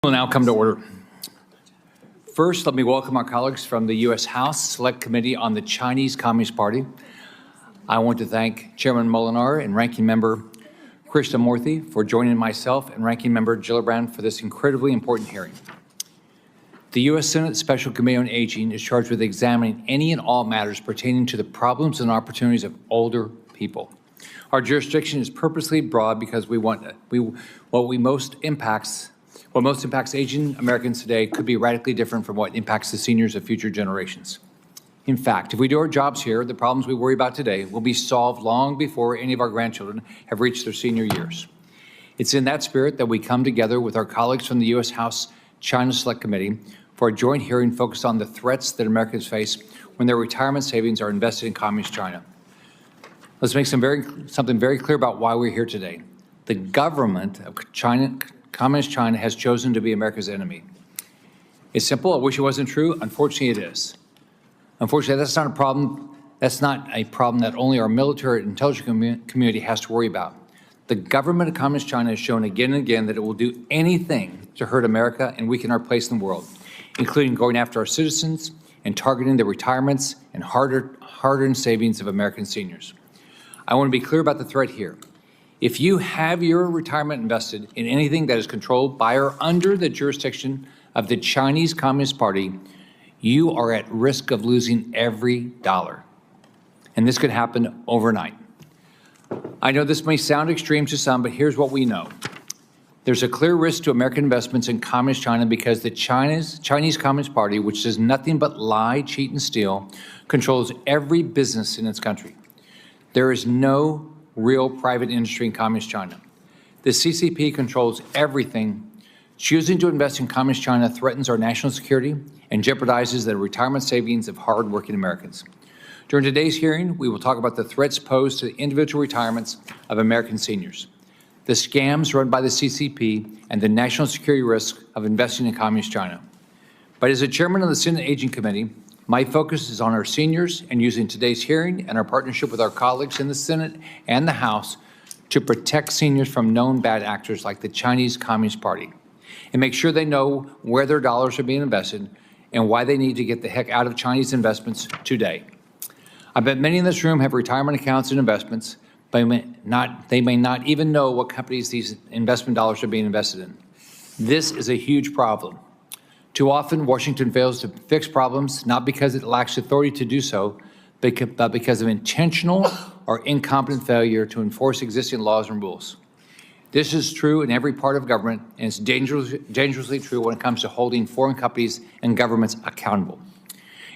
Will now come to order. First, let me welcome our colleagues from the U.S. House Select Committee on the Chinese Communist Party. I want to thank Chairman Molinar and Ranking Member Krishnamurthy for joining myself and Ranking Member Gillibrand for this incredibly important hearing. The U.S. Senate Special Committee on Aging is charged with examining any and all matters pertaining to the problems and opportunities of older people. Our jurisdiction is purposely broad because what most impacts aging Americans today could be radically different from what impacts the seniors of future generations. In fact, if we do our jobs here, the problems we worry about today will be solved long before any of our grandchildren have reached their senior years. It's in that spirit that we come together with our colleagues from the U.S. House China Select Committee for a joint hearing focused on the threats that Americans face when their retirement savings are invested in Communist China. Let's make something very clear about why we're here today. The government of Communist China has chosen to be America's enemy. It's simple. I wish it wasn't true. Unfortunately, it is. Unfortunately, that's not a problem. That's not a problem that only our military and intelligence community has to worry about. The government of Communist China has shown again and again that it will do anything to hurt America and weaken our place in the world, including going after our citizens and targeting the retirements and hard-earned savings of American seniors. I want to be clear about the threat here. If you have your retirement invested in anything that is controlled by or under the jurisdiction of the Chinese Communist Party, you are at risk of losing every dollar. And this could happen overnight. I know this may sound extreme to some, but here's what we know. There's a clear risk to American investments in Communist China because the Chinese Communist Party, which does nothing but lie, cheat, and steal, controls every business in its country. There is no real private industry in Communist China. The CCP controls everything. Choosing to invest in Communist China threatens our national security and jeopardizes the retirement savings of hardworking Americans. During today's hearing, we will talk about the threats posed to the individual retirements of American seniors, the scams run by the CCP, and the national security risk of investing in Communist China. But as the chairman of the Senate Aging Committee, my focus is on our seniors and using today's hearing and our partnership with our colleagues in the Senate and the House to protect seniors from known bad actors like the Chinese Communist Party and make sure they know where their dollars are being invested and why they need to get the heck out of Chinese investments today. I bet many in this room have retirement accounts and investments, but they may not even know what companies these investment dollars are being invested in. This is a huge problem. Too often, Washington fails to fix problems, not because it lacks authority to do so, but because of intentional or incompetent failure to enforce existing laws and rules. This is true in every part of government, and it's dangerously true when it comes to holding foreign companies and governments accountable.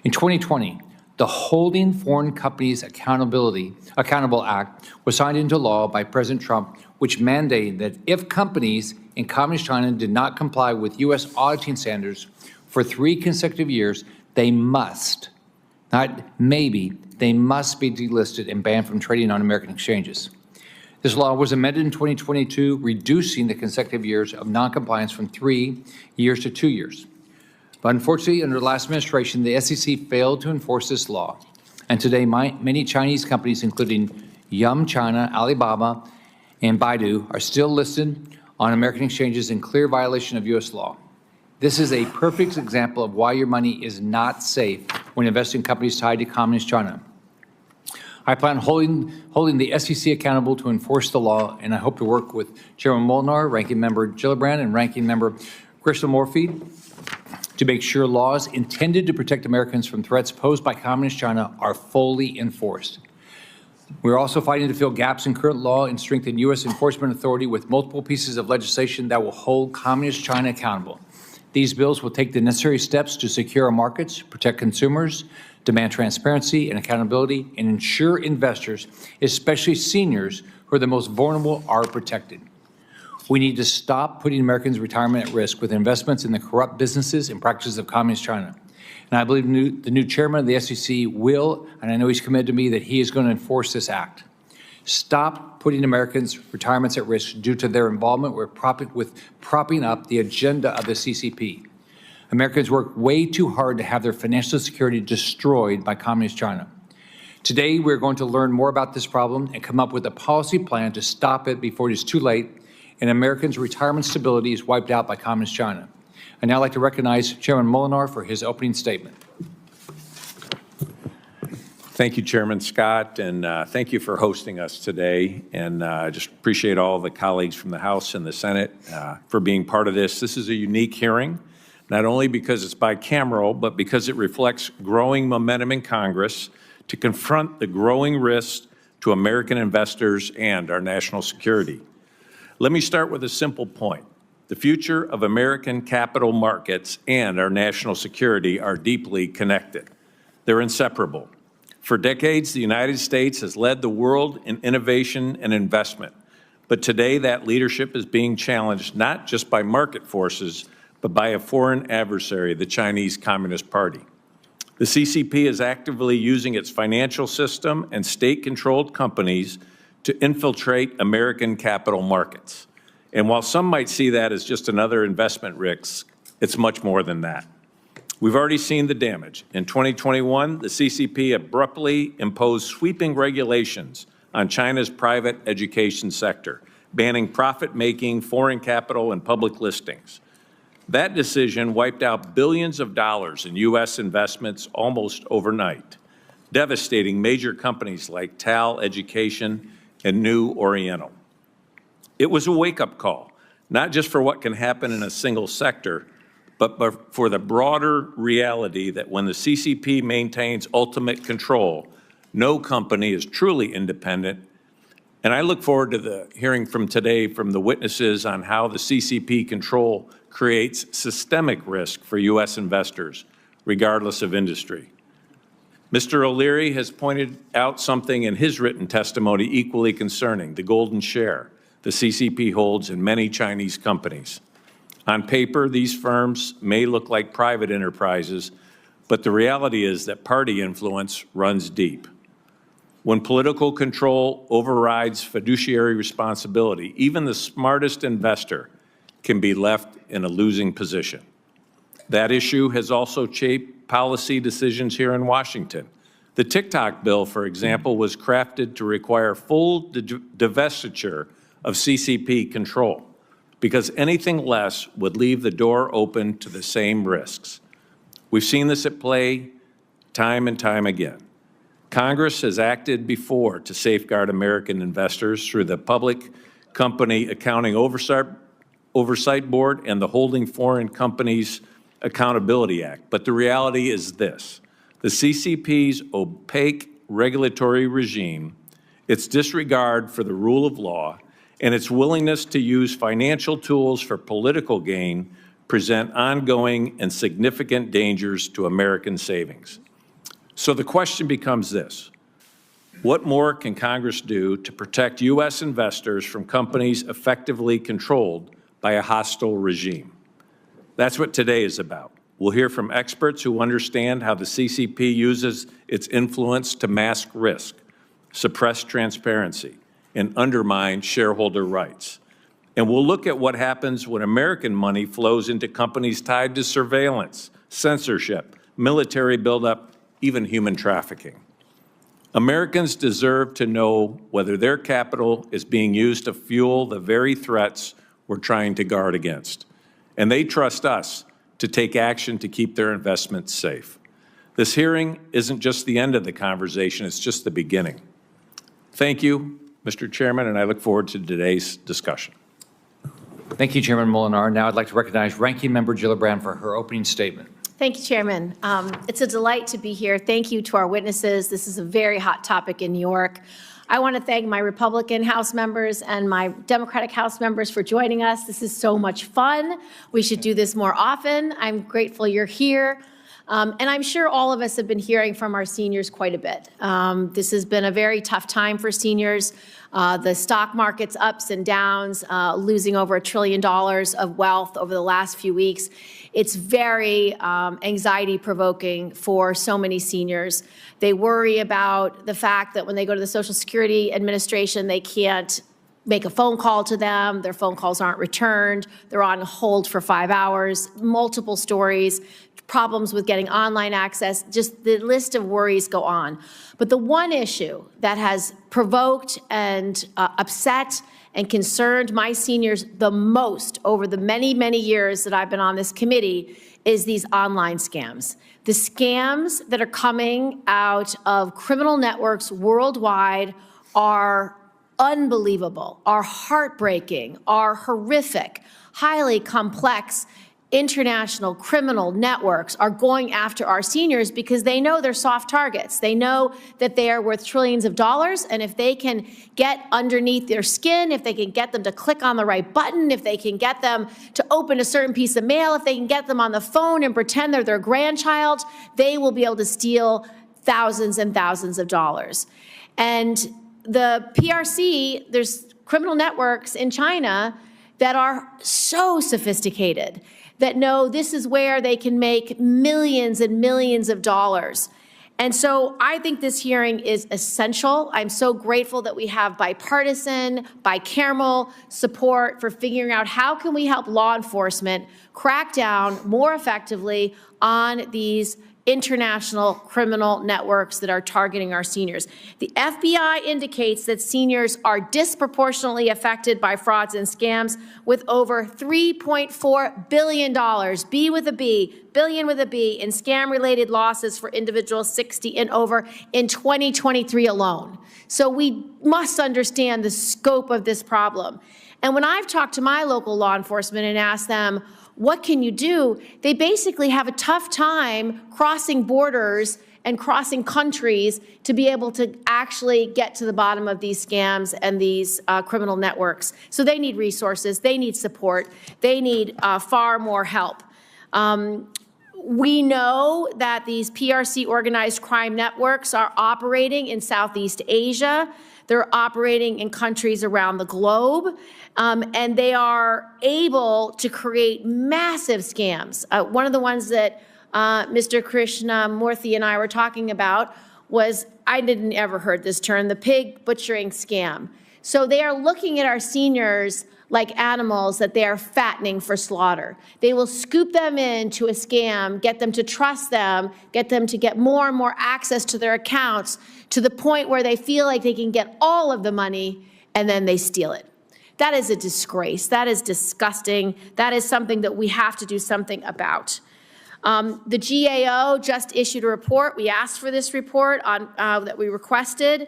In 2020, the Holding Foreign Companies Accountable Act was signed into law by President Trump, which mandated that if companies in Communist China did not comply with U.S. auditing standards for 3 consecutive years, they must, not maybe, they must be delisted and banned from trading on American exchanges. This law was amended in 2022, reducing the consecutive years of noncompliance from 3 years to 2 years. But unfortunately, under the last administration, the SEC failed to enforce this law. And today, many Chinese companies, including Yum China, Alibaba, and Baidu, are still listed on American exchanges in clear violation of U.S. law. This is a perfect example of why your money is not safe when investing in companies tied to Communist China. I plan on holding the SEC accountable to enforce the law, and I hope to work with Chairman Molinar, Ranking Member Gillibrand, and Ranking Member Krishnamurthy to make sure laws intended to protect Americans from threats posed by Communist China are fully enforced. We're also fighting to fill gaps in current law and strengthen U.S. enforcement authority with multiple pieces of legislation that will hold Communist China accountable. These bills will take the necessary steps to secure our markets, protect consumers, demand transparency and accountability, and ensure investors, especially seniors who are the most vulnerable, are protected. We need to stop putting Americans' retirement at risk with investments in the corrupt businesses and practices of Communist China. And I believe the new chairman of the SEC will, and I know he's committed to me, that he is going to enforce this act. Stop putting Americans' retirements at risk due to their involvement with propping up the agenda of the CCP. Americans work way too hard to have their financial security destroyed by Communist China. Today, we're going to learn more about this problem and come up with a policy plan to stop it before it is too late and Americans' retirement stability is wiped out by Communist China. I'd now like to recognize Chairman Molinar for his opening statement. Thank you, Chairman Scott, and thank you for hosting us today. And I just appreciate all the colleagues from the House and the Senate for being part of this. This is a unique hearing, not only because it's bicameral, but because it reflects growing momentum in Congress to confront the growing risks to American investors and our national security. Let me start with a simple point. The future of American capital markets and our national security are deeply connected. They're inseparable. For decades, the United States has led the world in innovation and investment. But today, that leadership is being challenged not just by market forces, but by a foreign adversary, the Chinese Communist Party. The CCP is actively using its financial system and state-controlled companies to infiltrate American capital markets. And while some might see that as just another investment risk, it's much more than that. We've already seen the damage. In 2021, the CCP abruptly imposed sweeping regulations on China's private education sector, banning profit-making, foreign capital, and public listings. That decision wiped out billions of dollars in U.S. investments almost overnight, devastating major companies like TAL Education and New Oriental. It was a wake-up call, not just for what can happen in a single sector, but for the broader reality that when the CCP maintains ultimate control, no company is truly independent. And I look forward to the hearing from today from the witnesses on how the CCP control creates systemic risk for U.S. investors, regardless of industry. Mr. O'Leary has pointed out something in his written testimony equally concerning, the golden share the CCP holds in many Chinese companies. On paper, these firms may look like private enterprises, but the reality is that party influence runs deep. When political control overrides fiduciary responsibility, even the smartest investor can be left in a losing position. That issue has also shaped policy decisions here in Washington. The TikTok bill, for example, was crafted to require full divestiture of CCP control, because anything less would leave the door open to the same risks. We've seen this at play time and time again. Congress has acted before to safeguard American investors through the Public Company Accounting Oversight Board and the Holding Foreign Companies Accountability Act. But the reality is this: the CCP's opaque regulatory regime, its disregard for the rule of law, and its willingness to use financial tools for political gain present ongoing and significant dangers to American savings. So the question becomes this: what more can Congress do to protect U.S. investors from companies effectively controlled by a hostile regime? That's what today is about. We'll hear from experts who understand how the CCP uses its influence to mask risk, suppress transparency, and undermine shareholder rights. And we'll look at what happens when American money flows into companies tied to surveillance, censorship, military buildup, even human trafficking. Americans deserve to know whether their capital is being used to fuel the very threats we're trying to guard against. And they trust us to take action to keep their investments safe. This hearing isn't just the end of the conversation, it's just the beginning. Thank you, Mr. Chairman, and I look forward to today's discussion. Thank you, Chairman Molinar. Now I'd like to recognize Ranking Member Gillibrand for her opening statement. Thank you, Chairman. It's a delight to be here. Thank you to our witnesses. This is a very hot topic in New York. I want to thank my Republican House members and my Democratic House members for joining us. This is so much fun. We should do this more often. I'm grateful you're here. And I'm sure all of us have been hearing from our seniors quite a bit. This has been a very tough time for seniors. The stock market's ups and downs, losing over $1 trillion of wealth over the last few weeks. It's very anxiety-provoking for so many seniors. They worry about the fact that when they go to the Social Security Administration, they can't make a phone call to them, their phone calls aren't returned, they're on hold for 5 hours, multiple stories, problems with getting online access, just the list of worries go on. But the one issue that has provoked and upset and concerned my seniors the most over the many, many years that I've been on this committee is these online scams. The scams that are coming out of criminal networks worldwide are unbelievable, are heartbreaking, are horrific, highly complex. International criminal networks are going after our seniors because they know they're soft targets. They know that they are worth trillions of dollars, and if they can get underneath their skin, if they can get them to click on the right button, if they can get them to open a certain piece of mail, if they can get them on the phone and pretend they're their grandchild, they will be able to steal thousands and thousands of dollars. And the PRC, there's criminal networks in China that are so sophisticated that know this is where they can make millions and millions of dollars. And so I think this hearing is essential. I'm so grateful that we have bipartisan, bicameral support for figuring out how can we help law enforcement crack down more effectively on these international criminal networks that are targeting our seniors. The FBI indicates that seniors are disproportionately affected by frauds and scams with over $3.4 billion, B with a B, billion with a B, in scam-related losses for individuals 60 and over in 2023 alone. So we must understand the scope of this problem. And when I've talked to my local law enforcement and asked them, what can you do? They basically have a tough time crossing borders and crossing countries to be able to actually get to the bottom of these scams and these criminal networks. So they need resources, they need support, they need far more help. We know that these PRC organized crime networks are operating in Southeast Asia. They're operating in countries around the globe, and they are able to create massive scams. One of the ones that Mr. Krishnamurthy and I were talking about was, I didn't ever heard this term, the pig butchering scam. So they are looking at our seniors like animals that they are fattening for slaughter. They will scoop them into a scam, get them to trust them, get them to get more and more access to their accounts to the point where they feel like they can get all of the money, and then they steal it. That is a disgrace. That is disgusting. That is something that we have to do something about. The GAO just issued a report. We asked for this report that we requested,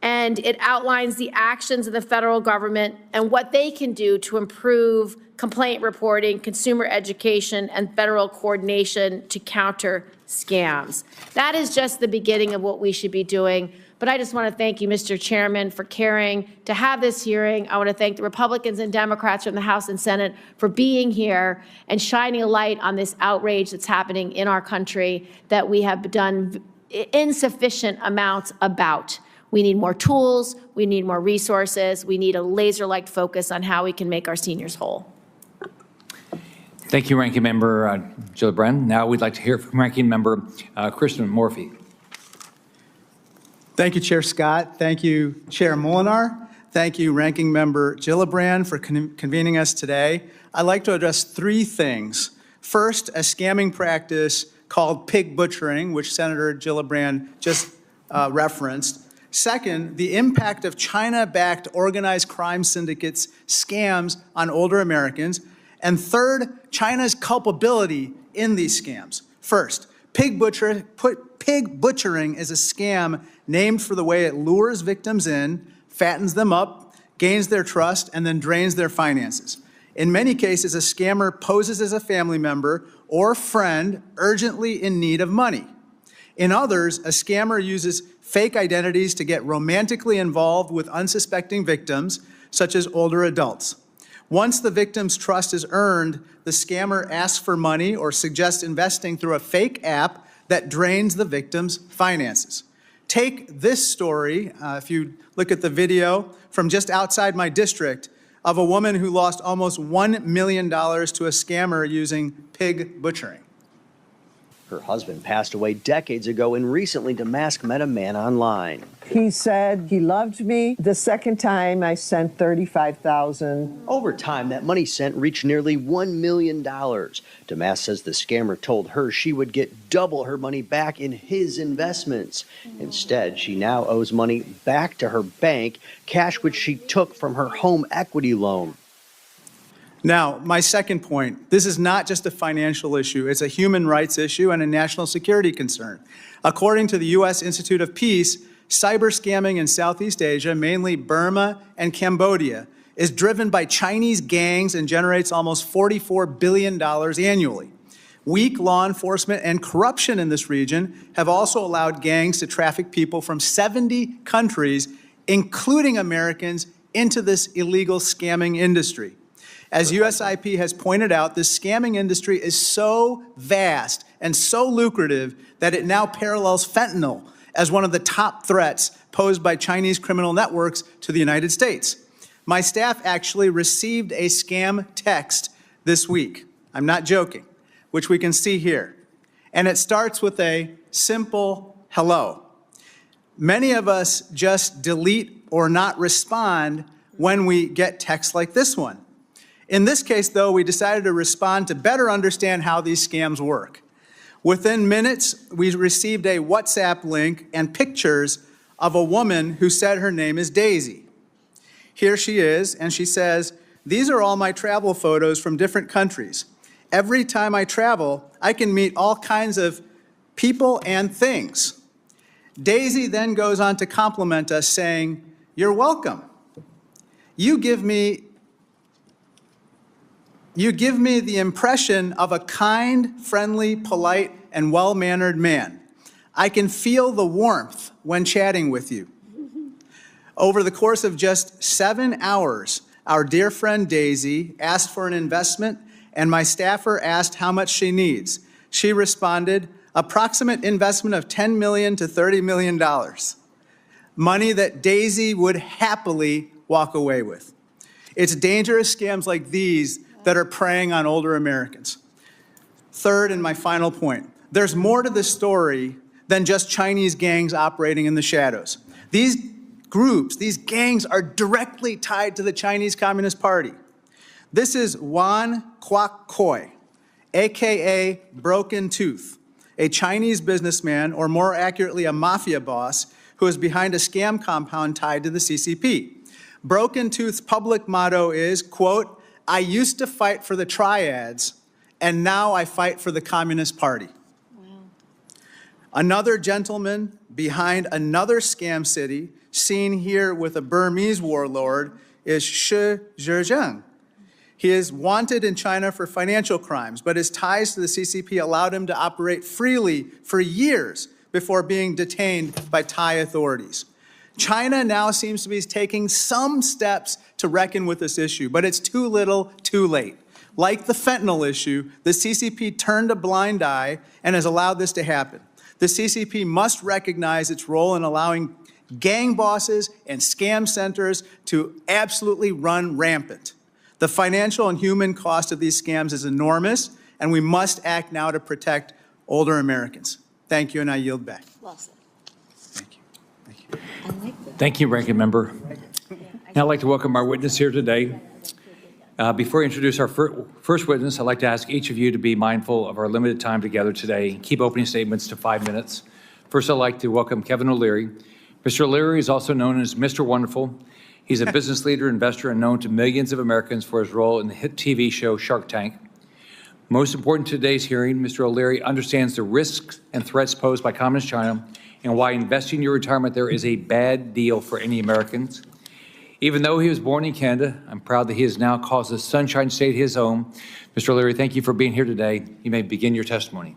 and it outlines the actions of the federal government and what they can do to improve complaint reporting, consumer education, and federal coordination to counter scams. That is just the beginning of what we should be doing. But I just want to thank you, Mr. Chairman, for caring to have this hearing. I want to thank the Republicans and Democrats from the House and Senate for being here and shining a light on this outrage that's happening in our country that we have done insufficient amounts about. We need more tools, we need more resources, we need a laser-like focus on how we can make our seniors whole. Thank you, Ranking Member Gillibrand. Now we'd like to hear from Ranking Member Krishnamurthy. Thank you, Chair Scott. Thank you, Chair Molinar. Thank you, Ranking Member Gillibrand, for convening us today. I'd like to address three things. First, a scamming practice called pig butchering, which Senator Gillibrand just referenced. Second, the impact of China-backed organized crime syndicates scams on older Americans. And third, China's culpability in these scams. First, pig butchering is a scam named for the way it lures victims in, fattens them up, gains their trust, and then drains their finances. In many cases, a scammer poses as a family member or friend urgently in need of money. In others, a scammer uses fake identities to get romantically involved with unsuspecting victims, such as older adults. Once the victim's trust is earned, the scammer asks for money or suggests investing through a fake app that drains the victim's finances. Take this story, if you look at the video from just outside my district, of a woman who lost almost $1 million to a scammer using pig butchering. Her husband passed away decades ago, and recently Damask met a man online. He said he loved me. The second time I sent $35,000. Over time, that money sent reached nearly $1 million. Damask says the scammer told her she would get double her money back in his investments. Instead, she now owes money back to her bank, cash which she took from her home equity loan. Now, my second point, this is not just a financial issue, it's a human rights issue and a national security concern. According to the U.S. Institute of Peace, cyber scamming in Southeast Asia, mainly Burma and Cambodia, is driven by Chinese gangs and generates almost $44 billion annually. Weak law enforcement and corruption in this region have also allowed gangs to traffic people from 70 countries, including Americans, into this illegal scamming industry. As USIP has pointed out, the scamming industry is so vast and so lucrative that it now parallels fentanyl as one of the top threats posed by Chinese criminal networks to the United States. My staff actually received a scam text this week. I'm not joking, which we can see here. And it starts with a simple hello. Many of us just delete or not respond when we get texts like this one. In this case, though, we decided to respond to better understand how these scams work. Within minutes, we received a WhatsApp link and pictures of a woman who said her name is Daisy. Here she is, and she says, "These are all my travel photos from different countries. Every time I travel, I can meet all kinds of people and things." Daisy then goes on to compliment us, saying, "You're welcome. You give me the impression of a kind, friendly, polite, and well-mannered man. I can feel the warmth when chatting with you." Over the course of just 7 hours, our dear friend Daisy asked for an investment, and my staffer asked how much she needs. She responded, "Approximate investment of $10 million to $30 million. Money that Daisy would happily walk away with. It's dangerous scams like these that are preying on older Americans. Third, and my final point, there's more to this story than just Chinese gangs operating in the shadows. These groups, these gangs are directly tied to the Chinese Communist Party. This is Wan Kwok Koi, AKA Broken Tooth, a Chinese businessman, or more accurately, a mafia boss, who is behind a scam compound tied to the CCP. Broken Tooth's public motto is, quote, "I used to fight for the triads, and now I fight for the Communist Party." Wow. Another gentleman behind another scam city, seen here with a Burmese warlord, is Shi Zhejiang. He is wanted in China for financial crimes, but his ties to the CCP allowed him to operate freely for years before being detained by Thai authorities. China now seems to be taking some steps to reckon with this issue, but it's too little, too late. Like the fentanyl issue, the CCP turned a blind eye and has allowed this to happen. The CCP must recognize its role in allowing gang bosses and scam centers to absolutely run rampant. The financial and human cost of these scams is enormous, and we must act now to protect older Americans. Thank you, and I yield back. Well said. Thank you. Thank you. I like that. Thank you, Ranking Member. Now I'd like to welcome our witness here today. Before I introduce our first witness, I'd like to ask each of you to be mindful of our limited time together today. Keep opening statements to 5 minutes. First, I'd like to welcome Kevin O'Leary. Mr. O'Leary is also known as Mr. Wonderful. He's a business leader, investor, and known to millions of Americans for his role in the hit TV show Shark Tank. Most important to today's hearing, Mr. O'Leary understands the risks and threats posed by Communist China and why investing your retirement there is a bad deal for any Americans. Even though he was born in Canada, I'm proud that he has now caused the Sunshine State his home. Mr. O'Leary, thank you for being here today. You may begin your testimony.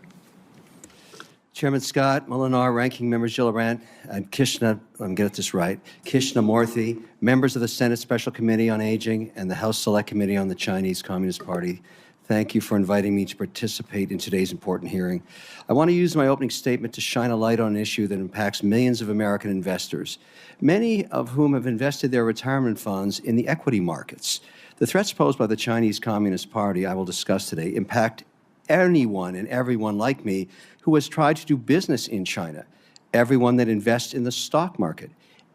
Chairman Scott, Molinar, Ranking Members Gillibrand, and Krishna, I'm getting this right, Krishnamurthy, members of the Senate Special Committee on Aging and the House Select Committee on the Chinese Communist Party, thank you for inviting me to participate in today's important hearing. I want to use my opening statement to shine a light on an issue that impacts millions of American investors, many of whom have invested their retirement funds in the equity markets. The threats posed by the Chinese Communist Party I will discuss today impact anyone and everyone like me who has tried to do business in China, everyone that invests in the stock market,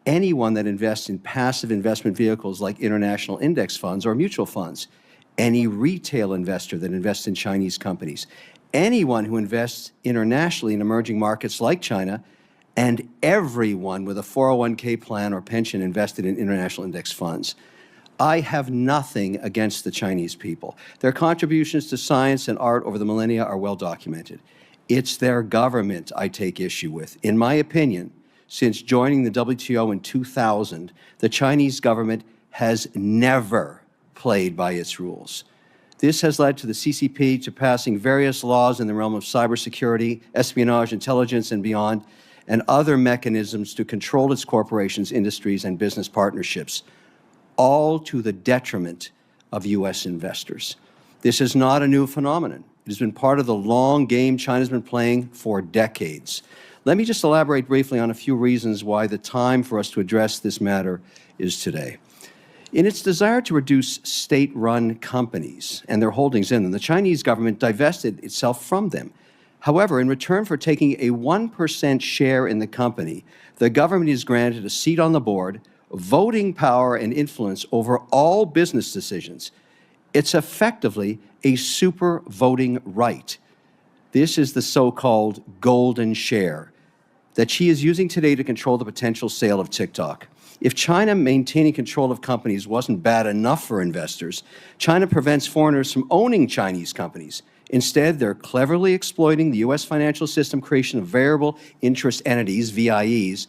anyone that invests in passive investment vehicles like international index funds or mutual funds, any retail investor that invests in Chinese companies, anyone who invests internationally in emerging markets like China, and everyone with a 401k plan or pension invested in international index funds. I have nothing against the Chinese people. Their contributions to science and art over the millennia are well documented. It's their government I take issue with. In my opinion, since joining the WTO in 2000, the Chinese government has never played by its rules. This has led to the CCP to passing various laws in the realm of cybersecurity, espionage, intelligence, and beyond, and other mechanisms to control its corporations, industries, and business partnerships, all to the detriment of U.S. investors. This is not a new phenomenon. It has been part of the long game China's been playing for decades. Let me just elaborate briefly on a few reasons why the time for us to address this matter is today. In its desire to reduce state-run companies and their holdings in them, the Chinese government divested itself from them. However, in return for taking a 1% share in the company, the government is granted a seat on the board, voting power and influence over all business decisions. It's effectively a super voting right. This is the so-called golden share that she is using today to control the potential sale of TikTok. If China maintaining control of companies wasn't bad enough for investors, China prevents foreigners from owning Chinese companies. Instead, they're cleverly exploiting the U.S. financial system creation of variable interest entities, VIEs,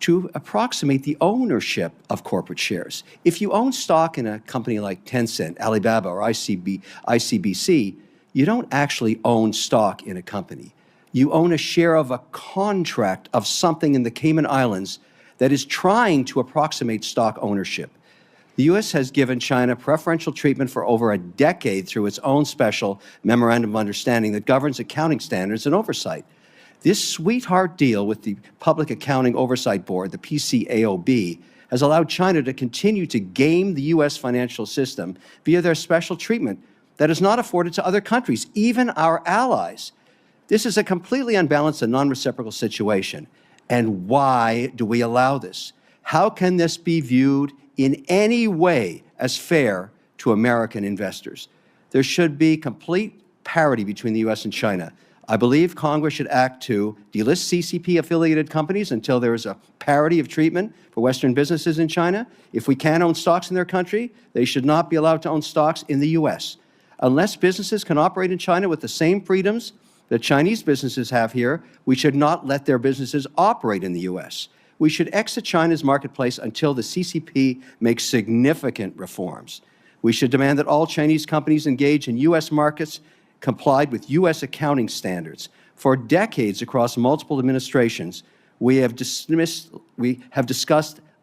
to approximate the ownership of corporate shares. If you own stock in a company like Tencent, Alibaba, or ICBC, you don't actually own stock in a company. You own a share of a contract of something in the Cayman Islands that is trying to approximate stock ownership. The U.S. has given China preferential treatment for over a decade through its own special memorandum of understanding that governs accounting standards and oversight. This sweetheart deal with the Public Accounting Oversight Board, the PCAOB, has allowed China to continue to game the U.S. financial system via their special treatment that is not afforded to other countries, even our allies. This is a completely unbalanced and non-reciprocal situation. And why do we allow this? How can this be viewed in any way as fair to American investors? There should be complete parity between the U.S. and China. I believe Congress should act to delist CCP-affiliated companies until there is a parity of treatment for Western businesses in China. If we can't own stocks in their country, they should not be allowed to own stocks in the U.S. Unless businesses can operate in China with the same freedoms that Chinese businesses have here, we should not let their businesses operate in the U.S. We should exit China's marketplace until the CCP makes significant reforms. We should demand that all Chinese companies engage in U.S. markets complied with U.S. accounting standards. For decades across multiple administrations, we have discussed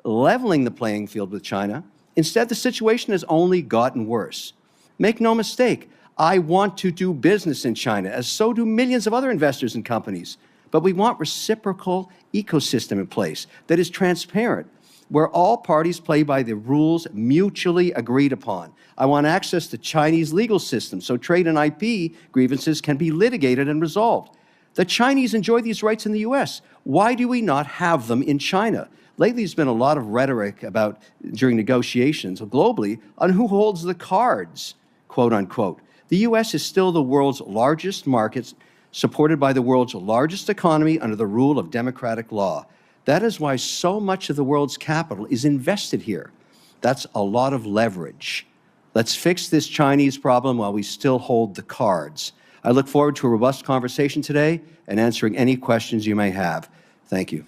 leveling the playing field with China. Instead, the situation has only gotten worse. Make no mistake, I want to do business in China, as so do millions of other investors and companies. But we want reciprocal ecosystem in place that is transparent, where all parties play by the rules mutually agreed upon. I want access to Chinese legal systems so trade and IP grievances can be litigated and resolved. The Chinese enjoy these rights in the U.S. Why do we not have them in China? Lately, there's been a lot of rhetoric about, during negotiations globally, on who holds the cards, quote unquote. The U.S. is still the world's largest market, supported by the world's largest economy under the rule of democratic law. That is why so much of the world's capital is invested here. That's a lot of leverage. Let's fix this Chinese problem while we still hold the cards. I look forward to a robust conversation today and answering any questions you may have. Thank you.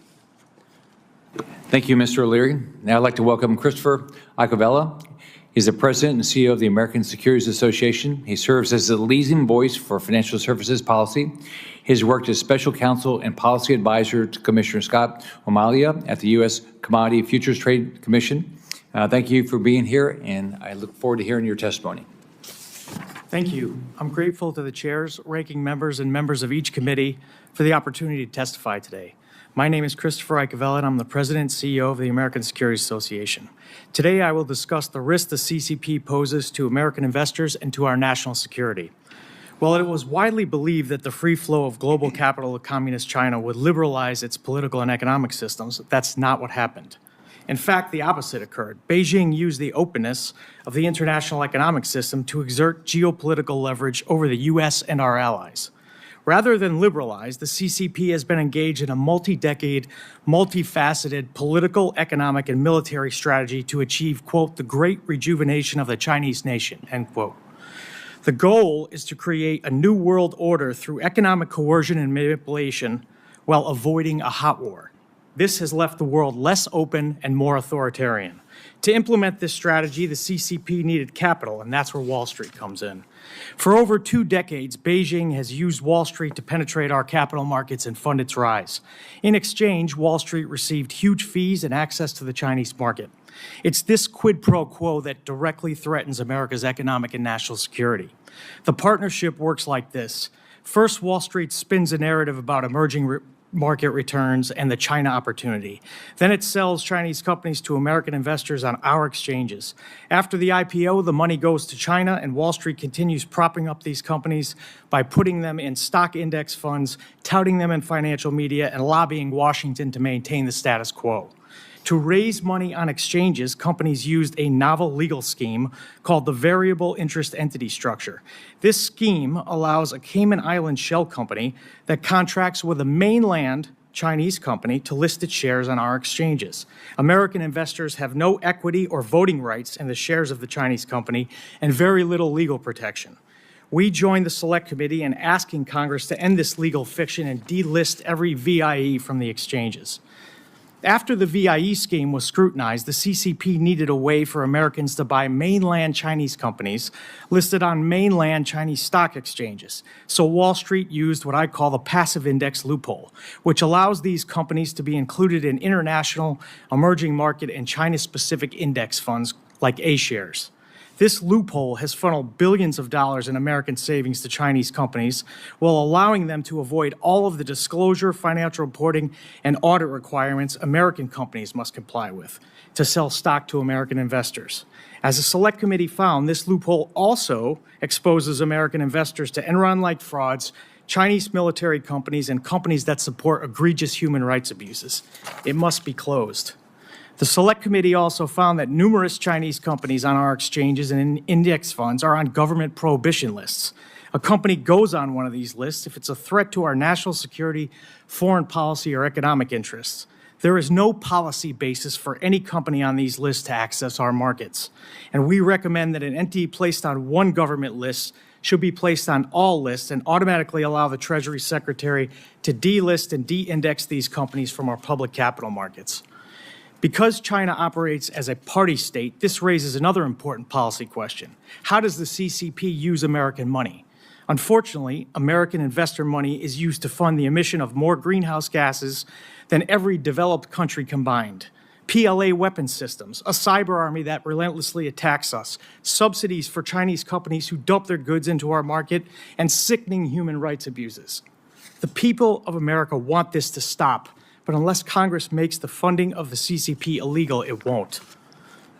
Thank you, Mr. O'Leary. Now I'd like to welcome Christopher Icavella. He's the president and CEO of the American Securities Association. He serves as the leading voice for financial services policy. He's worked as special counsel and policy advisor to Commissioner Scott O'Malia at the U.S. Commodity Futures Trade Commission. Thank you for being here, and I look forward to hearing your testimony. Thank you. I'm grateful to the chairs, ranking members, and members of each committee for the opportunity to testify today. My name is Christopher Icavella, and I'm the President and CEO of the American Securities Association. Today, I will discuss the risk the CCP poses to American investors and to our national security. While it was widely believed that the free flow of global capital to communist China would liberalize its political and economic systems, that's not what happened. In fact, the opposite occurred. Beijing used the openness of the international economic system to exert geopolitical leverage over the U.S. and our allies. Rather than liberalize, the CCP has been engaged in a multi-decade, multifaceted political, economic, and military strategy to achieve, quote, the great rejuvenation of the Chinese nation, end quote. The goal is to create a new world order through economic coercion and manipulation while avoiding a hot war. This has left the world less open and more authoritarian. To implement this strategy, the CCP needed capital, and that's where Wall Street comes in. For over 2 decades, Beijing has used Wall Street to penetrate our capital markets and fund its rise. In exchange, Wall Street received huge fees and access to the Chinese market. It's this quid pro quo that directly threatens America's economic and national security. The partnership works like this. First, Wall Street spins a narrative about emerging market returns and the China opportunity. Then it sells Chinese companies to American investors on our exchanges. After the IPO, the money goes to China, and Wall Street continues propping up these companies by putting them in stock index funds, touting them in financial media, and lobbying Washington to maintain the status quo. To raise money on exchanges, companies used a novel legal scheme called the variable interest entity structure. This scheme allows a Cayman Island shell company that contracts with a mainland Chinese company to list its shares on our exchanges. American investors have no equity or voting rights in the shares of the Chinese company and very little legal protection. We joined the Select Committee in asking Congress to end this legal fiction and delist every VIE from the exchanges. After the VIE scheme was scrutinized, the CCP needed a way for Americans to buy mainland Chinese companies listed on mainland Chinese stock exchanges. So Wall Street used what I call the passive index loophole, which allows these companies to be included in international, emerging market, and China-specific index funds like A-shares. This loophole has funneled billions of dollars in American savings to Chinese companies while allowing them to avoid all of the disclosure, financial reporting, and audit requirements American companies must comply with to sell stock to American investors. As the Select Committee found, this loophole also exposes American investors to Enron-like frauds, Chinese military companies, and companies that support egregious human rights abuses. It must be closed. The Select Committee also found that numerous Chinese companies on our exchanges and index funds are on government prohibition lists. A company goes on one of these lists if it's a threat to our national security, foreign policy, or economic interests. There is no policy basis for any company on these lists to access our markets. And we recommend that an entity placed on one government list should be placed on all lists and automatically allow the Treasury Secretary to delist and de-index these companies from our public capital markets. Because China operates as a party state, this raises another important policy question. How does the CCP use American money? Unfortunately, American investor money is used to fund the emission of more greenhouse gases than every developed country combined. PLA weapon systems, a cyber army that relentlessly attacks us, subsidies for Chinese companies who dump their goods into our market, and sickening human rights abuses. The people of America want this to stop. But unless Congress makes the funding of the CCP illegal, it won't.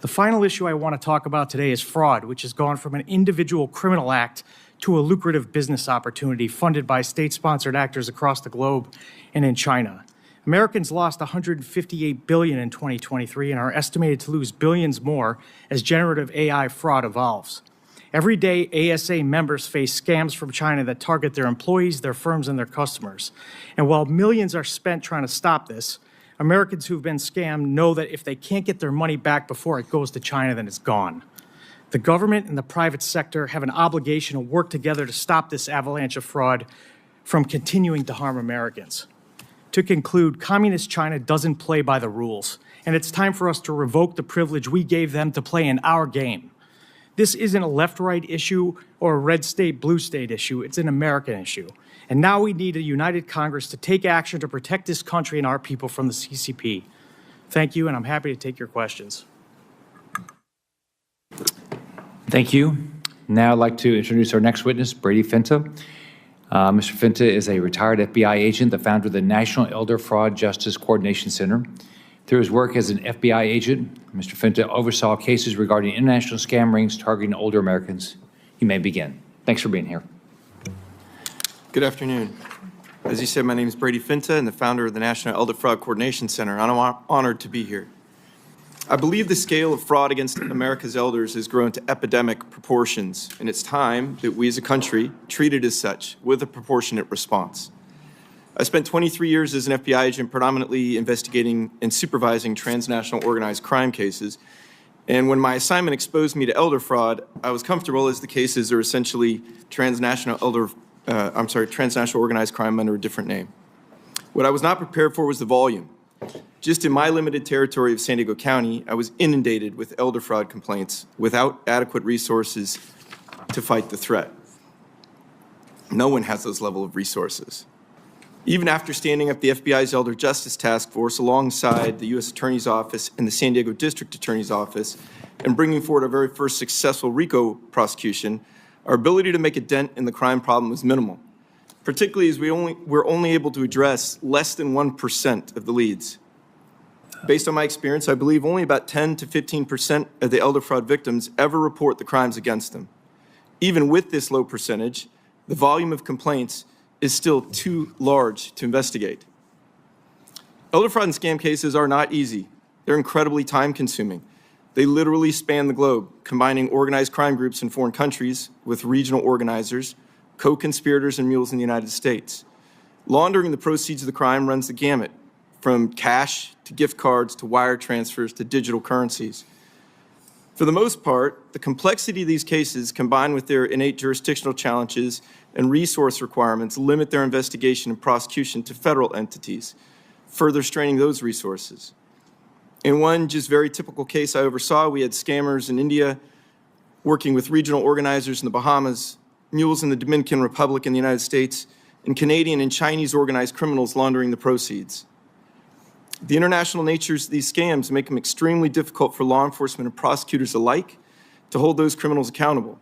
The final issue I want to talk about today is fraud, which has gone from an individual criminal act to a lucrative business opportunity funded by state-sponsored actors across the globe and in China. Americans lost $158 billion in 2023 and are estimated to lose billions more as generative AI fraud evolves. Every day, ASA members face scams from China that target their employees, their firms, and their customers. And while millions are spent trying to stop this, Americans who've been scammed know that if they can't get their money back before it goes to China, then it's gone. The government and the private sector have an obligation to work together to stop this avalanche of fraud from continuing to harm Americans. To conclude, Communist China doesn't play by the rules, and it's time for us to revoke the privilege we gave them to play in our game. This isn't a left-right issue or a red state, blue state issue. It's an American issue. And now we need a united Congress to take action to protect this country and our people from the CCP. Thank you, and I'm happy to take your questions. Thank you. Now I'd like to introduce our next witness, Brady Finta. Mr. Finta is a retired FBI agent, the founder of the National Elder Fraud Justice Coordination Center. Through his work as an FBI agent, Mr. Finta oversaw cases regarding international scam rings targeting older Americans. You may begin. Thanks for being here. Good afternoon. As you said, my name is Brady Finta, and the founder of the National Elder Fraud Coordination Center, and I'm honored to be here. I believe the scale of fraud against America's elders has grown to epidemic proportions, and it's time that we as a country treat it as such, with a proportionate response. I spent 23 years as an FBI agent, predominantly investigating and supervising transnational organized crime cases. And when my assignment exposed me to elder fraud, I was comfortable as the cases are essentially transnational organized crime under a different name. What I was not prepared for was the volume. Just in my limited territory of San Diego County, I was inundated with elder fraud complaints without adequate resources to fight the threat. No one has those level of resources. Even after standing up the FBI's Elder Justice Task Force alongside the U.S. Attorney's Office and the San Diego District Attorney's Office and bringing forward our very first successful RICO prosecution, our ability to make a dent in the crime problem was minimal, particularly as we're only able to address less than 1% of the leads. Based on my experience, I believe only about 10 to 15% of the elder fraud victims ever report the crimes against them. Even with this low percentage, the volume of complaints is still too large to investigate. Elder fraud and scam cases are not easy. They're incredibly time-consuming. They literally span the globe, combining organized crime groups in foreign countries with regional organizers, co-conspirators, and mules in the United States. Laundering the proceeds of the crime runs the gamut, from cash to gift cards to wire transfers to digital currencies. For the most part, the complexity of these cases, combined with their innate jurisdictional challenges and resource requirements, limit their investigation and prosecution to federal entities, further straining those resources. In one just very typical case I oversaw, we had scammers in India working with regional organizers in the Bahamas, mules in the Dominican Republic in the United States, and Canadian and Chinese organized criminals laundering the proceeds. The international natures of these scams make them extremely difficult for law enforcement and prosecutors alike to hold those criminals accountable.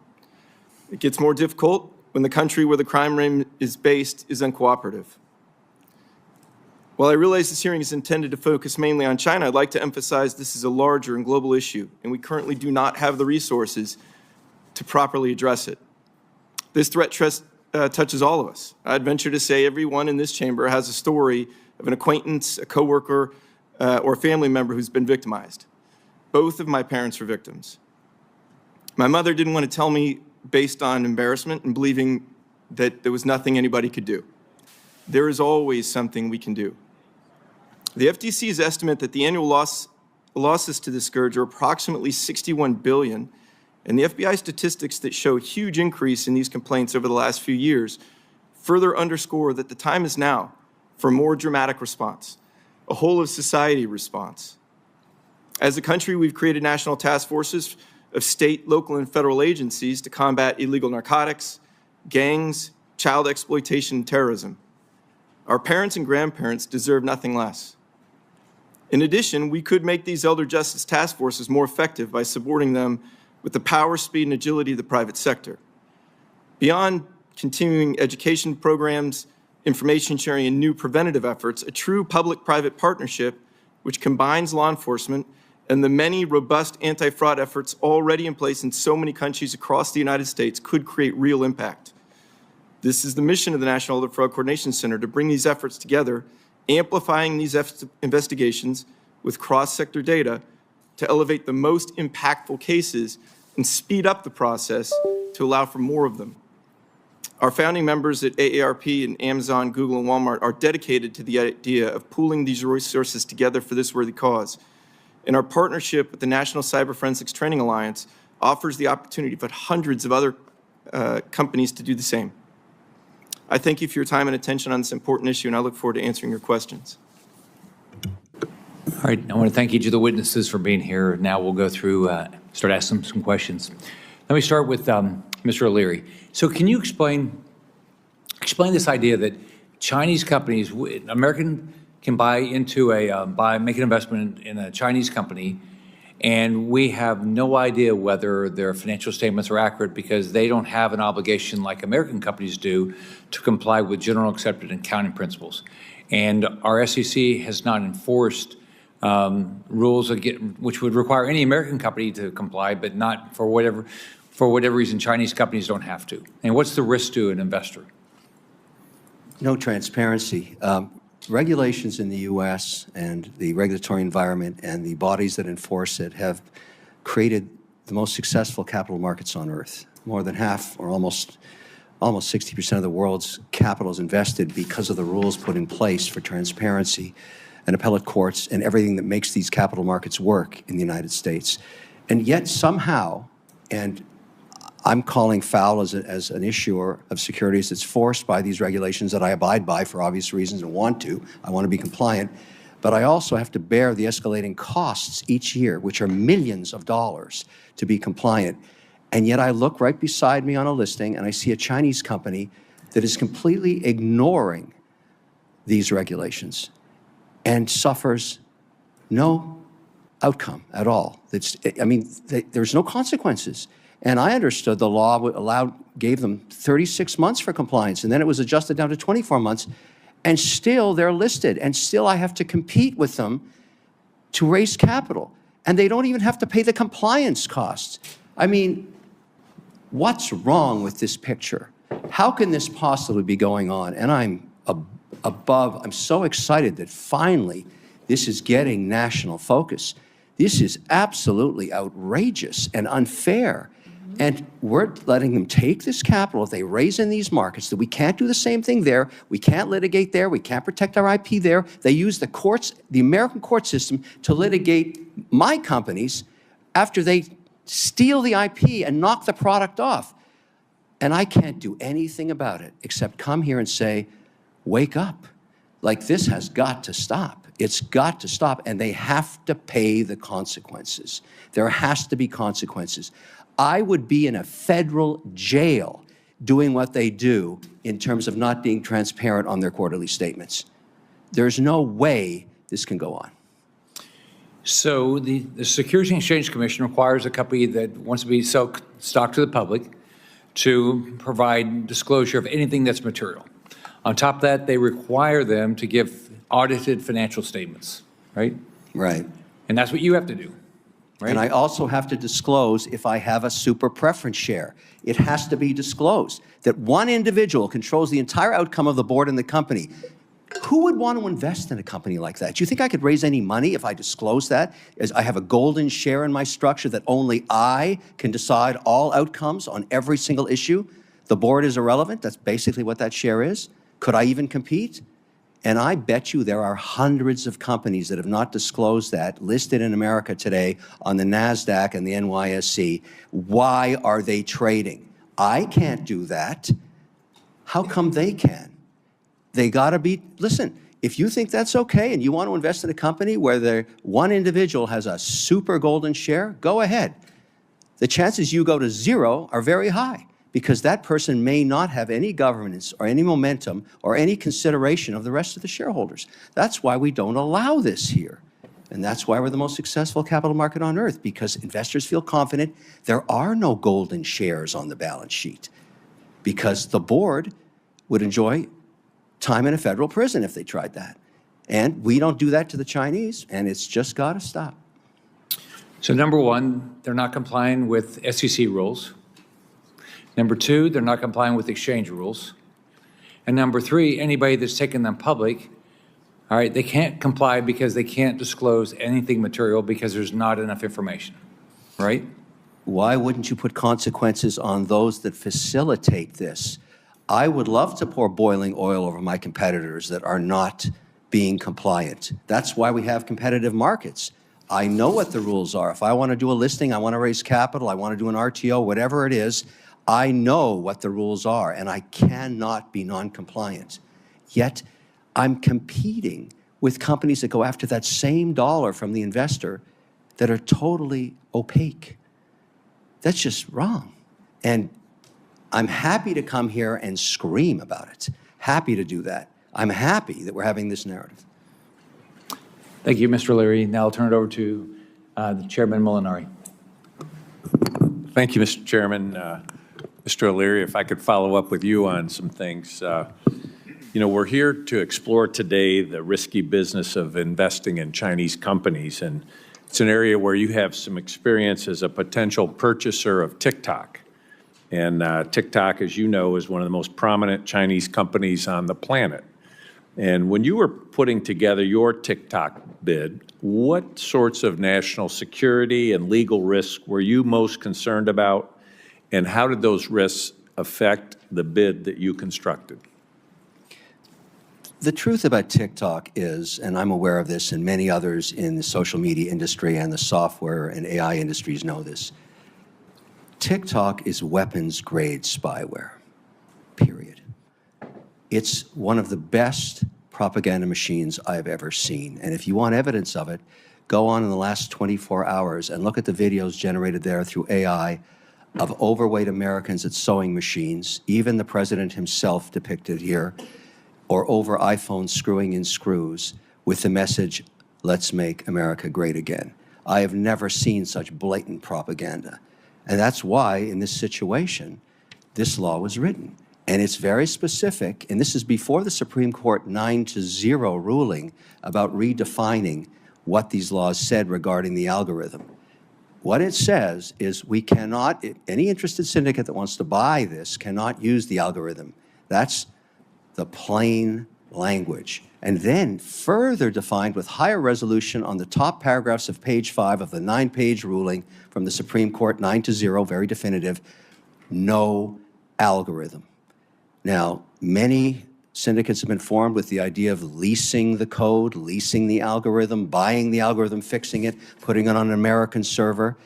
It gets more difficult when the country where the crime ring is based is uncooperative. While I realize this hearing is intended to focus mainly on China, I'd like to emphasize this is a larger and global issue, and we currently do not have the resources to properly address it. This threat touches all of us. I'd venture to say everyone in this chamber has a story of an acquaintance, a coworker, or a family member who's been victimized. Both of my parents were victims. My mother didn't want to tell me based on embarrassment and believing that there was nothing anybody could do. There is always something we can do. The FTC's estimate that the annual losses to this scourge are approximately $61 billion, and the FBI statistics that show a huge increase in these complaints over the last few years further underscore that the time is now for a more dramatic response, a whole-of-society response. As a country, we've created national task forces of state, local, and federal agencies to combat illegal narcotics, gangs, child exploitation, and terrorism. Our parents and grandparents deserve nothing less. In addition, we could make these elder justice task forces more effective by supporting them with the power, speed, and agility of the private sector. Beyond continuing education programs, information sharing, and new preventative efforts, a true public-private partnership which combines law enforcement and the many robust anti-fraud efforts already in place in so many countries across the United States could create real impact. This is the mission of the National Elder Fraud Coordination Center, to bring these efforts together, amplifying these investigations with cross-sector data to elevate the most impactful cases and speed up the process to allow for more of them. Our founding members at AARP and Amazon, Google, and Walmart are dedicated to the idea of pooling these resources together for this worthy cause. And our partnership with the National Cyber Forensics Training Alliance offers the opportunity for hundreds of other companies to do the same. I thank you for your time and attention on this important issue, and I look forward to answering your questions. All right, I want to thank each of the witnesses for being here. Now we'll go through, start asking some questions. Let me start with Mr. O'Leary. So can you explain this idea that Chinese companies, American can buy into make an investment in a Chinese company, and we have no idea whether their financial statements are accurate because they don't have an obligation like American companies do to comply with general accepted accounting principles. And our SEC has not enforced rules which would require any American company to comply, but not for whatever reason Chinese companies don't have to. And what's the risk to an investor? No transparency. Regulations in the U.S. and the regulatory environment and the bodies that enforce it have created the most successful capital markets on earth. More than half, or almost 60% of the world's capital is invested because of the rules put in place for transparency and appellate courts and everything that makes these capital markets work in the United States. And yet somehow, and I'm calling foul as an issuer of securities that's forced by these regulations that I abide by for obvious reasons and want to. I want to be compliant. But I also have to bear the escalating costs each year, which are millions of dollars to be compliant. And yet I look right beside me on a listing and I see a Chinese company that is completely ignoring these regulations and suffers no outcome at all. There's no consequences. And I understood the law gave them 36 months for compliance, and then it was adjusted down to 24 months, and still they're listed, and still I have to compete with them to raise capital. And they don't even have to pay the compliance costs. I mean, what's wrong with this picture? How can this possibly be going on? And I'm so excited that finally this is getting national focus. This is absolutely outrageous and unfair. And we're letting them take this capital if they raise in these markets, that we can't do the same thing there, we can't litigate there, we can't protect our IP there. They use the courts, the American court system, to litigate my companies after they steal the IP and knock the product off. And I can't do anything about it except come here and say, wake up. Like, this has got to stop. It's got to stop, and they have to pay the consequences. There has to be consequences. I would be in a federal jail doing what they do in terms of not being transparent on their quarterly statements. There's no way this can go on. So the Securities and Exchange Commission requires a company that wants to be sell stock to the public to provide disclosure of anything that's material. On top of that, they require them to give audited financial statements, right? Right. And that's what you have to do, right? And I also have to disclose if I have a super preference share. It has to be disclosed that one individual controls the entire outcome of the board and the company. Who would want to invest in a company like that? Do you think I could raise any money if I disclose that? As I have a golden share in my structure that only I can decide all outcomes on every single issue? The board is irrelevant. That's basically what that share is. Could I even compete? And I bet you there are hundreds of companies that have not disclosed that, listed in America today on the NASDAQ and the NYSE. Why are they trading? I can't do that. How come they can? They got to be, listen, if you think that's okay and you want to invest in a company where one individual has a super golden share, go ahead. The chances you go to zero are very high, because that person may not have any governance or any momentum or any consideration of the rest of the shareholders. That's why we don't allow this here. And that's why we're the most successful capital market on earth, because investors feel confident there are no golden shares on the balance sheet, because the board would enjoy time in a federal prison if they tried that. And we don't do that to the Chinese, and it's just got to stop. So number one, they're not complying with SEC rules. Number two, they're not complying with exchange rules. And number three, anybody that's taken them public, all right, they can't comply because they can't disclose anything material because there's not enough information, right? Why wouldn't you put consequences on those that facilitate this? I would love to pour boiling oil over my competitors that are not being compliant. That's why we have competitive markets. I know what the rules are. If I want to do a listing, I want to raise capital, I want to do an RTO, whatever it is, I know what the rules are, and I cannot be non-compliant. Yet, I'm competing with companies that go after that same dollar from the investor that are totally opaque. That's just wrong. And I'm happy to come here and scream about it. Happy to do that. I'm happy that we're having this narrative. Thank you, Mr. Leary. Now I'll turn it over to the Chairman Molinari. Thank you, Mr. Chairman. Mr. O'Leary, if I could follow up with you on some things. You know, we're here to explore today the risky business of investing in Chinese companies, and it's an area where you have some experience as a potential purchaser of TikTok. And TikTok, as you know, is one of the most prominent Chinese companies on the planet. And when you were putting together your TikTok bid, what sorts of national security and legal risks were you most concerned about? And how did those risks affect the bid that you constructed? The truth about TikTok is, and I'm aware of this, and many others in the social media industry and the software and AI industries know this, TikTok is weapons-grade spyware, period. It's one of the best propaganda machines I've ever seen. And if you want evidence of it, go on in the last 24 hours and look at the videos generated there through AI of overweight Americans at sewing machines, even the president himself depicted here, or over iPhones screwing in screws with the message, "Let's make America great again." I have never seen such blatant propaganda. And that's why, in this situation, this law was written. And it's very specific, and this is before the Supreme Court 9-0 ruling about redefining what these laws said regarding the algorithm. What it says is we cannot, any interested syndicate that wants to buy this cannot use the algorithm. That's the plain language. And then further defined with higher resolution on the top paragraphs of page 5 of the 9-page ruling from the Supreme Court, 9-0, very definitive, no algorithm. Now, many syndicates have been formed with the idea of leasing the code, leasing the algorithm, buying the algorithm, fixing it, putting it on an American server.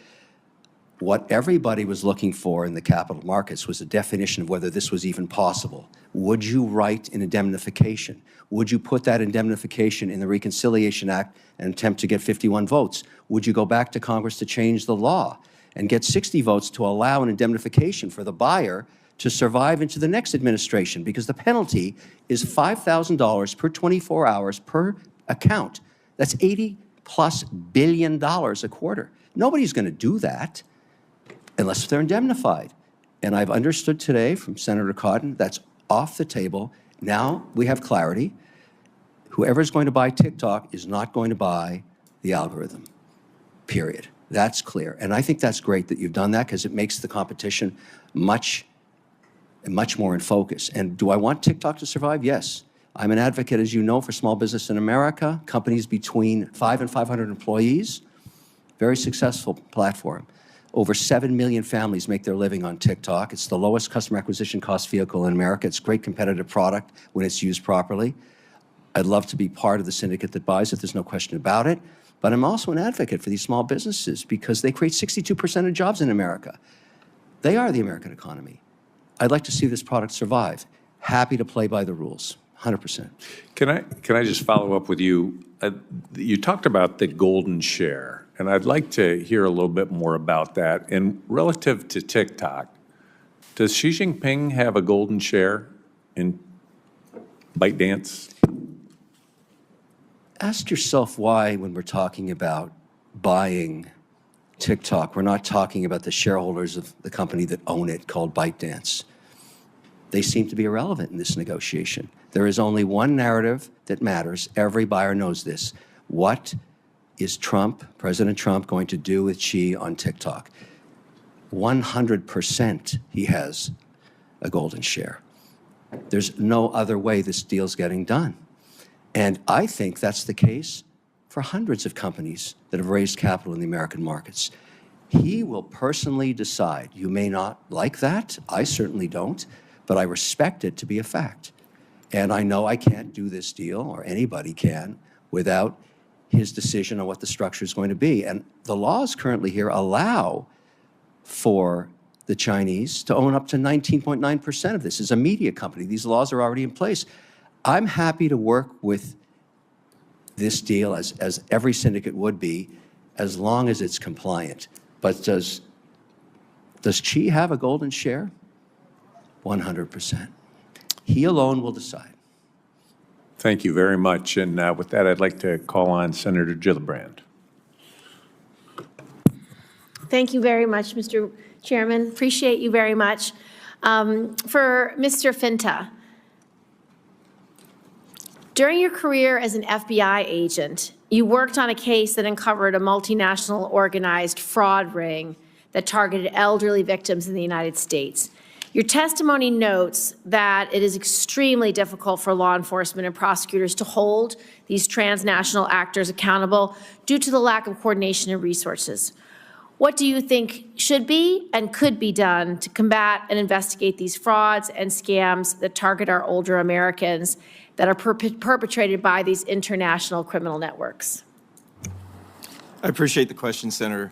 What everybody was looking for in the capital markets was a definition of whether this was even possible. Would you write an indemnification? Would you put that indemnification in the Reconciliation Act and attempt to get 51 votes? Would you go back to Congress to change the law and get 60 votes to allow an indemnification for the buyer to survive into the next administration? Because the penalty is $5,000 per 24 hours per account. That's $80+ billion a quarter. Nobody's going to do that unless they're indemnified. And I've understood today from Senator Cotton that's off the table. Now we have clarity. Whoever's going to buy TikTok is not going to buy the algorithm, period. That's clear. And I think that's great that you've done that because it makes the competition much more in focus. And do I want TikTok to survive? Yes. I'm an advocate, as you know, for small business in America, companies between 5 and 500 employees, very successful platform. Over 7 million families make their living on TikTok. It's the lowest customer acquisition cost vehicle in America. It's a great competitive product when it's used properly. I'd love to be part of the syndicate that buys it. There's no question about it. But I'm also an advocate for these small businesses because they create 62% of jobs in America. They are the American economy. I'd like to see this product survive. Happy to play by the rules, 100%. Can I just follow up with you? You talked about the golden share, and I'd like to hear a little bit more about that. And relative to TikTok, does Xi Jinping have a golden share in ByteDance? Ask yourself why, when we're talking about buying TikTok, we're not talking about the shareholders of the company that own it called ByteDance. They seem to be irrelevant in this negotiation. There is only one narrative that matters. Every buyer knows this. What is President Trump, going to do with Xi on TikTok? 100% he has a golden share. There's no other way this deal's getting done. And I think that's the case for hundreds of companies that have raised capital in the American markets. He will personally decide. You may not like that. I certainly don't. But I respect it to be a fact. And I know I can't do this deal, or anybody can, without his decision on what the structure is going to be. And the laws currently here allow for the Chinese to own up to 19.9% of this as a media company. These laws are already in place. I'm happy to work with this deal, as every syndicate would be, as long as it's compliant. But does Xi have a golden share? 100%. He alone will decide. Thank you very much. And with that, I'd like to call on Senator Gillibrand. Thank you very much, Mr. Chairman. Appreciate you very much. For Mr. Finta, during your career as an FBI agent, you worked on a case that uncovered a multinational organized fraud ring that targeted elderly victims in the United States. Your testimony notes that it is extremely difficult for law enforcement and prosecutors to hold these transnational actors accountable due to the lack of coordination and resources. What do you think should be and could be done to combat and investigate these frauds and scams that target our older Americans that are perpetrated by these international criminal networks? I appreciate the question, Senator.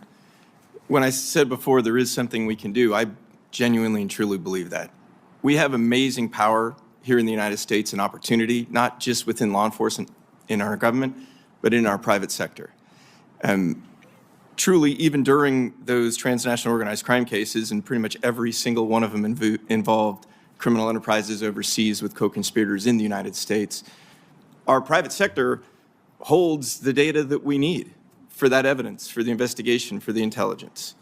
When I said before there is something we can do, I genuinely and truly believe that. We have amazing power here in the United States and opportunity, not just within law enforcement in our government, but in our private sector. Truly, even during those transnational organized crime cases, and pretty much every single one of them involved criminal enterprises overseas with co-conspirators in the United States, our private sector holds the data that we need for that evidence, for the investigation, for the intelligence.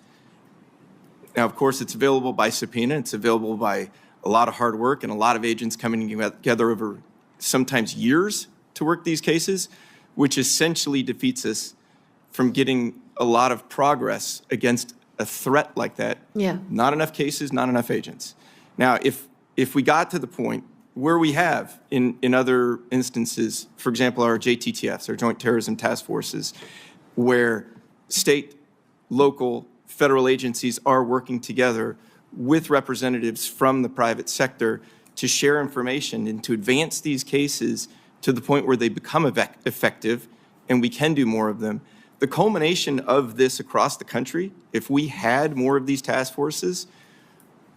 Now, of course, it's available by subpoena. It's available by a lot of hard work and a lot of agents coming together over sometimes years to work these cases, which essentially defeats us from getting a lot of progress against a threat like that. Yeah. Not enough cases, not enough agents. Now, if we got to the point where we have in other instances, for example, our JTTFs, our Joint Terrorism Task Forces, where state, local, federal agencies are working together with representatives from the private sector to share information and to advance these cases to the point where they become effective and we can do more of them. The culmination of this across the country, if we had more of these task forces,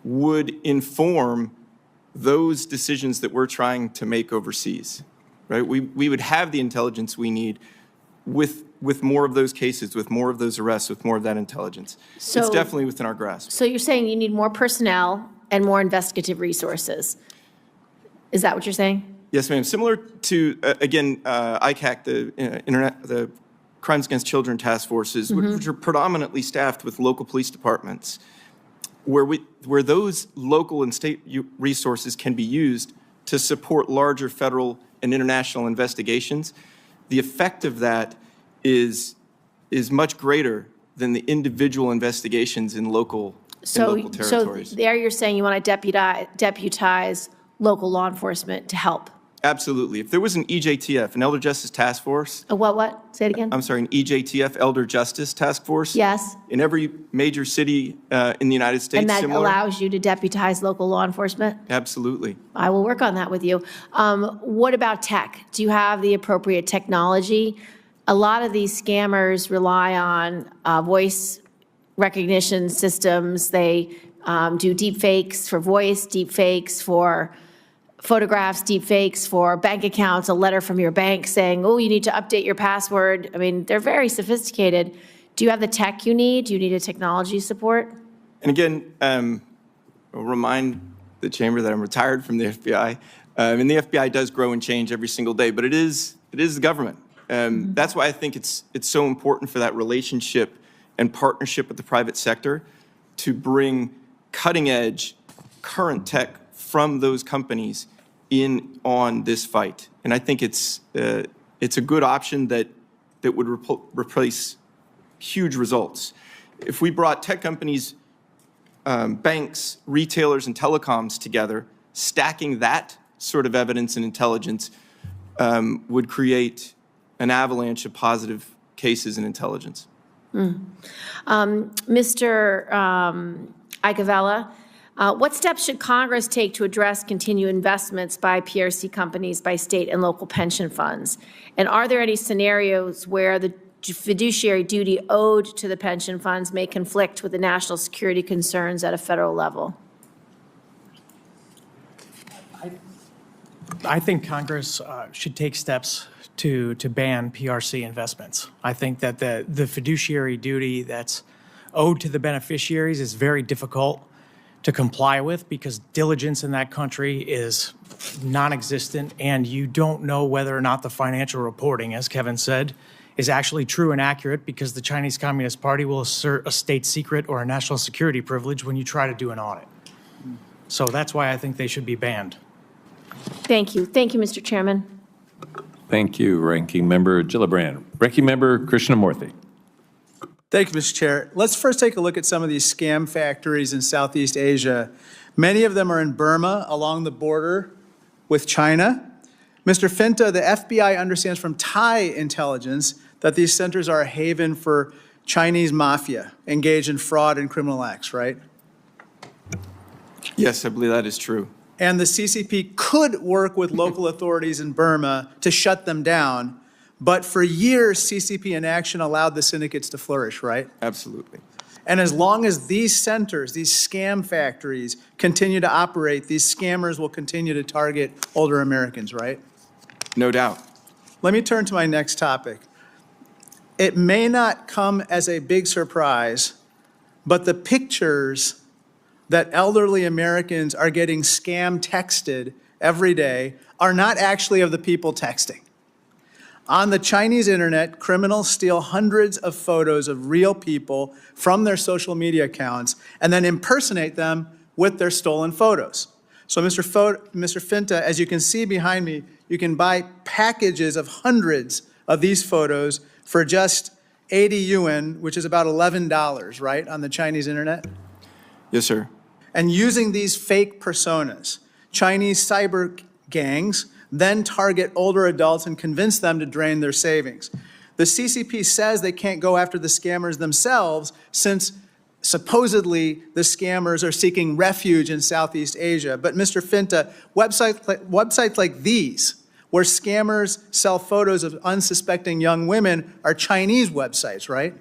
would inform those decisions that we're trying to make overseas, right? We would have the intelligence we need with more of those cases, with more of those arrests, with more of that intelligence. It's definitely within our grasp. So you're saying you need more personnel and more investigative resources. Is that what you're saying? Yes, ma'am. Similar to, again, ICAC, the Crimes Against Children Task Forces, which are predominantly staffed with local police departments, where those local and state resources can be used to support larger federal and international investigations. The effect of that is much greater than the individual investigations in local territories. So there you're saying you want to deputize local law enforcement to help. Absolutely. If there was an EJTF, an Elder Justice Task Force. A what? Say it again. I'm sorry, an EJTF, Elder Justice Task Force. Yes. In every major city in the United States. And that similar. allows you to deputize local law enforcement? Absolutely. I will work on that with you. What about tech? Do you have the appropriate technology? A lot of these scammers rely on voice recognition systems. They do deep fakes for voice, deep fakes for photographs, deep fakes for bank accounts, a letter from your bank saying, oh, you need to update your password. I mean, they're very sophisticated. Do you have the tech you need? Do you need a technology support? And again, I'll remind the chamber that I'm retired from the FBI. And the FBI does grow and change every single day, but it is the government. That's why I think it's so important for that relationship and partnership with the private sector to bring cutting-edge, current tech from those companies in on this fight. And I think it's a good option that would replace huge results. If we brought tech companies, banks, retailers, and telecoms together, stacking that sort of evidence and intelligence would create an avalanche of positive cases and intelligence. Mr. Icavella, what steps should Congress take to address continued investments by PRC companies by state and local pension funds? And are there any scenarios where the fiduciary duty owed to the pension funds may conflict with the national security concerns at a federal level? I think Congress should take steps to ban PRC investments. I think that the fiduciary duty that's owed to the beneficiaries is very difficult to comply with because diligence in that country is non-existent, and you don't know whether or not the financial reporting, as Kevin said, is actually true and accurate because the Chinese Communist Party will assert a state secret or a national security privilege when you try to do an audit. So that's why I think they should be banned. Thank you. Thank you, Mr. Chairman. Thank you, Ranking Member Gillibrand. Ranking Member Krishnamurthy. Thank you, Mr. Chair. Let's first take a look at some of these scam factories in Southeast Asia. Many of them are in Burma, along the border with China. Mr. Finta, the FBI understands from Thai intelligence that these centers are a haven for Chinese mafia engaged in fraud and criminal acts, right? Yes, I believe that is true. And the CCP could work with local authorities in Burma to shut them down, but for years, CCP inaction allowed the syndicates to flourish, right? Absolutely. And as long as these centers, these scam factories, continue to operate, these scammers will continue to target older Americans, right? No doubt. Let me turn to my next topic. It may not come as a big surprise, but the pictures that elderly Americans are getting scam texted every day are not actually of the people texting. On the Chinese internet, criminals steal hundreds of photos of real people from their social media accounts and then impersonate them with their stolen photos. So Mr. Finta, as you can see behind me, you can buy packages of hundreds of these photos for just 80 yuan, which is about $11, right, on the Chinese internet? Yes, sir. And using these fake personas, Chinese cyber gangs then target older adults and convince them to drain their savings. The CCP says they can't go after the scammers themselves since supposedly the scammers are seeking refuge in Southeast Asia. But Mr. Finta, websites like these, where scammers sell photos of unsuspecting young women, are Chinese websites, right?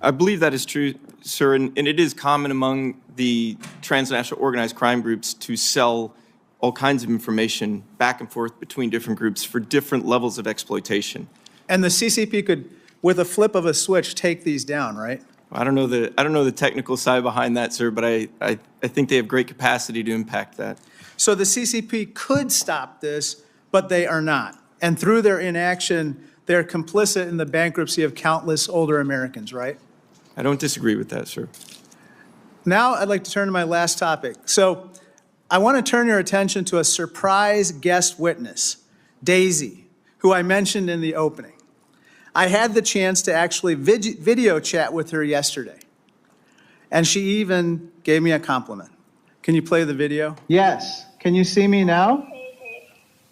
I believe that is true, sir, and it is common among the transnational organized crime groups to sell all kinds of information back and forth between different groups for different levels of exploitation. And the CCP could, with a flip of a switch, take these down, right? I don't know the technical side behind that, sir, but I think they have great capacity to impact that. So the CCP could stop this, but they are not. And through their inaction, they're complicit in the bankruptcy of countless older Americans, right? I don't disagree with that, sir. Now I'd like to turn to my last topic. So I want to turn your attention to a surprise guest witness, Daisy, who I mentioned in the opening. I had the chance to actually video chat with her yesterday, and she even gave me a compliment. Can you play the video? Yes. Can you see me now?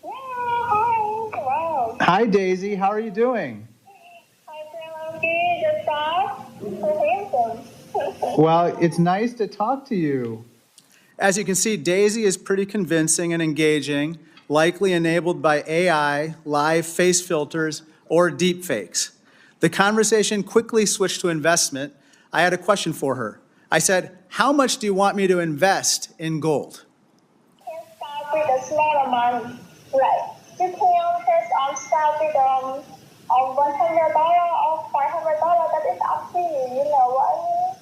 Yeah, hi. Wow. Hi, Daisy. How are you doing? Hi, Frankie. The star. So handsome. Well, it's nice to talk to you. As you can see, Daisy is pretty convincing and engaging, likely enabled by AI, live face filters, or deep fakes. The conversation quickly switched to investment. I had a question for her. I said, how much do you want me to invest in gold? Can start with a small amount. Right. You can just start with $100 or $500. That is up to you. You know what I mean?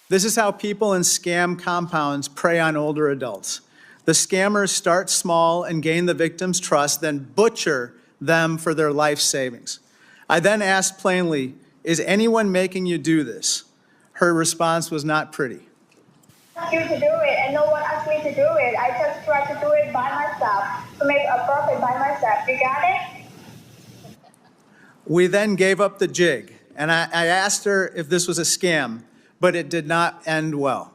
This is how people in scam compounds prey on older adults. The scammers start small and gain the victim's trust, then butcher them for their life savings. I then asked plainly, is anyone making you do this? Her response was not pretty. I asked you to do it, and no one asked me to do it. I just tried to do it by myself, to make a profit by myself. You got it? We then gave up the jig, and I asked her if this was a scam, but it did not end well.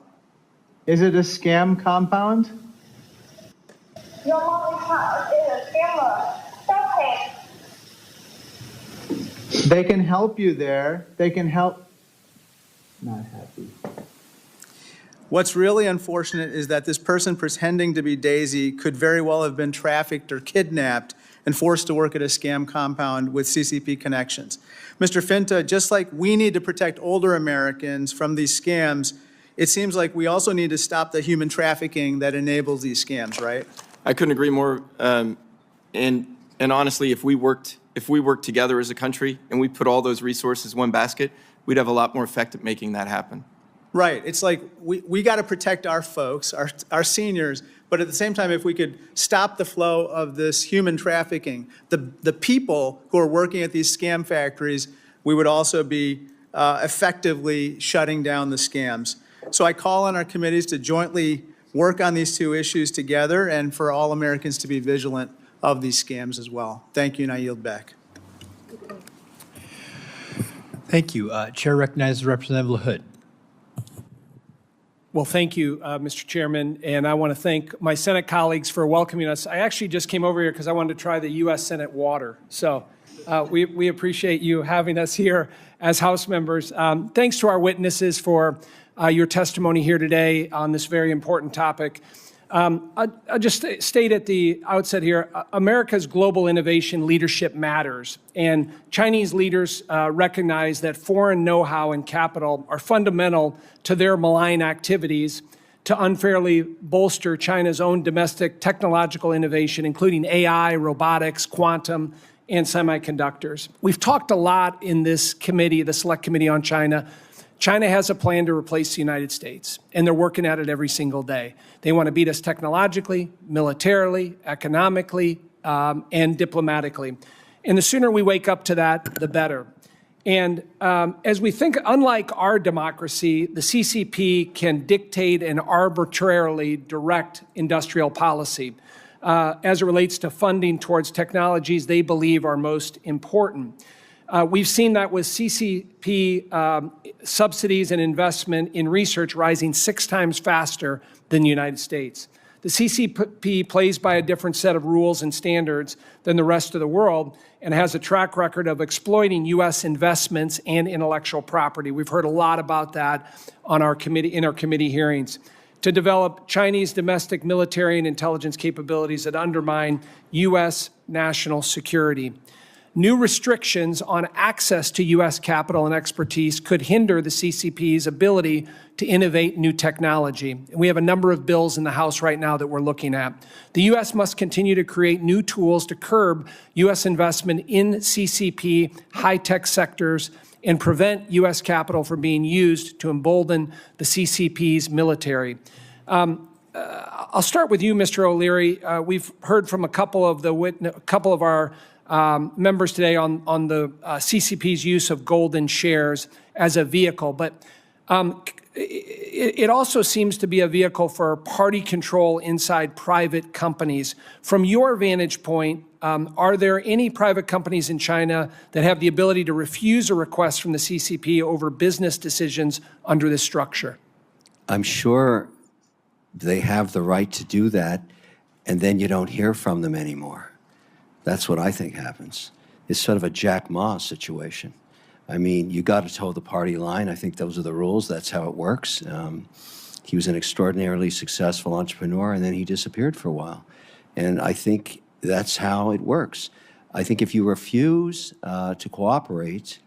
Is it a scam compound? Your mom is a scammer. Stop it. They can help you there. They can help. Not happy. What's really unfortunate is that this person pretending to be Daisy could very well have been trafficked or kidnapped and forced to work at a scam compound with CCP connections. Mr. Finta, just like we need to protect older Americans from these scams, it seems like we also need to stop the human trafficking that enables these scams, right? I couldn't agree more. And honestly, if we worked together as a country and we put all those resources in one basket, we'd have a lot more effect at making that happen. Right. It's like we got to protect our folks, our seniors, but at the same time, if we could stop the flow of this human trafficking, the people who are working at these scam factories, we would also be effectively shutting down the scams. So I call on our committees to jointly work on these two issues together and for all Americans to be vigilant of these scams as well. Thank you, and I yield back. Thank you. Chair recognizes Representative LaHood. Well, thank you, Mr. Chairman, and I want to thank my Senate colleagues for welcoming us. I actually just came over here because I wanted to try the U.S. Senate water. So we appreciate you having us here as House members. Thanks to our witnesses for your testimony here today on this very important topic. I'll just state at the outset here, America's global innovation leadership matters, and Chinese leaders recognize that foreign know-how and capital are fundamental to their malign activities to unfairly bolster China's own domestic technological innovation, including AI, robotics, quantum, and semiconductors. We've talked a lot in this committee, the Select Committee on China. China has a plan to replace the United States, and they're working at it every single day. They want to beat us technologically, militarily, economically, and diplomatically. And the sooner we wake up to that, the better. And as we think, unlike our democracy, the CCP can dictate and arbitrarily direct industrial policy as it relates to funding towards technologies they believe are most important. We've seen that with CCP subsidies and investment in research rising 6 times faster than the United States. The CCP plays by a different set of rules and standards than the rest of the world and has a track record of exploiting U.S. investments and intellectual property. We've heard a lot about that on our committee, in our committee hearings, to develop Chinese domestic military and intelligence capabilities that undermine U.S. national security. New restrictions on access to U.S. capital and expertise could hinder the CCP's ability to innovate new technology. And we have a number of bills in the House right now that we're looking at. The U.S. must continue to create new tools to curb U.S. investment in CCP high-tech sectors and prevent U.S. capital from being used to embolden the CCP's military. I'll start with you, Mr. O'Leary. We've heard from a couple of our members today on the CCP's use of golden shares as a vehicle, but it also seems to be a vehicle for party control inside private companies. From your vantage point, are there any private companies in China that have the ability to refuse a request from the CCP over business decisions under this structure? I'm sure they have the right to do that, and then you don't hear from them anymore. That's what I think happens. It's sort of a Jack Ma situation. I mean, you got to toe the party line. I think those are the rules. That's how it works. He was an extraordinarily successful entrepreneur, and then he disappeared for a while. And I think that's how it works. I think if you refuse to cooperate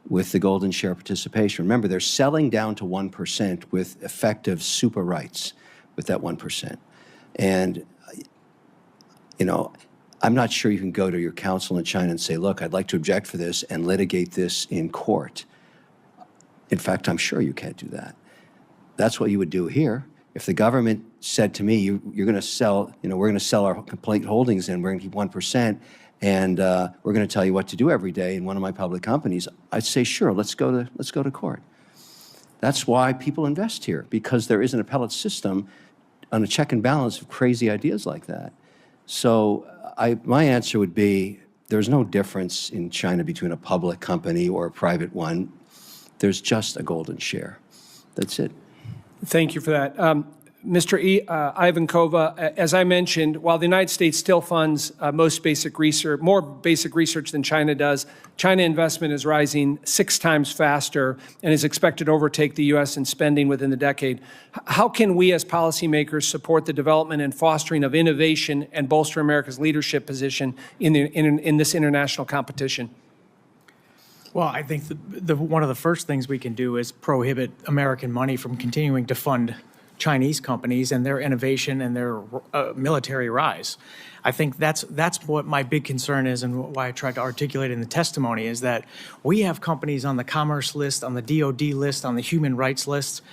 with the golden share participation, remember, they're selling down to 1% with effective super rights with that 1%. And, you know, I'm not sure you can go to your counsel in China and say, look, I'd like to object for this and litigate this in court. In fact, I'm sure you can't do that. That's what you would do here. If the government said to me, you're going to sell, we're going to sell our complete holdings and we're going to keep 1%, and we're going to tell you what to do every day in one of my public companies, I'd say, sure, let's go to court. That's why people invest here, because there is an appellate system on a check and balance of crazy ideas like that. So my answer would be there's no difference in China between a public company or a private one. There's just a golden share. That's it. Thank you for that. Mr. Ivankova, as I mentioned, while the United States still funds most basic research, more basic research than China does, China investment is rising 6 times faster and is expected to overtake the U.S. in spending within the decade. How can we as policymakers support the development and fostering of innovation and bolster America's leadership position in this international competition? Well, I think one of the first things we can do is prohibit American money from continuing to fund Chinese companies and their innovation and their military rise. I think that's what my big concern is, and why I tried to articulate in the testimony, is that we have companies on the commerce list, on the DOD list, on the human rights list.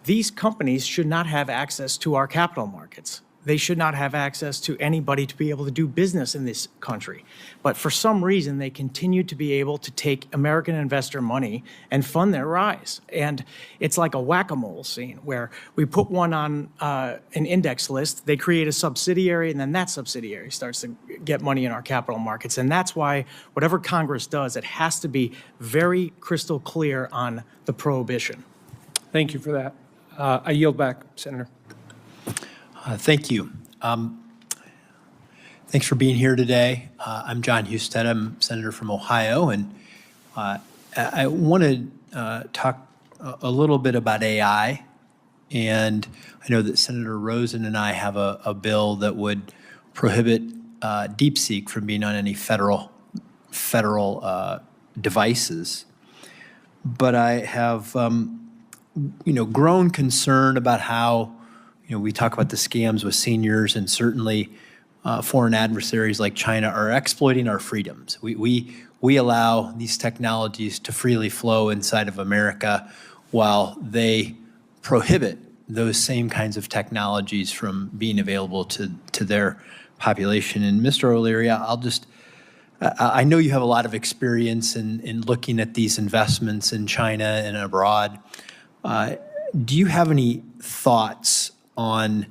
These companies should not have access to our capital markets. they should not have access to anybody to be able to do business in this country. But for some reason, they continue to be able to take American investor money and fund their rise. And it's like a whack-a-mole scene where we put one on an index list, they create a subsidiary, and then that subsidiary starts to get money in our capital markets. And that's why whatever Congress does, it has to be very crystal clear on the prohibition. Thank you for that. I yield back, Senator. Thank you. Thanks for being here today. I'm John Husted. I'm Senator from Ohio, and I want to talk a little bit about AI. And I know that Senator Rosen and I have a bill that would prohibit DeepSeek from being on any federal devices. But I have, grown concerned about how, we talk about the scams with seniors, and certainly foreign adversaries like China are exploiting our freedoms. We allow these technologies to freely flow inside of America while they prohibit those same kinds of technologies from being available to their population. And Mr. O'Leary, I know you have a lot of experience in looking at these investments in China and abroad. Do you have any thoughts on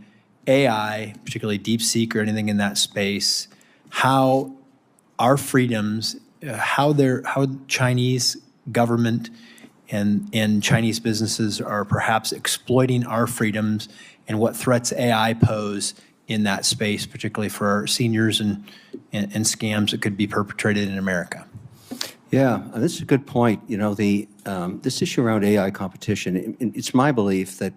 AI, particularly DeepSeek or anything in that space, how our freedoms, how Chinese government and Chinese businesses are perhaps exploiting our freedoms, and what threats AI pose in that space, particularly for our seniors and scams that could be perpetrated in America? Yeah, this is a good point. This issue around AI competition, it's my belief that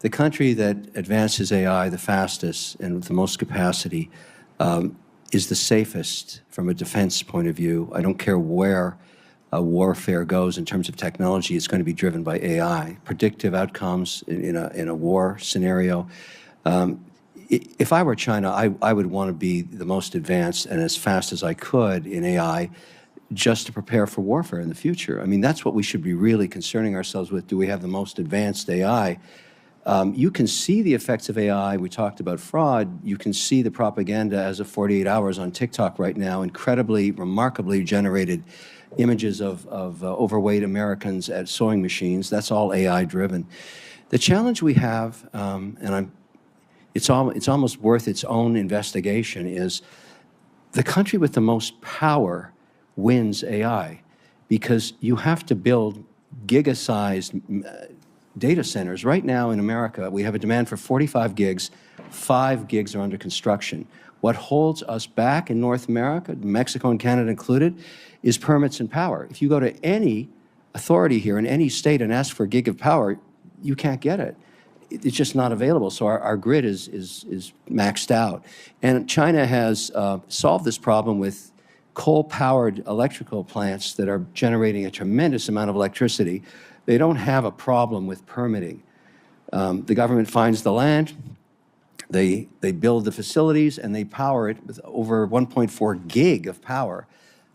the country that advances AI the fastest and with the most capacity is the safest from a defense point of view. I don't care where warfare goes in terms of technology, it's going to be driven by AI. Predictive outcomes in a war scenario. If I were China, I would want to be the most advanced and as fast as I could in AI just to prepare for warfare in the future. I mean, that's what we should be really concerning ourselves with. Do we have the most advanced AI? You can see the effects of AI. We talked about fraud. You can see the propaganda as of 48 hours on TikTok right now, incredibly, remarkably generated images of overweight Americans at sewing machines. That's all AI-driven. The challenge we have, it's almost worth its own investigation, is the country with the most power wins AI, because you have to build giga-sized data centers. Right now in America, we have a demand for 45 gigs. 5 gigs are under construction. What holds us back in North America, Mexico and Canada included, is permits and power. If you go to any authority here in any state and ask for a gig of power, you can't get it. It's just not available. So our grid is maxed out. And China has solved this problem with coal-powered electrical plants that are generating a tremendous amount of electricity. They don't have a problem with permitting. The government finds the land, they build the facilities, and they power it with over 1.4 gig of power.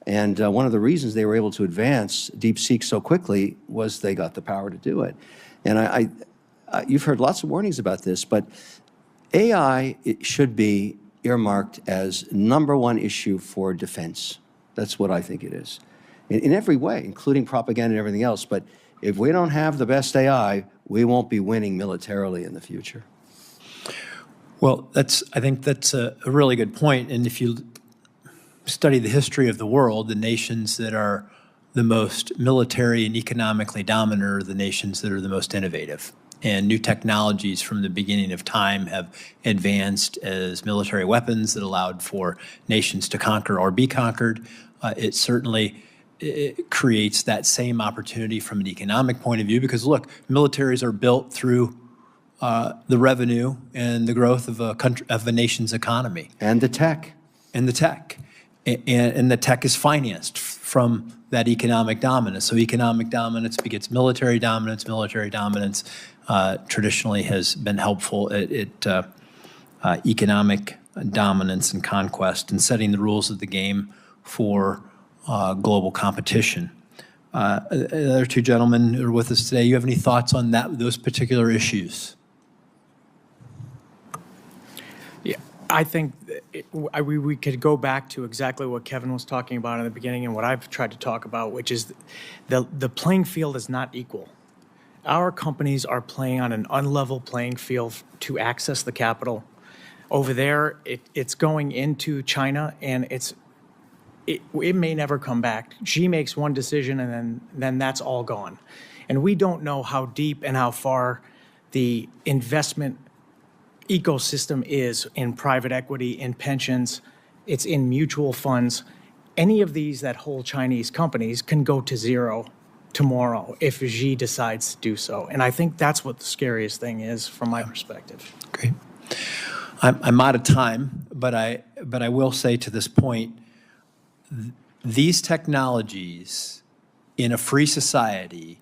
And one of the reasons they were able to advance DeepSeek so quickly was they got the power to do it. And you've heard lots of warnings about this, but AI, it should be earmarked as #1 issue for defense. That's what I think it is, in every way, including propaganda and everything else. But if we don't have the best AI, we won't be winning militarily in the future. Well, I think that's a really good point. And if you study the history of the world, the nations that are the most military and economically dominant are the nations that are the most innovative. And new technologies from the beginning of time have advanced as military weapons that allowed for nations to conquer or be conquered. It certainly creates that same opportunity from an economic point of view, because look, militaries are built through the revenue and the growth of a nation's economy. And the tech. And the tech. And the tech is financed from that economic dominance. So economic dominance begets military dominance. Military dominance traditionally has been helpful at economic dominance and conquest and setting the rules of the game for global competition. The other two gentlemen who are with us today, you have any thoughts on those particular issues? I think we could go back to exactly what Kevin was talking about in the beginning and what I've tried to talk about, which is the playing field is not equal. Our companies are playing on an unlevel playing field to access the capital. Over there, it's going into China, and it may never come back. Xi makes one decision, and then that's all gone. And we don't know how deep and how far the investment ecosystem is in private equity, in pensions, it's in mutual funds. Any of these that hold Chinese companies can go to zero tomorrow if Xi decides to do so. And I think that's what the scariest thing is from my perspective. Great. I'm out of time, but I will say to this point, these technologies in a free society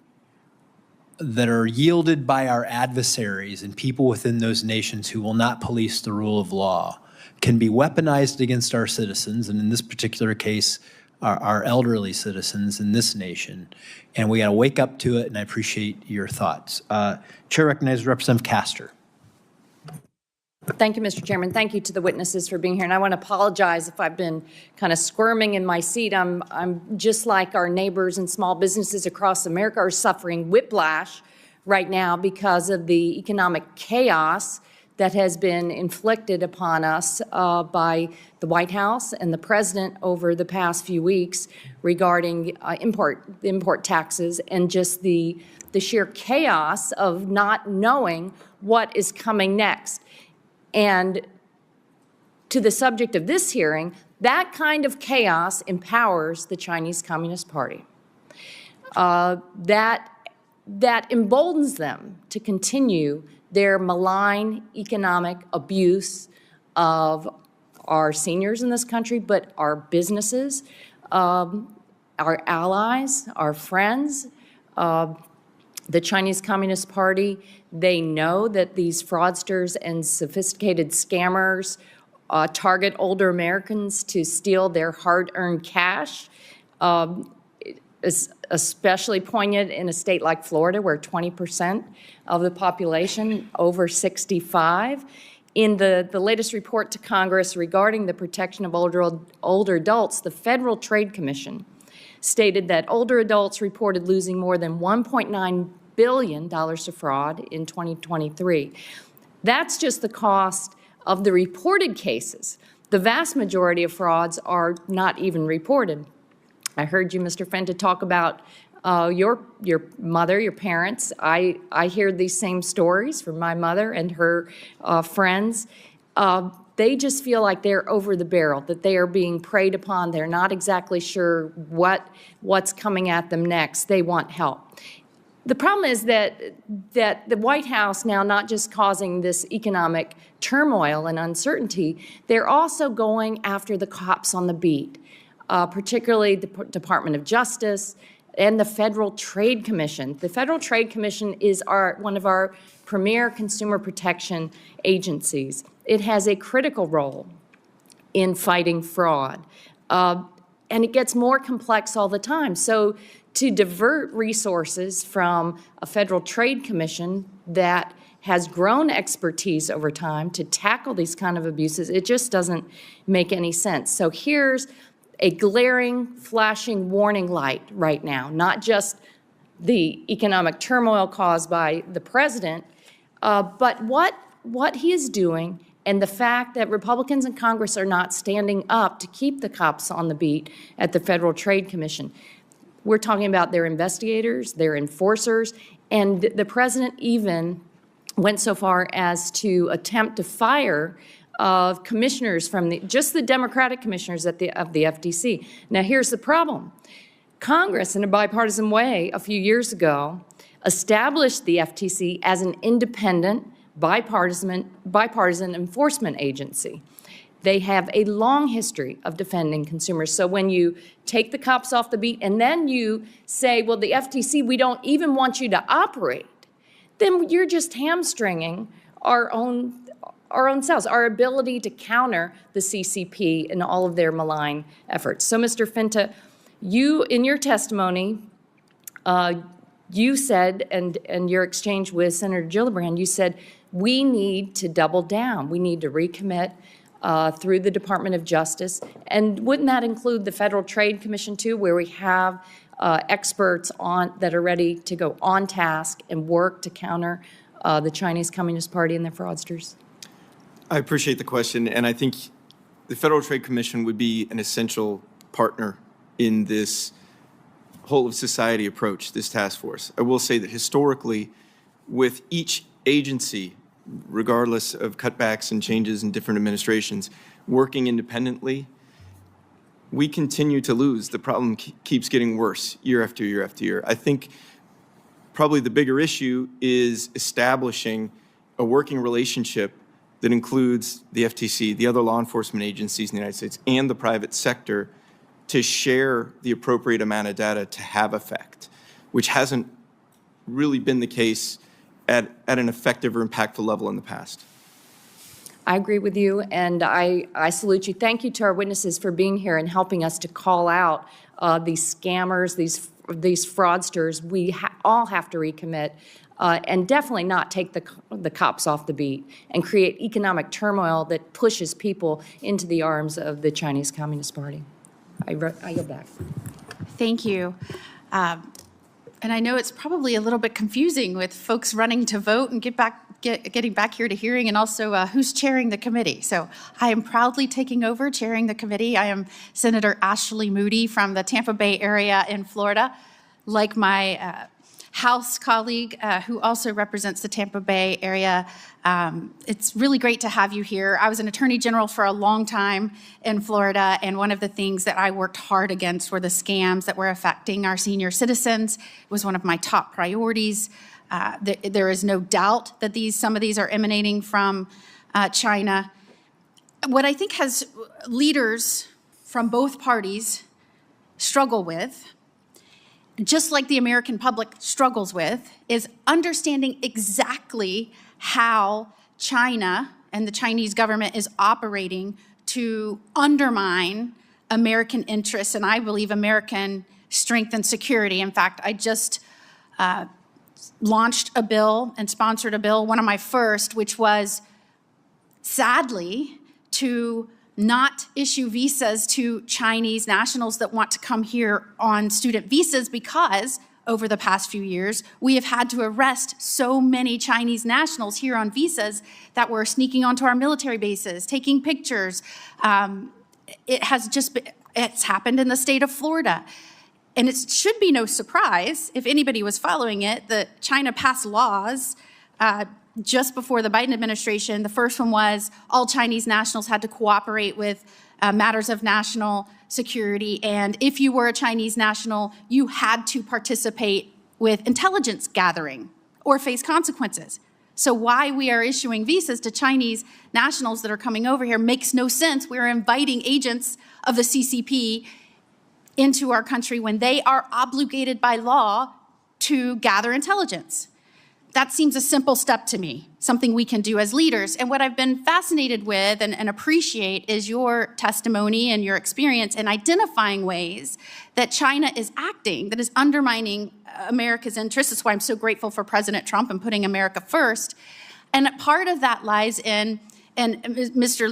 that are yielded by our adversaries and people within those nations who will not police the rule of law can be weaponized against our citizens, and in this particular case, our elderly citizens in this nation. And we got to wake up to it, and I appreciate your thoughts. Chair recognizes Representative Castor. Thank you, Mr. Chairman. Thank you to the witnesses for being here. And I want to apologize if I've been kind of squirming in my seat. I'm just like our neighbors and small businesses across America are suffering whiplash right now because of the economic chaos that has been inflicted upon us by the White House and the President over the past few weeks regarding import taxes and just the sheer chaos of not knowing what is coming next. And to the subject of this hearing, that kind of chaos empowers the Chinese Communist Party. That emboldens them to continue their malign economic abuse of our seniors in this country, but our businesses, our allies, our friends. The Chinese Communist Party, they know that these fraudsters and sophisticated scammers target older Americans to steal their hard-earned cash. Is especially poignant in a state like Florida, where 20% of the population over 65. In the latest report to Congress regarding the protection of older adults, the Federal Trade Commission stated that older adults reported losing more than $1.9 billion to fraud in 2023. That's just the cost of the reported cases. The vast majority of frauds are not even reported. I heard you, Mr. Fenta, talk about your mother, your parents. I hear these same stories from my mother and her friends. They just feel like they're over the barrel, that they are being preyed upon. They're not exactly sure what's coming at them next. They want help. The problem is that the White House now not just causing this economic turmoil and uncertainty, they're also going after the cops on the beat, particularly the Department of Justice and the Federal Trade Commission. The Federal Trade Commission is one of our premier consumer protection agencies. It has a critical role in fighting fraud, and it gets more complex all the time. So to divert resources from a Federal Trade Commission that has grown expertise over time to tackle these kind of abuses, it just doesn't make any sense. So here's a glaring, flashing warning light right now, not just the economic turmoil caused by the president, but what he is doing and the fact that Republicans in Congress are not standing up to keep the cops on the beat at the Federal Trade Commission. We're talking about their investigators, their enforcers, and the president even went so far as to attempt to fire commissioners from just the Democratic commissioners of the FTC. Now, here's the problem. Congress, in a bipartisan way, a few years ago, established the FTC as an independent, bipartisan enforcement agency. They have a long history of defending consumers. So when you take the cops off the beat and then you say, well, the FTC, we don't even want you to operate, then you're just hamstringing our own selves, our ability to counter the CCP and all of their malign efforts. So, Mr. Fenta, you, in your testimony, you said, and your exchange with Senator Gillibrand, you said, we need to double down. We need to recommit through the Department of Justice. And wouldn't that include the Federal Trade Commission too, where we have experts that are ready to go on task and work to counter the Chinese Communist Party and their fraudsters? I appreciate the question, and I think the Federal Trade Commission would be an essential partner in this whole of society approach, this task force. I will say that historically, with each agency, regardless of cutbacks and changes in different administrations, working independently, we continue to lose. The problem keeps getting worse year after year after year. I think probably the bigger issue is establishing a working relationship that includes the FTC, the other law enforcement agencies in the United States, and the private sector to share the appropriate amount of data to have effect, which hasn't really been the case at an effective or impactful level in the past. I agree with you, and I salute you. Thank you to our witnesses for being here and helping us to call out these scammers, these fraudsters. We all have to recommit and definitely not take the cops off the beat and create economic turmoil that pushes people into the arms of the Chinese Communist Party. I yield back. Thank you. And I know it's probably a little bit confusing with folks running to vote and getting back here to hearing, and also who's chairing the committee. So I am proudly taking over chairing the committee. I am Senator Ashley Moody from the Tampa Bay area in Florida. Like my House colleague who also represents the Tampa Bay area, it's really great to have you here. I was an attorney general for a long time in Florida, and one of the things that I worked hard against were the scams that were affecting our senior citizens. It was one of my top priorities. There is no doubt that some of these are emanating from China. What I think has leaders from both parties struggle with, just like the American public struggles with, is understanding exactly how China and the Chinese government is operating to undermine American interests and, I believe, American strength and security. In fact, I just launched a bill and sponsored a bill, one of my first, which was, sadly, to not issue visas to Chinese nationals that want to come here on student visas, because over the past few years, we have had to arrest so many Chinese nationals here on visas that were sneaking onto our military bases, taking pictures. It's happened in the state of Florida. And it should be no surprise, if anybody was following it, that China passed laws just before the Biden administration. The first one was all Chinese nationals had to cooperate with matters of national security. And if you were a Chinese national, you had to participate with intelligence gathering or face consequences. So why we are issuing visas to Chinese nationals that are coming over here makes no sense. We're inviting agents of the CCP into our country when they are obligated by law to gather intelligence. That seems a simple step to me, something we can do as leaders. And what I've been fascinated with and appreciate is your testimony and your experience in identifying ways that China is acting, that is undermining America's interests. That's why I'm so grateful for President Trump and putting America first. And part of that lies in, and Mr.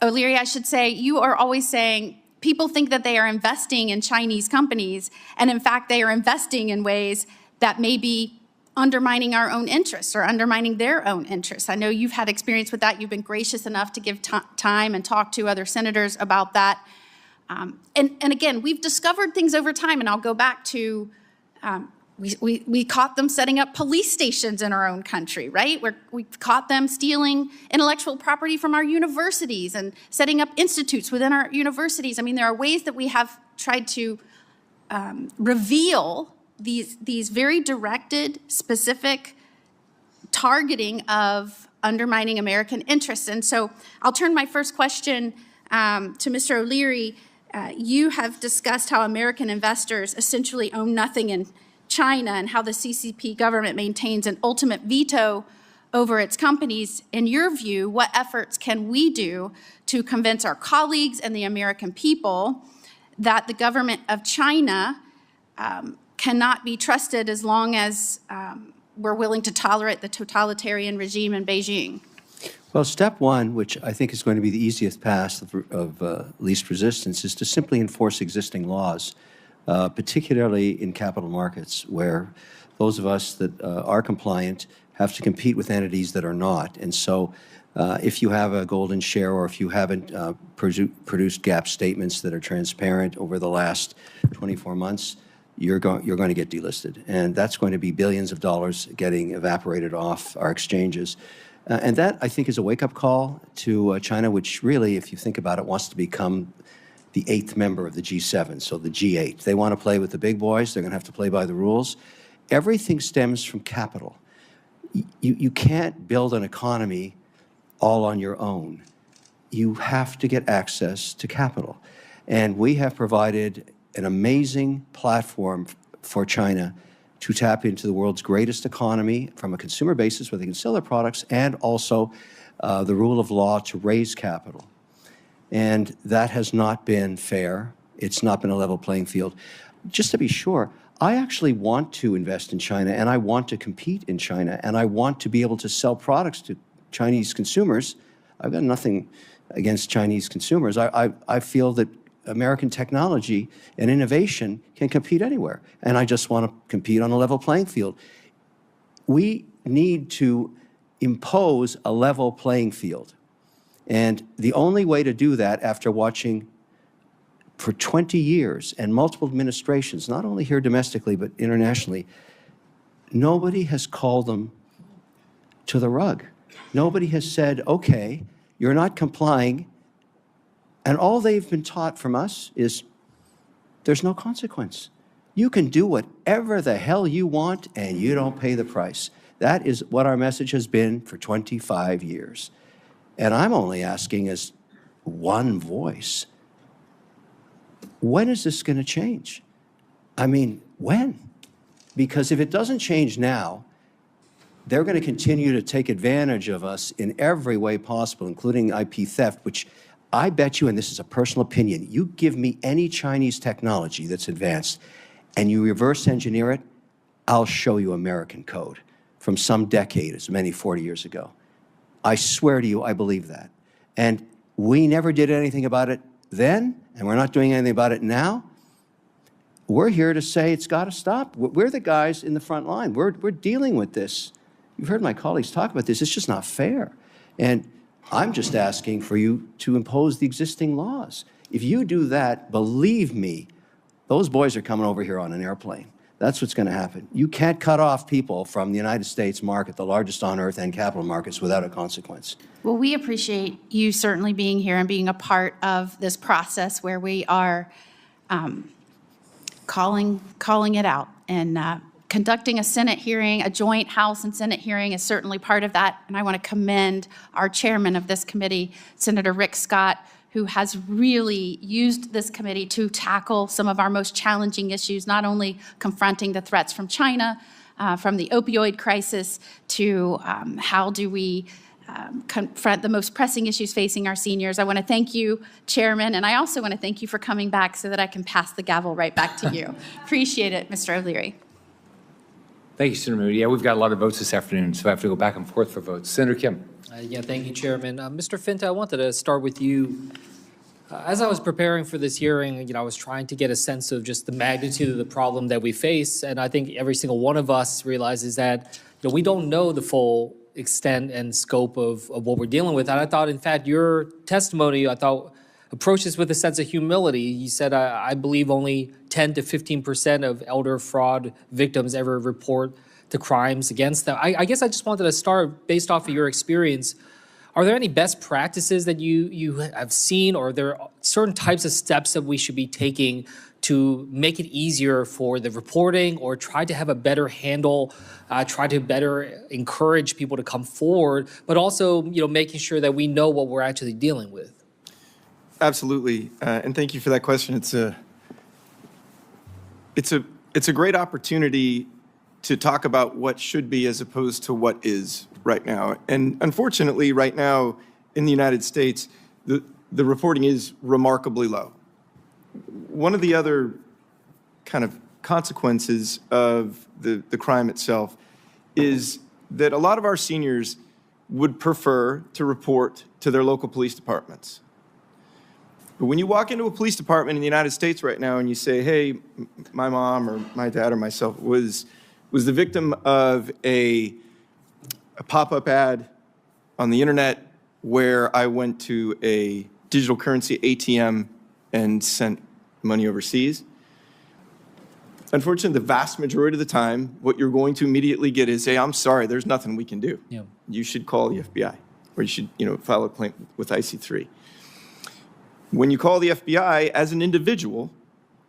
O'Leary, I should say, you are always saying, people think that they are investing in Chinese companies, and in fact, they are investing in ways that may be undermining our own interests or undermining their own interests. I know you've had experience with that. You've been gracious enough to give time and talk to other senators about that. And again, we've discovered things over time, and I'll go back to, we caught them setting up police stations in our own country, right? We caught them stealing intellectual property from our universities and setting up institutes within our universities. I mean, there are ways that we have tried to reveal these very directed, specific targeting of undermining American interests. And so I'll turn my first question to Mr. O'Leary. You have discussed how American investors essentially own nothing in China and how the CCP government maintains an ultimate veto over its companies. In your view, what efforts can we do to convince our colleagues and the American people that the government of China cannot be trusted as long as we're willing to tolerate the totalitarian regime in Beijing? Well, step one, which I think is going to be the easiest path of least resistance, is to simply enforce existing laws, particularly in capital markets, where those of us that are compliant have to compete with entities that are not. And so if you have a golden share or if you haven't produced gap statements that are transparent over the last 24 months, you're going to get delisted. And that's going to be billions of dollars getting evaporated off our exchanges. And that, I think, is a wake-up call to China, which really, if you think about it, wants to become the 8th member of the G7, so the G8. They want to play with the big boys. They're going to have to play by the rules. Everything stems from capital. You can't build an economy all on your own. You have to get access to capital. And we have provided an amazing platform for China to tap into the world's greatest economy from a consumer basis where they can sell their products, and also the rule of law to raise capital. And that has not been fair. It's not been a level playing field. Just to be sure, I actually want to invest in China, and I want to compete in China, and I want to be able to sell products to Chinese consumers. I've got nothing against Chinese consumers. I feel that American technology and innovation can compete anywhere, and I just want to compete on a level playing field. We need to impose a level playing field, and the only way to do that, after watching for 20 years and multiple administrations, not only here domestically but internationally, nobody has called them to the rug. Nobody has said, okay, you're not complying. And all they've been taught from us is there's no consequence. You can do whatever the hell you want and you don't pay the price. That is what our message has been for 25 years. And I'm only asking as one voice, when is this going to change? I mean, when? Because if it doesn't change now, they're going to continue to take advantage of us in every way possible, including IP theft, which I bet you, and this is a personal opinion, you give me any Chinese technology that's advanced and you reverse engineer it, I'll show you American code from some decade, as many 40 years ago. I swear to you, I believe that. And we never did anything about it then, and we're not doing anything about it now. We're here to say it's got to stop. We're the guys in the front line. We're dealing with this. You've heard my colleagues talk about this. It's just not fair. And I'm just asking for you to impose the existing laws. If you do that, believe me, those boys are coming over here on an airplane. That's what's going to happen. You can't cut off people from the United States market, the largest on earth, and capital markets without a consequence. Well, we appreciate you certainly being here and being a part of this process where we are calling it out. And conducting a Senate hearing, a joint House and Senate hearing is certainly part of that. And I want to commend our chairman of this committee, Senator Rick Scott, who has really used this committee to tackle some of our most challenging issues, not only confronting the threats from China, from the opioid crisis, to how do we confront the most pressing issues facing our seniors. I want to thank you, Chairman, and I also want to thank you for coming back so that I can pass the gavel right back to you. Appreciate it, Mr. O'Leary. Thank you, Senator Moody. Yeah, we've got a lot of votes this afternoon, so I have to go back and forth for votes. Senator Kim. Yeah, thank you, Chairman. Mr. Finta, I wanted to start with you. As I was preparing for this hearing, I was trying to get a sense of just the magnitude of the problem that we face, and I think every single one of us realizes that we don't know the full extent and scope of what we're dealing with. And I thought, in fact, your testimony, approached this with a sense of humility. You said, I believe only 10 to 15% of elder fraud victims ever report the crimes against them. I guess I just wanted to start, based off of your experience, are there any best practices that you have seen, or are there certain types of steps that we should be taking to make it easier for the reporting, or try to have a better handle, try to better encourage people to come forward, but also making sure that we know what we're actually dealing with? Absolutely, and thank you for that question. It's a great opportunity to talk about what should be as opposed to what is right now. And unfortunately, right now in the United States, the reporting is remarkably low. One of the other kind of consequences of the crime itself is that a lot of our seniors would prefer to report to their local police departments. But when you walk into a police department in the United States right now and you say, hey, my mom or my dad or myself was the victim of a pop-up ad on the internet where I went to a digital currency ATM and sent money overseas. Unfortunately, the vast majority of the time, what you're going to immediately get is, hey, I'm sorry, there's nothing we can do. Yeah. You should call the FBI, or you should, file a claim with IC3. When you call the FBI as an individual,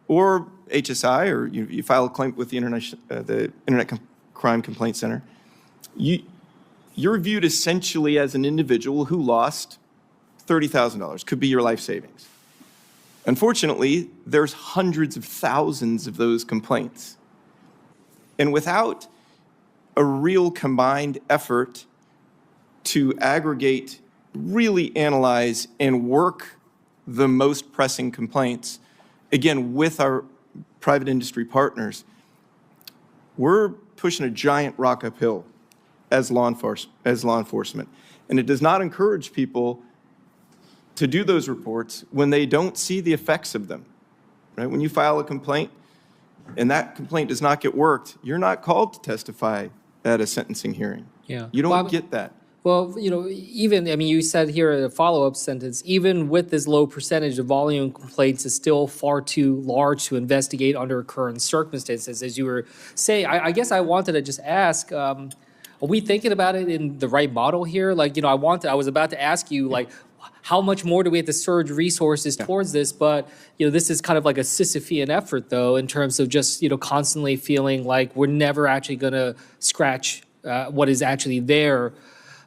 or HSI, or you file a claim with the Internet Crime Complaint Center, you're viewed essentially as an individual who lost $30,000, could be your life savings. Unfortunately, there's hundreds of thousands of those complaints. And without a real combined effort to aggregate, really analyze, and work the most pressing complaints, again, with our private industry partners, we're pushing a giant rock uphill as law enforcement. And it does not encourage people to do those reports when they don't see the effects of them. Right? When you file a complaint and that complaint does not get worked, you're not called to testify at a sentencing hearing. Yeah. You don't get that. Well, you said here in a follow-up sentence, even with this low percentage of volume complaints is still far too large to investigate under current circumstances. As you were saying, I guess I wanted to just ask, are we thinking about it in the right model here? I was about to ask you, how much more do we have to surge resources towards this? But, this is kind of like a Sisyphean effort, though, in terms of just, constantly feeling like we're never actually going to scratch what is actually there.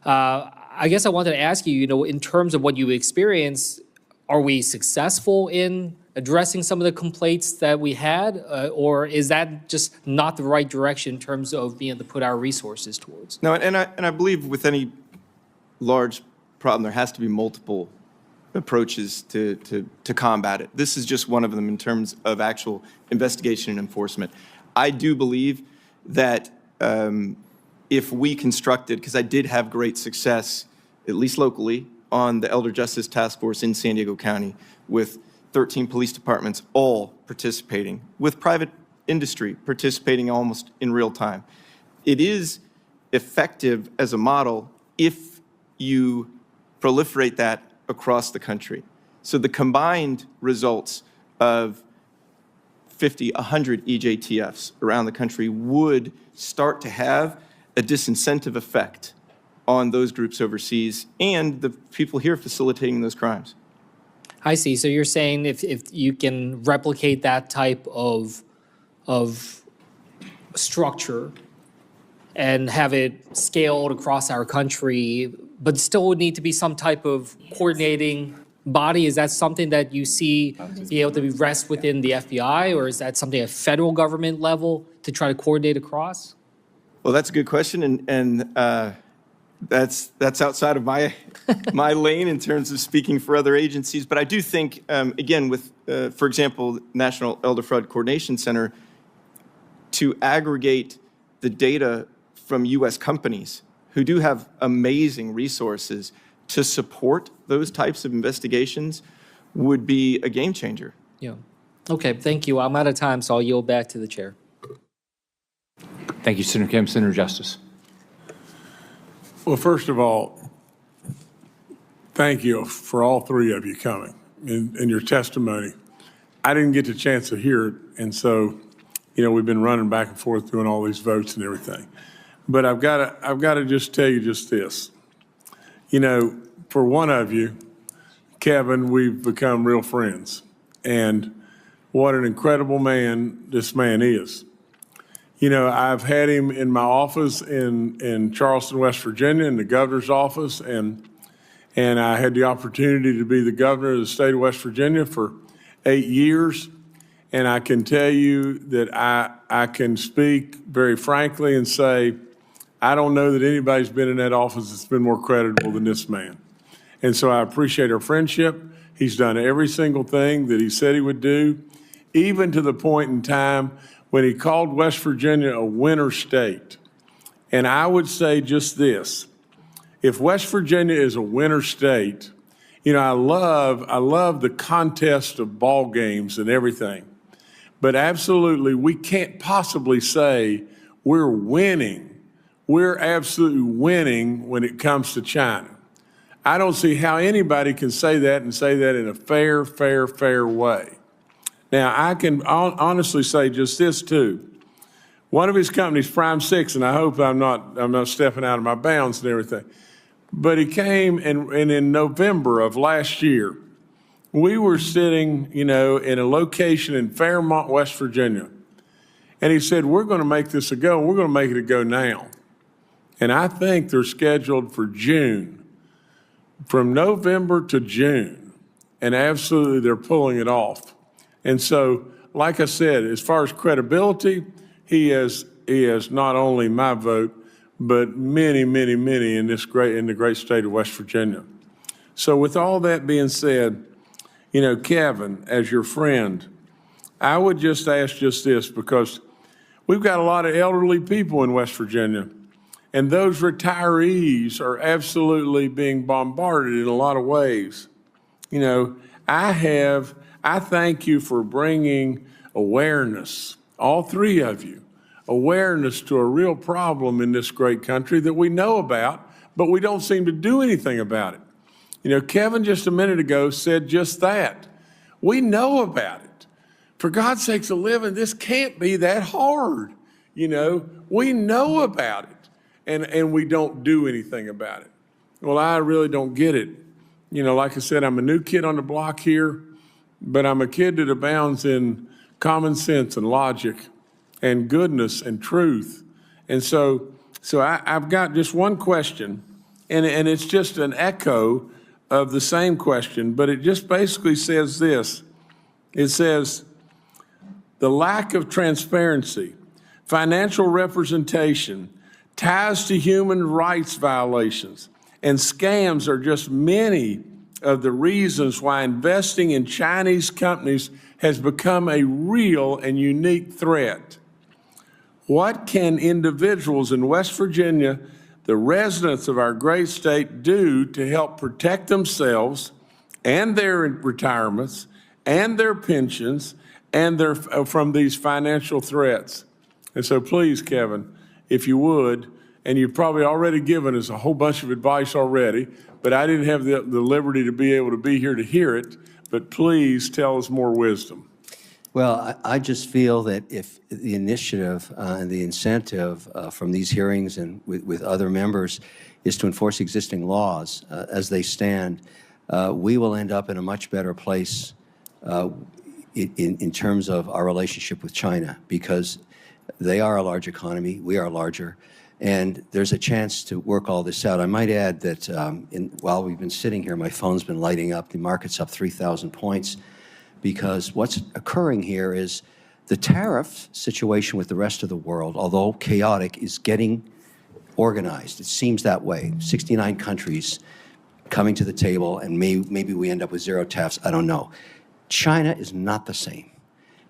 I guess I wanted to ask you, in terms of what you experience, are we successful in addressing some of the complaints that we had? Or is that just not the right direction in terms of being able to put our resources towards? No, and I believe with any large problem, there has to be multiple approaches to combat it. This is just one of them in terms of actual investigation and enforcement. I do believe that if we constructed, because I did have great success, at least locally, on the Elder Justice Task Force in San Diego County with 13 police departments all participating, with private industry participating almost in real time. It is effective as a model if you proliferate that across the country. So the combined results of 50, 100 EJTFs around the country would start to have a disincentive effect on those groups overseas and the people here facilitating those crimes. I see. So you're saying if you can replicate that type of structure and have it scaled across our country, but still would need to be some type of coordinating body. Is that something that you see be able to rest within the FBI, or is that something at federal government level to try to coordinate across? Well, that's a good question, and that's outside of my my lane in terms of speaking for other agencies. But I do think, again, with, for example, National Elder Fraud Coordination Center, to aggregate the data from U.S. companies who do have amazing resources to support those types of investigations would be a game changer. Yeah. Okay, thank you. I'm out of time, so I'll yield back to the chair. Thank you, Senator Kim. Senator Justice. Well, first of all, thank you for all three of you coming and your testimony. I didn't get the chance to hear it, and so, we've been running back and forth doing all these votes and everything. But I've got to just tell you just this. For one of you, Kevin, we've become real friends, and what an incredible man this man is. I've had him in my office in Charleston, West Virginia, in the governor's office, and I had the opportunity to be the governor of the state of West Virginia for 8 years. And I can tell you that I can speak very frankly and say, I don't know that anybody's been in that office that's been more credible than this man. And so I appreciate our friendship. He's done every single thing that he said he would do, even to the point in time when he called West Virginia a winter state. And I would say just this, if West Virginia is a winter state, I love the contest of ball games and everything. But absolutely, we can't possibly say we're winning. We're absolutely winning when it comes to China. I don't see how anybody can say that and say that in a fair way. Now, I can honestly say just this too. One of his companies, Prime 6, and I hope I'm not stepping out of my bounds and everything, but he came and in November of last year, we were sitting, in a location in Fairmont, West Virginia. And he said, we're going to make this a go, and we're going to make it a go now. And I think they're scheduled for June, from November to June. And absolutely, they're pulling it off. And so, like I said, as far as credibility, he has not only my vote, but many in the great state of West Virginia. So with all that being said, Kevin, as your friend, I would just ask just this, because we've got a lot of elderly people in West Virginia, and those retirees are absolutely being bombarded in a lot of ways. I thank you for bringing awareness, all three of you, awareness to a real problem in this great country that we know about, but we don't seem to do anything about it. Kevin just a minute ago said just that. We know about it. For God's sakes, a living, this can't be that hard. We know about it, and we don't do anything about it. Well, I really don't get it. Like I said, I'm a new kid on the block here, but I'm a kid that abounds in common sense and logic and goodness and truth. And so I've got just one question, and it's just an echo of the same question, but it just basically says this. It says, the lack of transparency, financial representation, ties to human rights violations, and scams are just many of the reasons why investing in Chinese companies has become a real and unique threat. What can individuals in West Virginia, the residents of our great state, do to help protect themselves and their retirements and their pensions and from these financial threats? And so please, Kevin, if you would, and you've probably already given us a whole bunch of advice already, but I didn't have the liberty to be able to be here to hear it, but please tell us more wisdom. Well, I just feel that if the initiative and the incentive from these hearings and with other members is to enforce existing laws as they stand, we will end up in a much better place in terms of our relationship with China, because they are a large economy, we are larger, and there's a chance to work all this out. I might add that while we've been sitting here, my phone's been lighting up. The market's up 3,000 points, because what's occurring here is the tariff situation with the rest of the world, although chaotic, is getting organized. It seems that way. 69 countries coming to the table, and maybe we end up with zero tariffs. I don't know. China is not the same.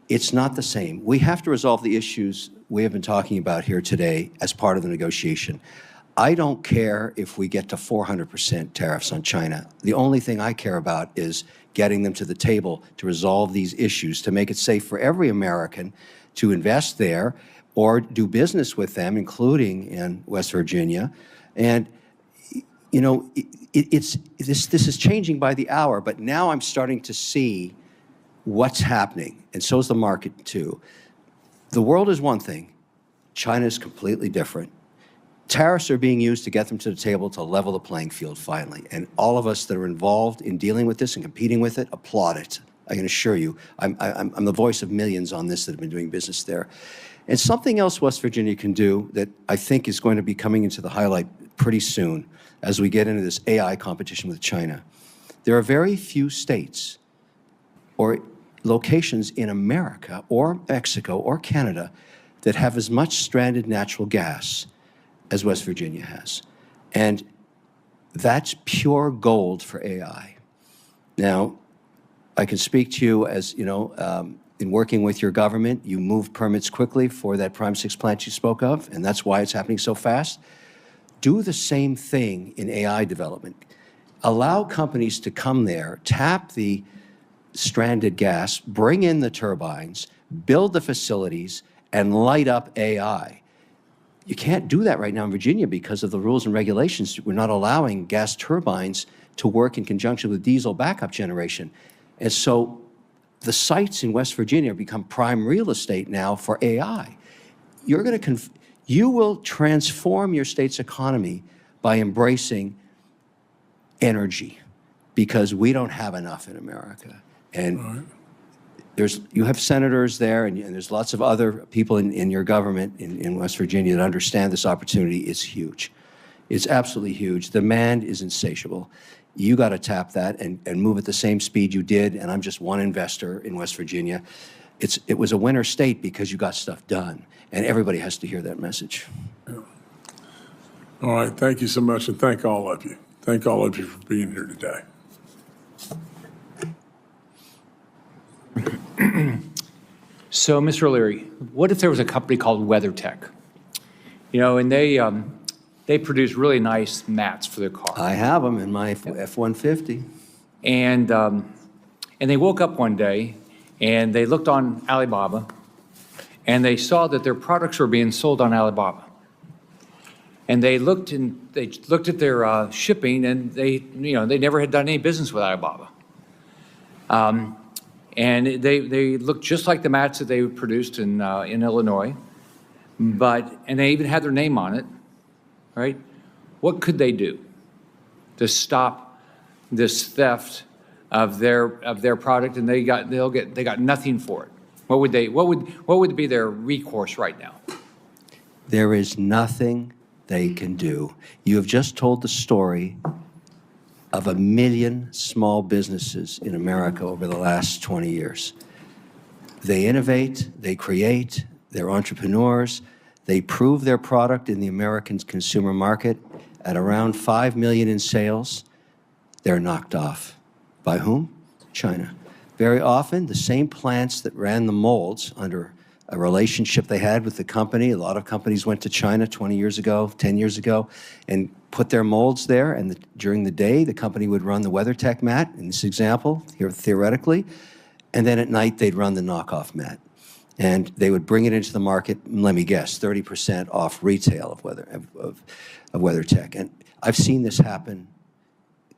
It's not the same. We have to resolve the issues we have been talking about here today as part of the negotiation. I don't care if we get to 400% tariffs on China. The only thing I care about is getting them to the table to resolve these issues, to make it safe for every American to invest there or do business with them, including in West Virginia. And, this is changing by the hour, but now I'm starting to see what's happening, and so is the market too. The world is one thing. China is completely different. Tariffs are being used to get them to the table to level the playing field finally, and all of us that are involved in dealing with this and competing with it applaud it. I can assure you, I'm the voice of millions on this that have been doing business there. And something else West Virginia can do that I think is going to be coming into the highlight pretty soon as we get into this AI competition with China. There are very few states or locations in America or Mexico or Canada that have as much stranded natural gas as West Virginia has. And that's pure gold for AI. Now, I can speak to you as, in working with your government, you moved permits quickly for that Prime 6 plant you spoke of, and that's why it's happening so fast. Do the same thing in AI development. Allow companies to come there, tap the stranded gas, bring in the turbines, build the facilities, and light up AI. You can't do that right now in Virginia because of the rules and regulations. We're not allowing gas turbines to work in conjunction with diesel backup generation. And so the sites in West Virginia become prime real estate now for AI. You will transform your state's economy by embracing energy, because we don't have enough in America. And you have senators there, and there's lots of other people in your government in West Virginia that understand this opportunity is huge. It's absolutely huge. Demand is insatiable. You got to tap that and move at the same speed you did, and I'm just one investor in West Virginia. It was a winner state because you got stuff done, and everybody has to hear that message. Yeah. All right, thank you so much, and thank all of you. Thank all of you for being here today. So, Mr. O'Leary, what if there was a company called WeatherTech? You know, and they produce really nice mats for their car. I have them in my F-150. And they woke up one day and they looked on Alibaba and they saw that their products were being sold on Alibaba. And they looked at their shipping, and they never had done any business with Alibaba. And they looked just like the mats that they produced in Illinois, and they even had their name on it, right? What could they do to stop this theft of their product? And they got nothing for it. What would be their recourse right now? There is nothing they can do. You have just told the story of 1 million small businesses in America over the last 20 years. They innovate, they create, they're entrepreneurs, they prove their product in the American consumer market at around 5 million in sales. They're knocked off. By whom? China. Very often, the same plants that ran the molds under a relationship they had with the company. A lot of companies went to China 20 years ago, 10 years ago, and put their molds there, and during the day, the company would run the WeatherTech mat, in this example, here theoretically, and then at night, they'd run the knockoff mat. And they would bring it into the market, let me guess, 30% off retail of WeatherTech. And I've seen this happen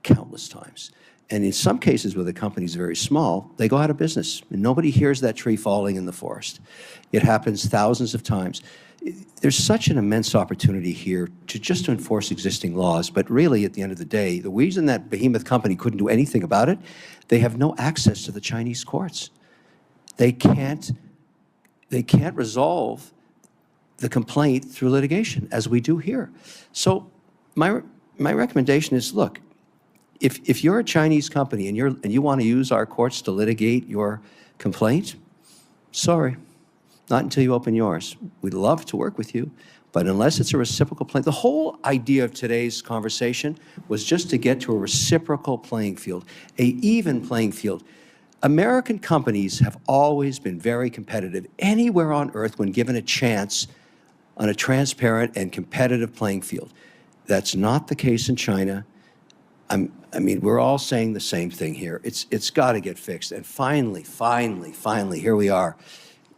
countless times. And in some cases where the company's very small, they go out of business, and nobody hears that tree falling in the forest. It happens thousands of times. There's such an immense opportunity here to enforce existing laws, but really, at the end of the day, the reason that behemoth company couldn't do anything about it, they have no access to the Chinese courts. They can't resolve the complaint through litigation, as we do here. So my recommendation is, look, if you're a Chinese company and you want to use our courts to litigate your complaint, sorry, not until you open yours. We'd love to work with you, but unless it's a reciprocal play, the whole idea of today's conversation was just to get to a reciprocal playing field, an even playing field. American companies have always been very competitive anywhere on earth when given a chance on a transparent and competitive playing field. That's not the case in China. I mean, we're all saying the same thing here. It's got to get fixed. And finally, here we are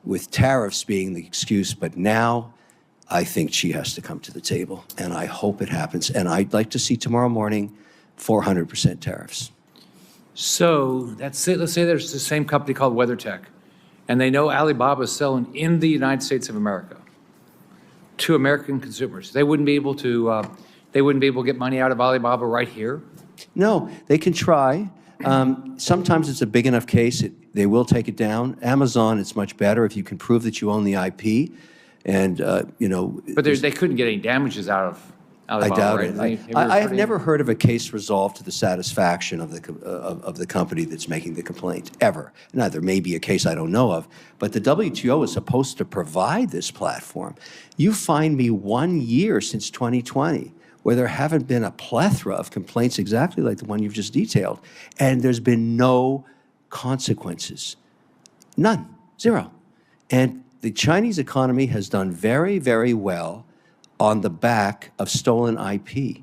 with tariffs being the excuse. But now I think she has to come to the table, and I hope it happens. And I'd like to see tomorrow morning 400% tariffs. So let's say there's the same company called WeatherTech, and they know Alibaba is selling in the United States of America to American consumers. They wouldn't be able to get money out of Alibaba right here? No, they can try. Sometimes it's a big enough case, they will take it down. Amazon, it's much better if you can prove that you own the IP. And, But they couldn't get any damages out of Alibaba, I doubt right? it. I have never heard of a case resolved to the satisfaction of the company that's making the complaint, ever. Now, there may be a case I don't know of, but the WTO is supposed to provide this platform. You find me 1 year since 2020 where there haven't been a plethora of complaints exactly like the one you've just detailed, and there's been no consequences. None. Zero. And the Chinese economy has done very, very well on the back of stolen IP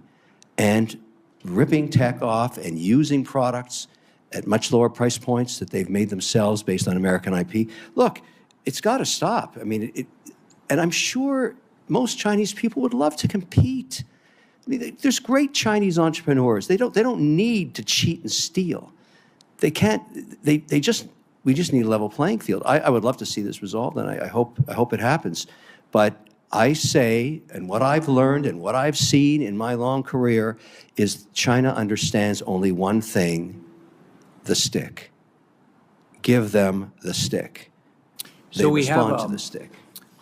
and ripping tech off and using products at much lower price points that they've made themselves based on American IP. Look, it's got to stop. I mean, and I'm sure most Chinese people would love to compete. I mean, there's great Chinese entrepreneurs. They don't need to cheat and steal. They can't. We just need a level playing field. I would love to see this resolved, and I hope it happens. But I say, and what I've learned and what I've seen in my long career is China understands only one thing: the stick. Give them the stick. They So we have, respond to the stick.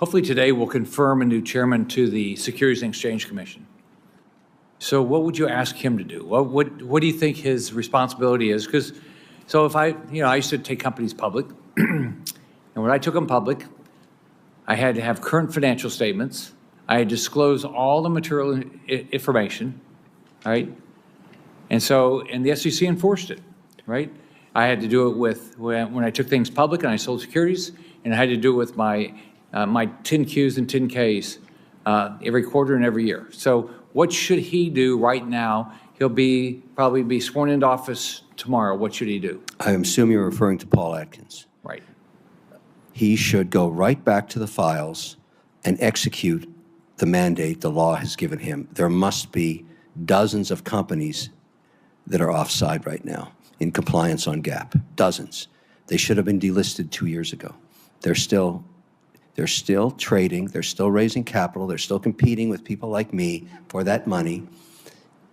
hopefully today we'll confirm a new chairman to the Securities and Exchange Commission. So what would you ask him to do? What do you think his responsibility is? Because, so if I used to take companies public, and when I took them public, I had to have current financial statements. I had to disclose all the material information, right? And the SEC enforced it, right? I had to do it with, when I took things public and I sold securities, and I had to do it with my 10Qs and 10Ks every quarter and every year. So what should he do right now? He'll probably be sworn into office tomorrow. What should he do? I assume you're referring to Paul Atkins. Right. He should go right back to the files and execute the mandate the law has given him. There must be dozens of companies that are offside right now in compliance on GAAP. Dozens. They should have been delisted 2 years ago. They're still trading, they're still raising capital, they're still competing with people like me for that money,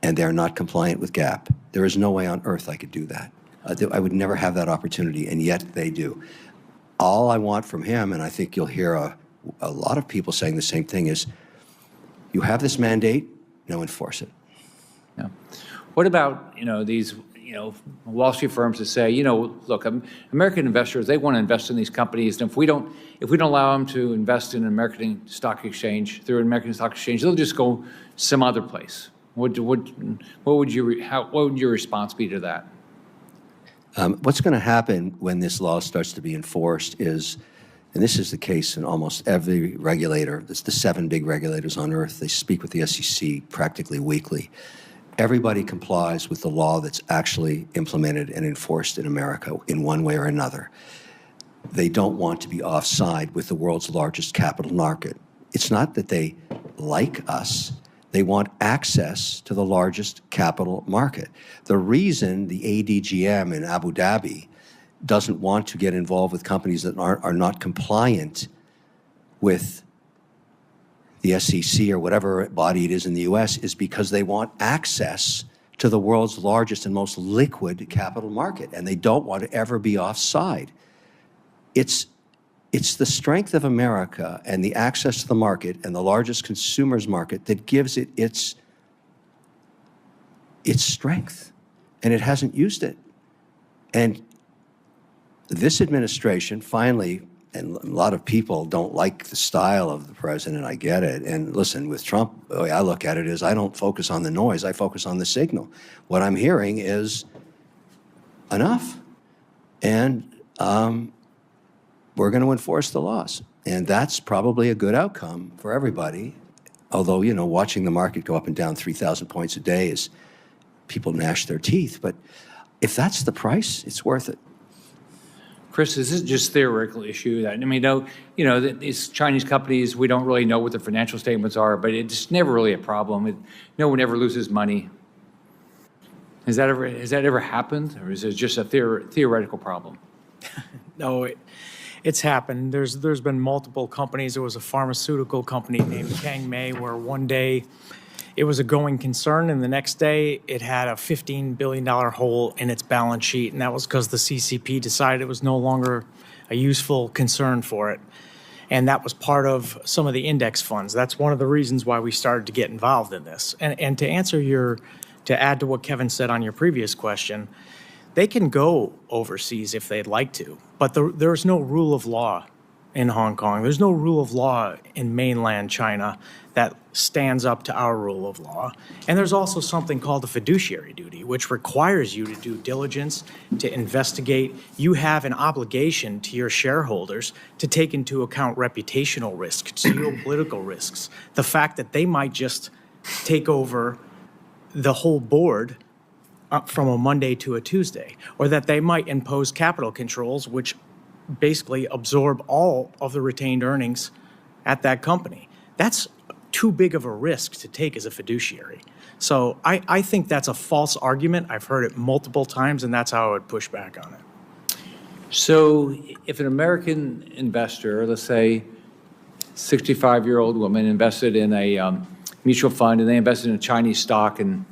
and they're not compliant with GAAP. There is no way on earth I could do that. I would never have that opportunity, and yet they do. All I want from him, and I think you'll hear a lot of people saying the same thing, is you have this mandate, now enforce it. Yeah. What about, these, Wall Street firms that say, look, American investors, they want to invest in these companies, and if we don't allow them to invest in an American stock exchange, through an American stock exchange, they'll just go some other place. What would your response be to that? What's going to happen when this law starts to be enforced is, and this is the case in almost every regulator, it's the 7 big regulators on earth, they speak with the SEC practically weekly. Everybody complies with the law that's actually implemented and enforced in America in one way or another. They don't want to be offside with the world's largest capital market. It's not that they like us. They want access to the largest capital market. The reason the ADGM in Abu Dhabi doesn't want to get involved with companies that are not compliant with the SEC or whatever body it is in the U.S. is because they want access to the world's largest and most liquid capital market, and they don't want to ever be offside. It's the strength of America and the access to the market and the largest consumers market that gives it its strength, and it hasn't used it. And this administration finally, and a lot of people don't like the style of the president, I get it. And listen, with Trump, the way I look at it is I don't focus on the noise, I focus on the signal. What I'm hearing is enough. And we're going to enforce the laws. And that's probably a good outcome for everybody. Although, watching the market go up and down 3,000 points a day is people gnash their teeth. But if that's the price, it's worth it. Chris, this is just a theoretical issue. These Chinese companies, we don't really know what their financial statements are, but it's never really a problem. No one ever loses money. Has that ever happened, or is it just a theoretical problem? No, it's happened. There's been multiple companies. There was a pharmaceutical company named Kang Mei where one day it was a going concern, and the next day it had a $15 billion hole in its balance sheet, and that was because the CCP decided it was no longer a useful concern for it. And that was part of some of the index funds. That's one of the reasons why we started to get involved in this. And to add to what Kevin said on your previous question, they can go overseas if they'd like to, but there's no rule of law in Hong Kong. There's no rule of law in mainland China that stands up to our rule of law. And there's also something called a fiduciary duty, which requires you to do diligence, to investigate. You have an obligation to your shareholders to take into account reputational risks, geopolitical risks, the fact that they might just take over the whole board from a Monday to a Tuesday, or that they might impose capital controls, which basically absorb all of the retained earnings at that company. That's too big of a risk to take as a fiduciary. So I think that's a false argument. I've heard it multiple times, and that's how I would push back on it. So if an American investor, let's say 65-year-old woman, invested in a mutual fund, and they invested in a Chinese stock, and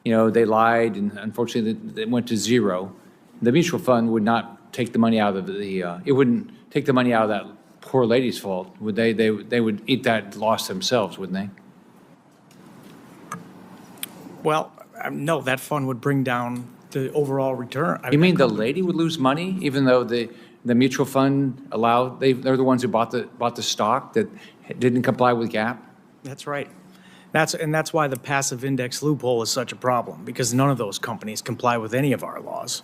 they lied, and unfortunately it went to zero, the mutual fund would not take the money out of it wouldn't take the money out of that poor lady's fault, would they? They would eat that loss themselves, wouldn't they? Well, no, that fund would bring down the overall return. You mean the lady would lose money, even though the mutual fund allowed, they're the ones who bought the stock that didn't comply with GAAP? That's right. That's why the passive index loophole is such a problem, because none of those companies comply with any of our laws.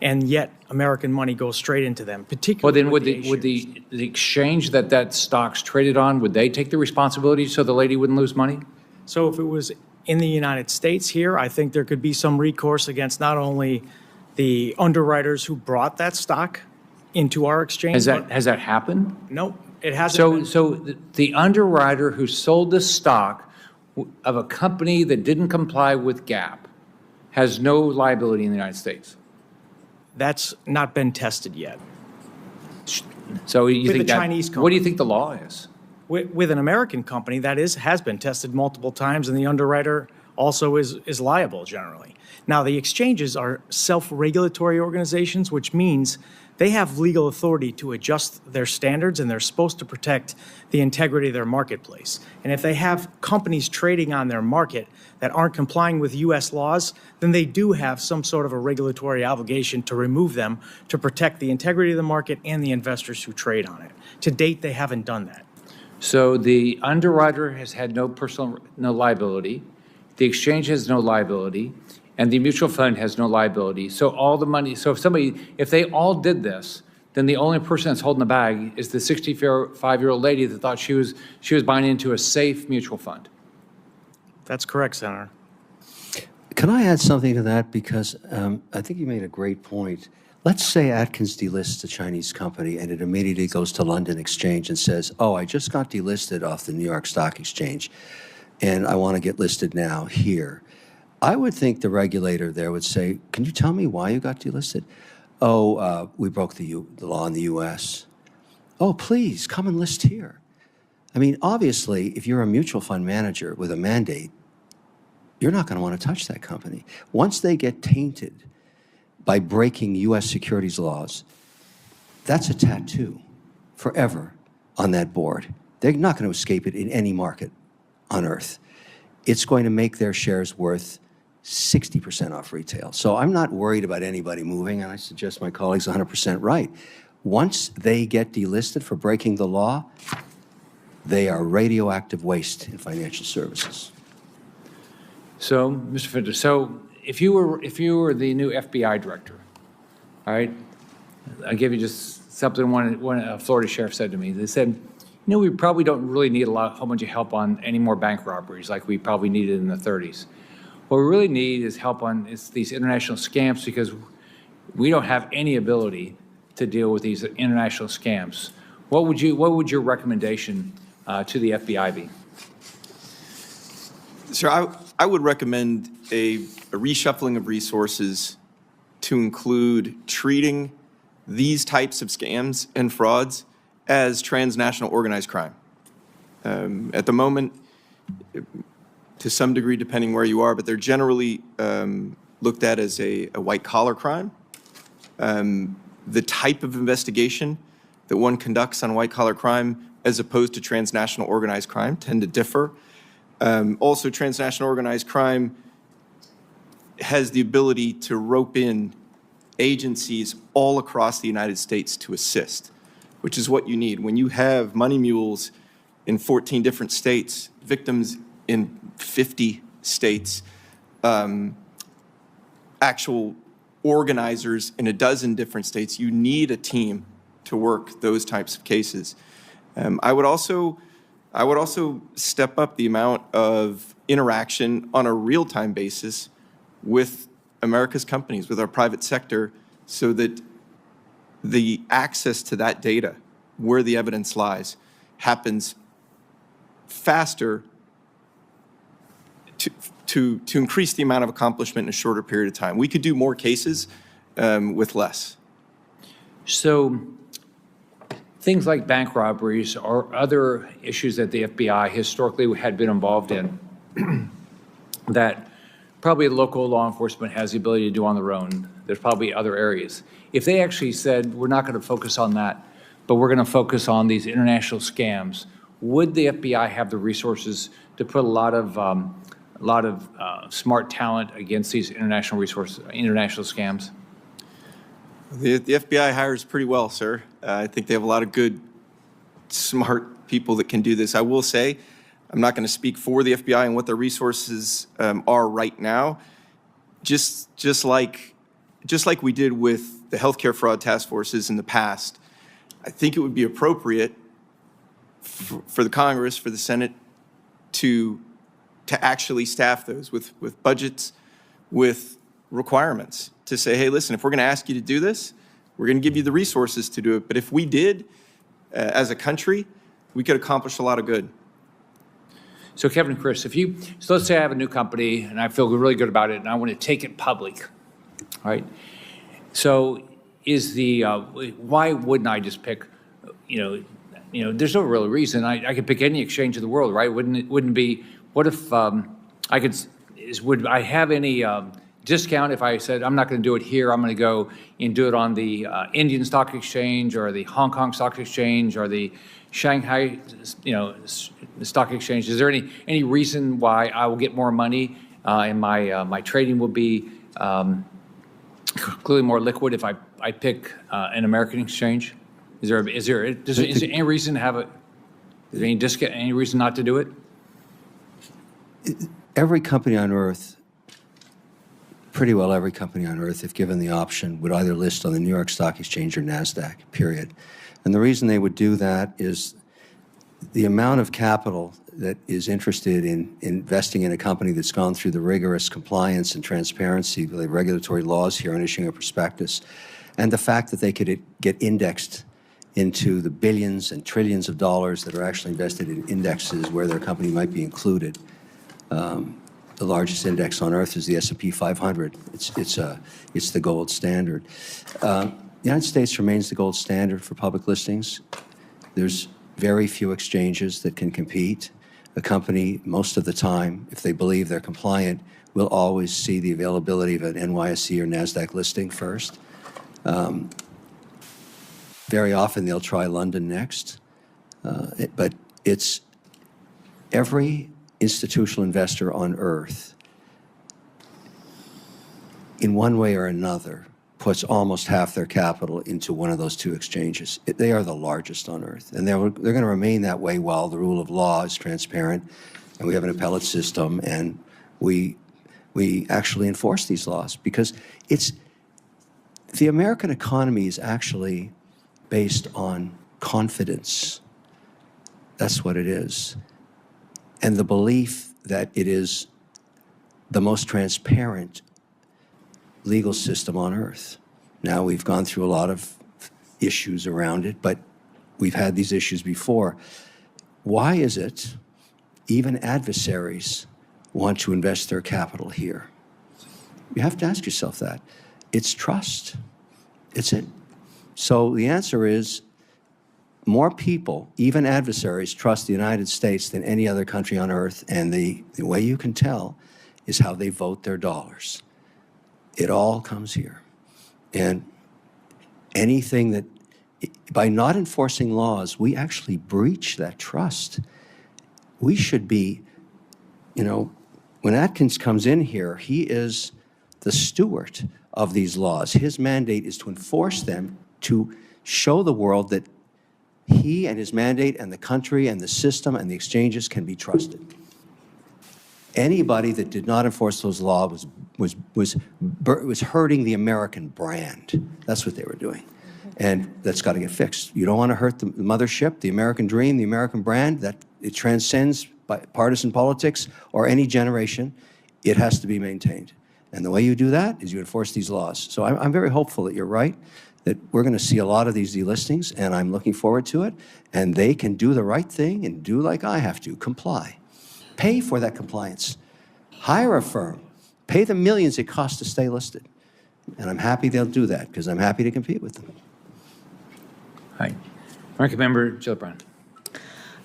And yet American money goes straight into them, particularly. Well, then would the exchange that stock's traded on, would they take the responsibility so the lady wouldn't lose money? So if it was in the United States here, I think there could be some recourse against not only the underwriters who brought that stock into our exchange. Has that happened? No, it hasn't. So the underwriter who sold the stock of a company that didn't comply with GAAP has no liability in the United States? That's not been tested yet. So you think Chinese company. What do you think the law is? With an American company, that has been tested multiple times, and the underwriter also is liable generally. Now, the exchanges are self-regulatory organizations, which means they have legal authority to adjust their standards, and they're supposed to protect the integrity of their marketplace. And if they have companies trading on their market that aren't complying with U.S. laws, then they do have some sort of a regulatory obligation to remove them to protect the integrity of the market and the investors who trade on it. To date, they haven't done that. So the underwriter has had no liability, the exchange has no liability, and the mutual fund has no liability. So all the money, so if they all did this, then the only person that's holding the bag is the 65-year-old lady that thought she was buying into a safe mutual fund. That's correct, Senator. Can I add something to that? Because I think you made a great point. Let's say Atkins delists a Chinese company and it immediately goes to London Exchange and says, oh, I just got delisted off the New York Stock Exchange and I want to get listed now here. I would think the regulator there would say, can you tell me why you got delisted? Oh, we broke the law in the U.S. Oh, please, come and list here. I mean, obviously, if you're a mutual fund manager with a mandate, you're not going to want to touch that company. Once they get tainted by breaking U.S. securities laws, that's a tattoo forever on that board. They're not going to escape it in any market on earth. It's going to make their shares worth 60% off retail. So I'm not worried about anybody moving, and I suggest my colleagues 100% right. Once they get delisted for breaking the law, they are radioactive waste in financial services. So, Mr. Finter, so if you were the new FBI director, all right, I'll give you just something one Florida sheriff said to me. They said, we probably don't really need a whole bunch of help on any more bank robberies like we probably needed in the 30s. What we really need is help on these international scams, because we don't have any ability to deal with these international scams. What would your recommendation to the FBI be? Sir, I would recommend a reshuffling of resources to include treating these types of scams and frauds as transnational organized crime. At the moment, to some degree, depending where you are, but they're generally looked at as a white-collar crime. The type of investigation that one conducts on white-collar crime as opposed to transnational organized crime tend to differ. Also, transnational organized crime has the ability to rope in agencies all across the United States to assist. which is what you need. When you have money mules in 14 different states, victims in 50 states, actual organizers in a dozen different states, you need a team to work those types of cases. I would also step up the amount of interaction on a real-time basis with America's companies, with our private sector, so that the access to that data, where the evidence lies, happens faster to increase the amount of accomplishment in a shorter period of time. We could do more cases with less. So things like bank robberies or other issues that the FBI historically had been involved in that probably local law enforcement has the ability to do on their own. There's probably other areas. If they actually said, we're not going to focus on that, but we're going to focus on these international scams, would the FBI have the resources to put a lot of smart talent against these international scams? The FBI hires pretty well, sir. I think they have a lot of good, smart people that can do this. I will say, I'm not going to speak for the FBI and what their resources are right now. Just like we did with the healthcare fraud task forces in the past, I think it would be appropriate for the Congress, for the Senate, to actually staff those with budgets, with requirements, to say, hey, listen, if we're going to ask you to do this, we're going to give you the resources to do it. But if we did, as a country, we could accomplish a lot of good. So Kevin and Chris, so let's say I have a new company and I feel really good about it and I want to take it public, all right? So why wouldn't I just pick, there's no real reason. I could pick any exchange in the world, right? Wouldn't be, what if would I have any discount if I said, I'm not going to do it here, I'm going to go and do it on the Indian Stock Exchange or the Hong Kong Stock Exchange or the Shanghai, stock exchange? Is there any reason why I will get more money and my trading will be clearly more liquid if I pick an American exchange? Is there any reason to have it? Is there any discount? Any reason not to do it? Every company on earth, pretty well every company on earth, if given the option, would either list on the New York Stock Exchange or NASDAQ, period. And the reason they would do that is the amount of capital that is interested in investing in a company that's gone through the rigorous compliance and transparency with the regulatory laws here on issuing a prospectus, and the fact that they could get indexed into the billions and trillions of dollars that are actually invested in indexes where their company might be included. The largest index on earth is the S&P 500. It's the gold standard. The United States remains the gold standard for public listings. There's very few exchanges that can compete. A company, most of the time, if they believe they're compliant, will always see the availability of an NYSE or NASDAQ listing first. Very often they'll try London next. But it's every institutional investor on earth, in one way or another, puts almost half their capital into one of those two exchanges. They are the largest on earth, and they're going to remain that way while the rule of law is transparent, and we have an appellate system, and we actually enforce these laws, because the American economy is actually based on confidence. That's what it is. And the belief that it is the most transparent legal system on earth. Now, we've gone through a lot of issues around it, but we've had these issues before. Why is it even adversaries want to invest their capital here? You have to ask yourself that. It's trust. It's it. So the answer is, more people, even adversaries, trust the United States than any other country on earth, and the way you can tell is how they vote their dollars. It all comes here. And anything that, by not enforcing laws, we actually breach that trust. We should be, when Atkins comes in here, he is the steward of these laws. His mandate is to enforce them, to show the world that he and his mandate and the country and the system and the exchanges can be trusted. Anybody that did not enforce those laws was hurting the American brand. That's what they were doing. And that's got to get fixed. You don't want to hurt the mothership, the American dream, the American brand. That it transcends partisan politics or any generation. It has to be maintained. And the way you do that is you enforce these laws. So I'm very hopeful that you're right, that we're going to see a lot of these delistings, and I'm looking forward to it. And they can do the right thing and do like I have to, comply. Pay for that compliance. Hire a firm. Pay the millions it costs to stay listed. And I'm happy they'll do that because I'm happy to compete with them. Hi. Ranking Member Gillibrand.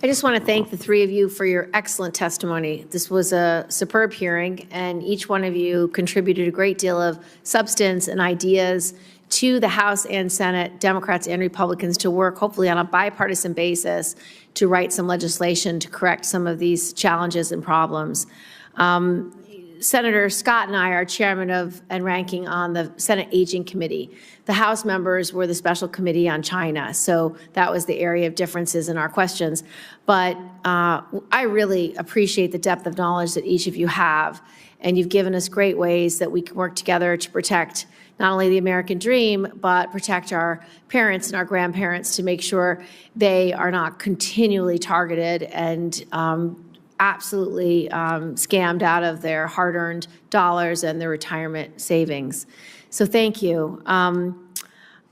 I just want to thank the three of you for your excellent testimony. This was a superb hearing, and each one of you contributed a great deal of substance and ideas to the House and Senate, Democrats and Republicans, to work hopefully on a bipartisan basis to write some legislation to correct some of these challenges and problems. Senator Scott and I are chairman of and ranking on the Senate Aging Committee. The House members were the special committee on China, so that was the area of differences in our questions. But I really appreciate the depth of knowledge that each of you have, and you've given us great ways that we can work together to protect not only the American dream, but protect our parents and our grandparents to make sure they are not continually targeted and absolutely scammed out of their hard-earned dollars and their retirement savings. So thank you.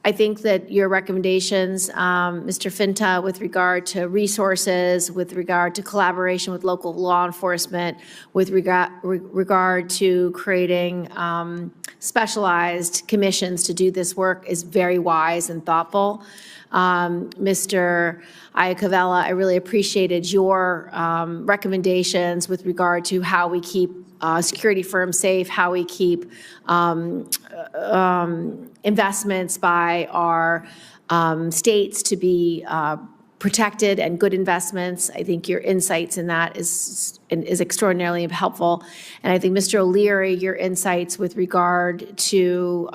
I think that your recommendations, Mr. Finta, with regard to resources, with regard to collaboration with local law enforcement, with regard to creating specialized commissions to do this work is very wise and thoughtful. Mr. Iacovella, I really appreciated your recommendations with regard to how we keep security firms safe, how we keep investments by our states to be protected and good investments. I think your insights in that is extraordinarily helpful. And I think, Mr. O'Leary, your insights with regard to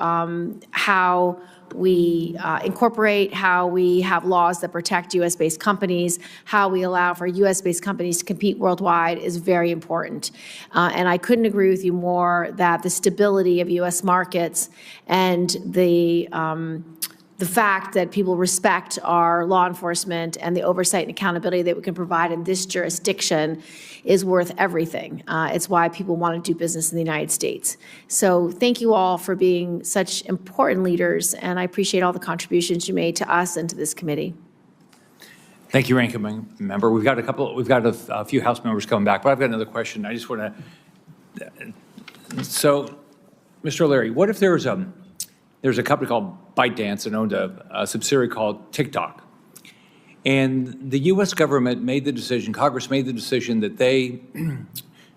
how we incorporate, how we have laws that protect U.S.-based companies, how we allow for U.S.-based companies to compete worldwide is very important. And I couldn't agree with you more that the stability of U.S. markets and the fact that people respect our law enforcement and the oversight and accountability that we can provide in this jurisdiction is worth everything. It's why people want to do business in the United States. So thank you all for being such important leaders, and I appreciate all the contributions you made to us and to this committee. Thank you, Ranking Member. We've got a few House members coming back, but I've got another question. I just want to. So, Mr. O'Leary, what if there's a company called ByteDance that owned a subsidiary called TikTok, and the U.S. government made the decision, Congress made the decision that they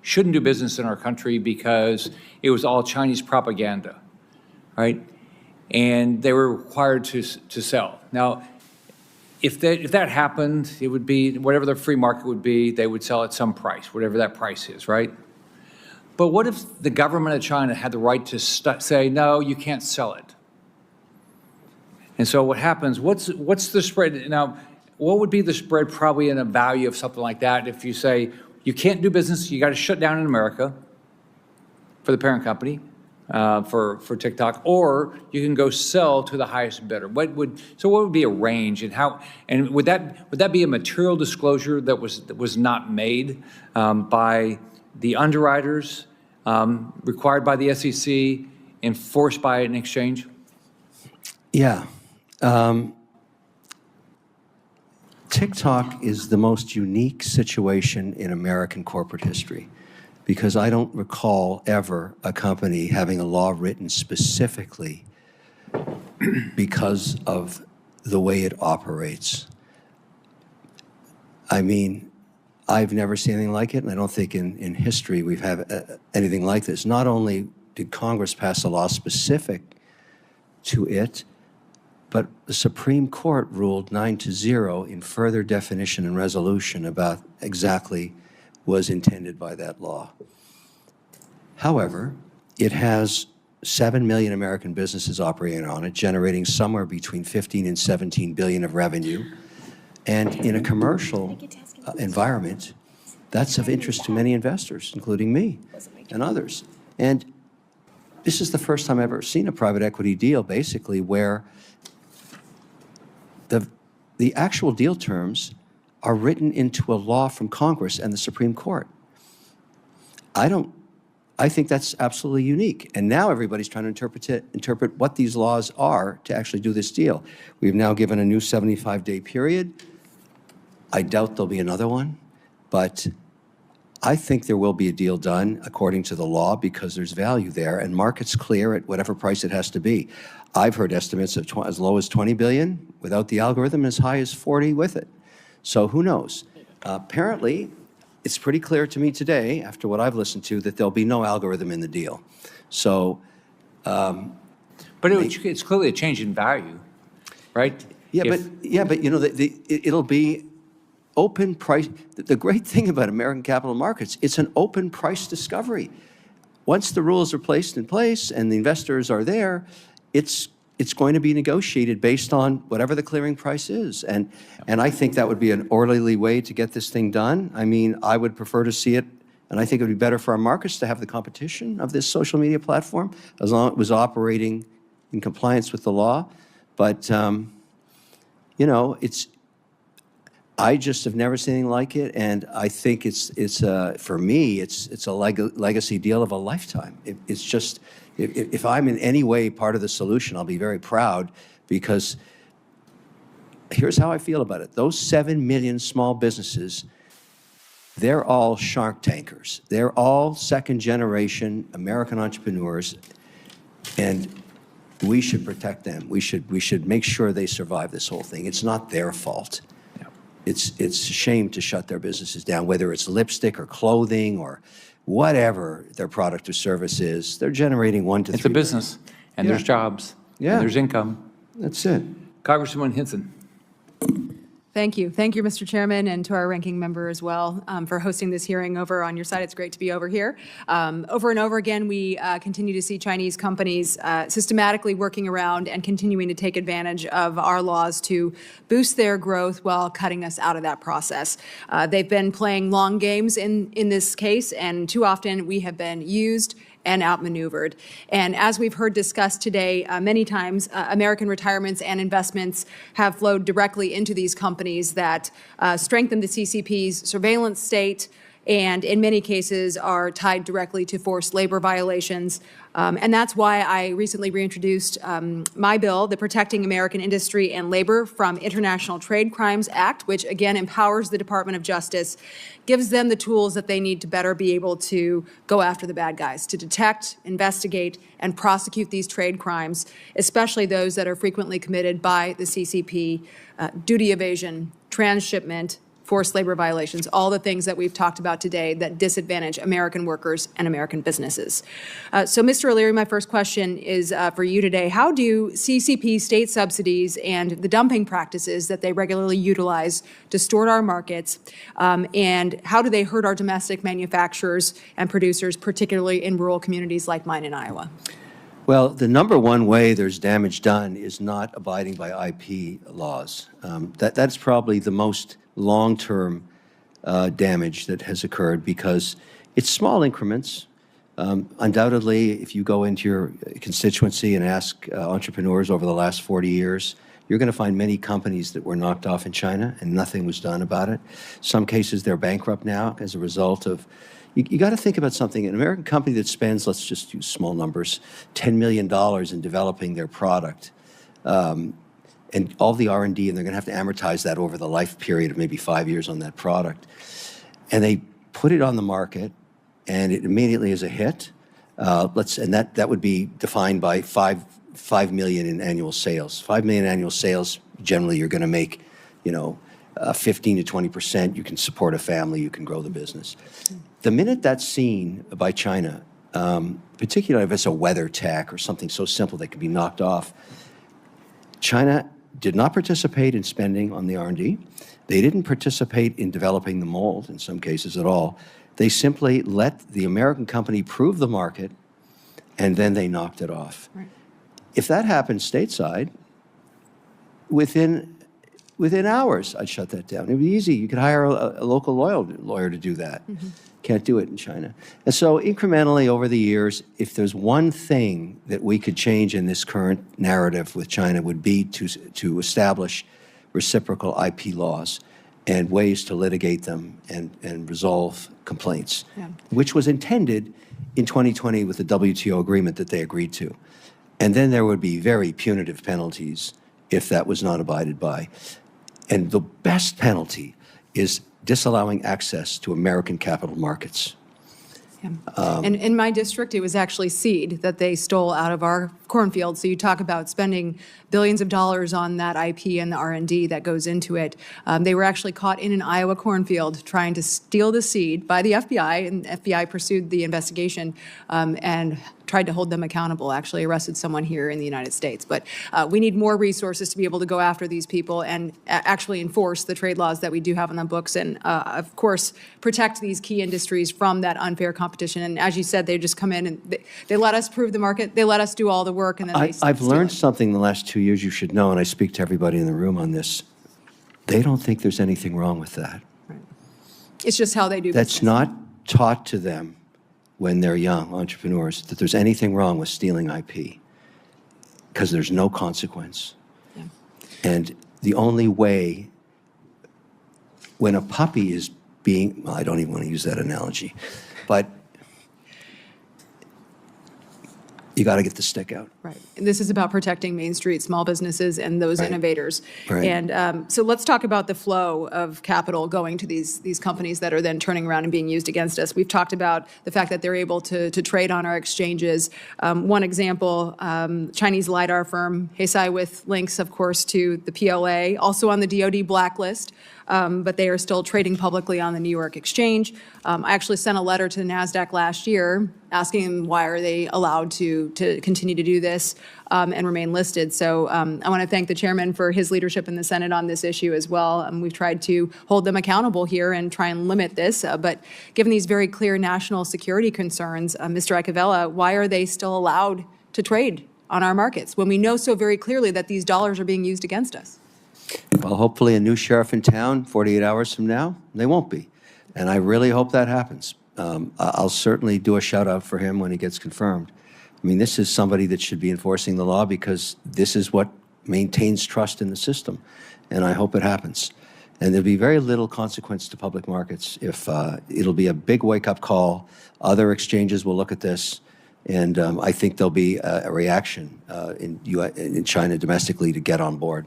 shouldn't do business in our country because it was all Chinese propaganda, right? And they were required to sell. Now, if that happened, it would be whatever the free market would be, they would sell at some price, whatever that price is, right? But what if the government of China had the right to say, no, you can't sell it? And so what happens, what's the spread? Now, what would be the spread probably in a value of something like that if you say, you can't do business, you got to shut down in America for the parent company, for TikTok, or you can go sell to the highest bidder? What would be a range, and would that be a material disclosure that was not made by the underwriters, required by the SEC, enforced by an exchange? Yeah. TikTok is the most unique situation in American corporate history because I don't recall ever a company having a law written specifically because of the way it operates. I mean, I've never seen anything like it, and I don't think in history we've had anything like this. Not only did Congress pass a law specific to it, but the Supreme Court ruled 9-0 in further definition and resolution about exactly was intended by that law. However, it has 7 million American businesses operating on it, generating somewhere between 15 and 17 billion of revenue. And in a commercial environment, that's of interest to many investors, including me and others. And this is the first time I've ever seen a private equity deal, basically, where the actual deal terms are written into a law from Congress and the Supreme Court. I think that's absolutely unique. And now everybody's trying to interpret what these laws are to actually do this deal. We've now given a new 75-day period. I doubt there'll be another one, but I think there will be a deal done according to the law because there's value there and markets clear at whatever price it has to be. I've heard estimates of as low as 20 billion without the algorithm, as high as 40 with it. So who knows? Apparently, it's pretty clear to me today, after what I've listened to, that there'll be no algorithm in the deal. So, but it's clearly a change in value, right? Yeah, but you know, it'll be open price. The great thing about American capital markets, it's an open price discovery. Once the rules are placed in place and the investors are there, it's going to be negotiated based on whatever the clearing price is. And I think that would be an orderly way to get this thing done. I mean, I would prefer to see it, and I think it would be better for our markets to have the competition of this social media platform as long as it was operating in compliance with the law. But, you know, I just have never seen anything like it, and I think for me, it's a legacy deal of a lifetime. It's just, if I'm in any way part of the solution, I'll be very proud, because here's how I feel about it. Those 7 million small businesses, they're all shark tankers. They're all second-generation American entrepreneurs, and we should protect them. We should make sure they survive this whole thing. It's not their fault. It's a shame to shut their businesses down, whether it's lipstick or clothing or whatever their product or service is. They're generating 1 to 3 It's a business, and there's jobs, and there's income. That's it. Congresswoman Hinson. Thank you. Thank you, Mr. Chairman, and to our ranking member as well for hosting this hearing over on your side. It's great to be over here. Over and over again, we continue to see Chinese companies systematically working around and continuing to take advantage of our laws to boost their growth while cutting us out of that process. They've been playing long games in this case, and too often we have been used and outmaneuvered. And as we've heard discussed today many times, American retirements and investments have flowed directly into these companies that strengthen the CCP's surveillance state and in many cases are tied directly to forced labor violations. And that's why I recently reintroduced my bill, the Protecting American Industry and Labor from International Trade Crimes Act, which again empowers the Department of Justice, gives them the tools that they need to better be able to go after the bad guys, to detect, investigate, and prosecute these trade crimes, especially those that are frequently committed by the CCP, duty evasion, transshipment, forced labor violations, all the things that we've talked about today that disadvantage American workers and American businesses. So, Mr. O'Leary, my first question is for you today. How do CCP state subsidies and the dumping practices that they regularly utilize distort our markets, and how do they hurt our domestic manufacturers and producers, particularly in rural communities like mine in Iowa? Well, the number one way there's damage done is not abiding by IP laws. That's probably the most long-term damage that has occurred because it's small increments. Undoubtedly, if you go into your constituency and ask entrepreneurs over the last 40 years, you're going to find many companies that were knocked off in China and nothing was done about it. Some cases they're bankrupt now as a result of. You got to think about something. An American company that spends, let's just use small numbers, $10 million in developing their product, and all the R&D, and they're going to have to amortize that over the life period of maybe 5 years on that product. And they put it on the market, and it immediately is a hit. And that would be defined by 5 million in annual sales. 5 million annual sales. Generally, you're going to make, 15 to 20%. You can support a family. You can grow the business. The minute that's seen by China, particularly if it's a weather tech or something so simple that can be knocked off, China did not participate in spending on the R&D. They didn't participate in developing the mold in some cases at all. They simply let the American company prove the market, and then they knocked it off. Right. If that happened stateside, within within hours, I'd shut that down. It would be easy. You could hire a local lawyer to do that. Can't do it in China. And so incrementally over the years, if there's one thing that we could change in this current narrative with China would be to establish reciprocal IP laws and ways to litigate them and resolve complaints, which was intended in 2020 with the WTO agreement that they agreed to. And then there would be very punitive penalties if that was not abided by. And the best penalty is disallowing access to American capital markets. And in my district, it was actually seed that they stole out of our cornfield. So you talk about spending billions of dollars on that IP and the R&D that goes into it. They were actually caught in an Iowa cornfield trying to steal the seed by the FBI, and the FBI pursued the investigation and tried to hold them accountable, actually arrested someone here in the United States. But we need more resources to be able to go after these people and actually enforce the trade laws that we do have on the books and, of course, protect these key industries from that unfair competition. And as you said, they just come in and they let us prove the market, they let us do all the work, and then I've learned something in the last 2 years you should know, and I speak to everybody in the room on this. They don't think there's anything wrong with that. Right. It's just how they do That's business. not taught to them when they're young entrepreneurs, that there's anything wrong with stealing IP, because there's no consequence. Yeah. And the only way, when a puppy is being, well, I don't even want to use that analogy, but you got to get the stick out. Right. And this is about protecting Main Street small businesses and those innovators. Right. And so let's talk about the flow of capital going to these companies that are then turning around and being used against us. We've talked about the fact that they're able to trade on our exchanges. One example, Chinese LiDAR firm, Heisai, with links, of course, to the PLA, also on the DoD blacklist. But they are still trading publicly on the New York Exchange. I actually sent a letter to the NASDAQ last year asking them why are they allowed to continue to do this and remain listed. So I want to thank the chairman for his leadership in the Senate on this issue as well. We've tried to hold them accountable here and try and limit this. But given these very clear national security concerns, Mr. Iacovella, why are they still allowed to trade on our markets when we know so very clearly that these dollars are being used against us? Well, hopefully a new sheriff in town 48 hours from now, they won't be. And I really hope that happens. I'll certainly do a shout out for him when he gets confirmed. I mean, this is somebody that should be enforcing the law because this is what maintains trust in the system. And I hope it happens. And there'll be very little consequence to public markets if it'll be a big wake-up call. Other exchanges will look at this. And I think there'll be a reaction in China domestically to get on board.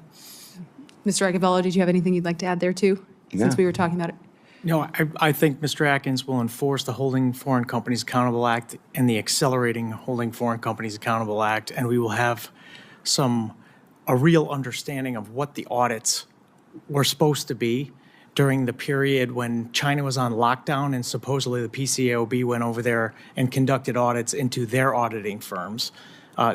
Mr. Iacovella, did you have anything you'd like to add there too, since we were talking about it? No, I think Mr. Atkins will enforce the Holding Foreign Companies Accountable Act and the Accelerating Holding Foreign Companies Accountable Act, and we will have a real understanding of what the audits were supposed to be during the period when China was on lockdown and supposedly the PCAOB went over there and conducted audits into their auditing firms.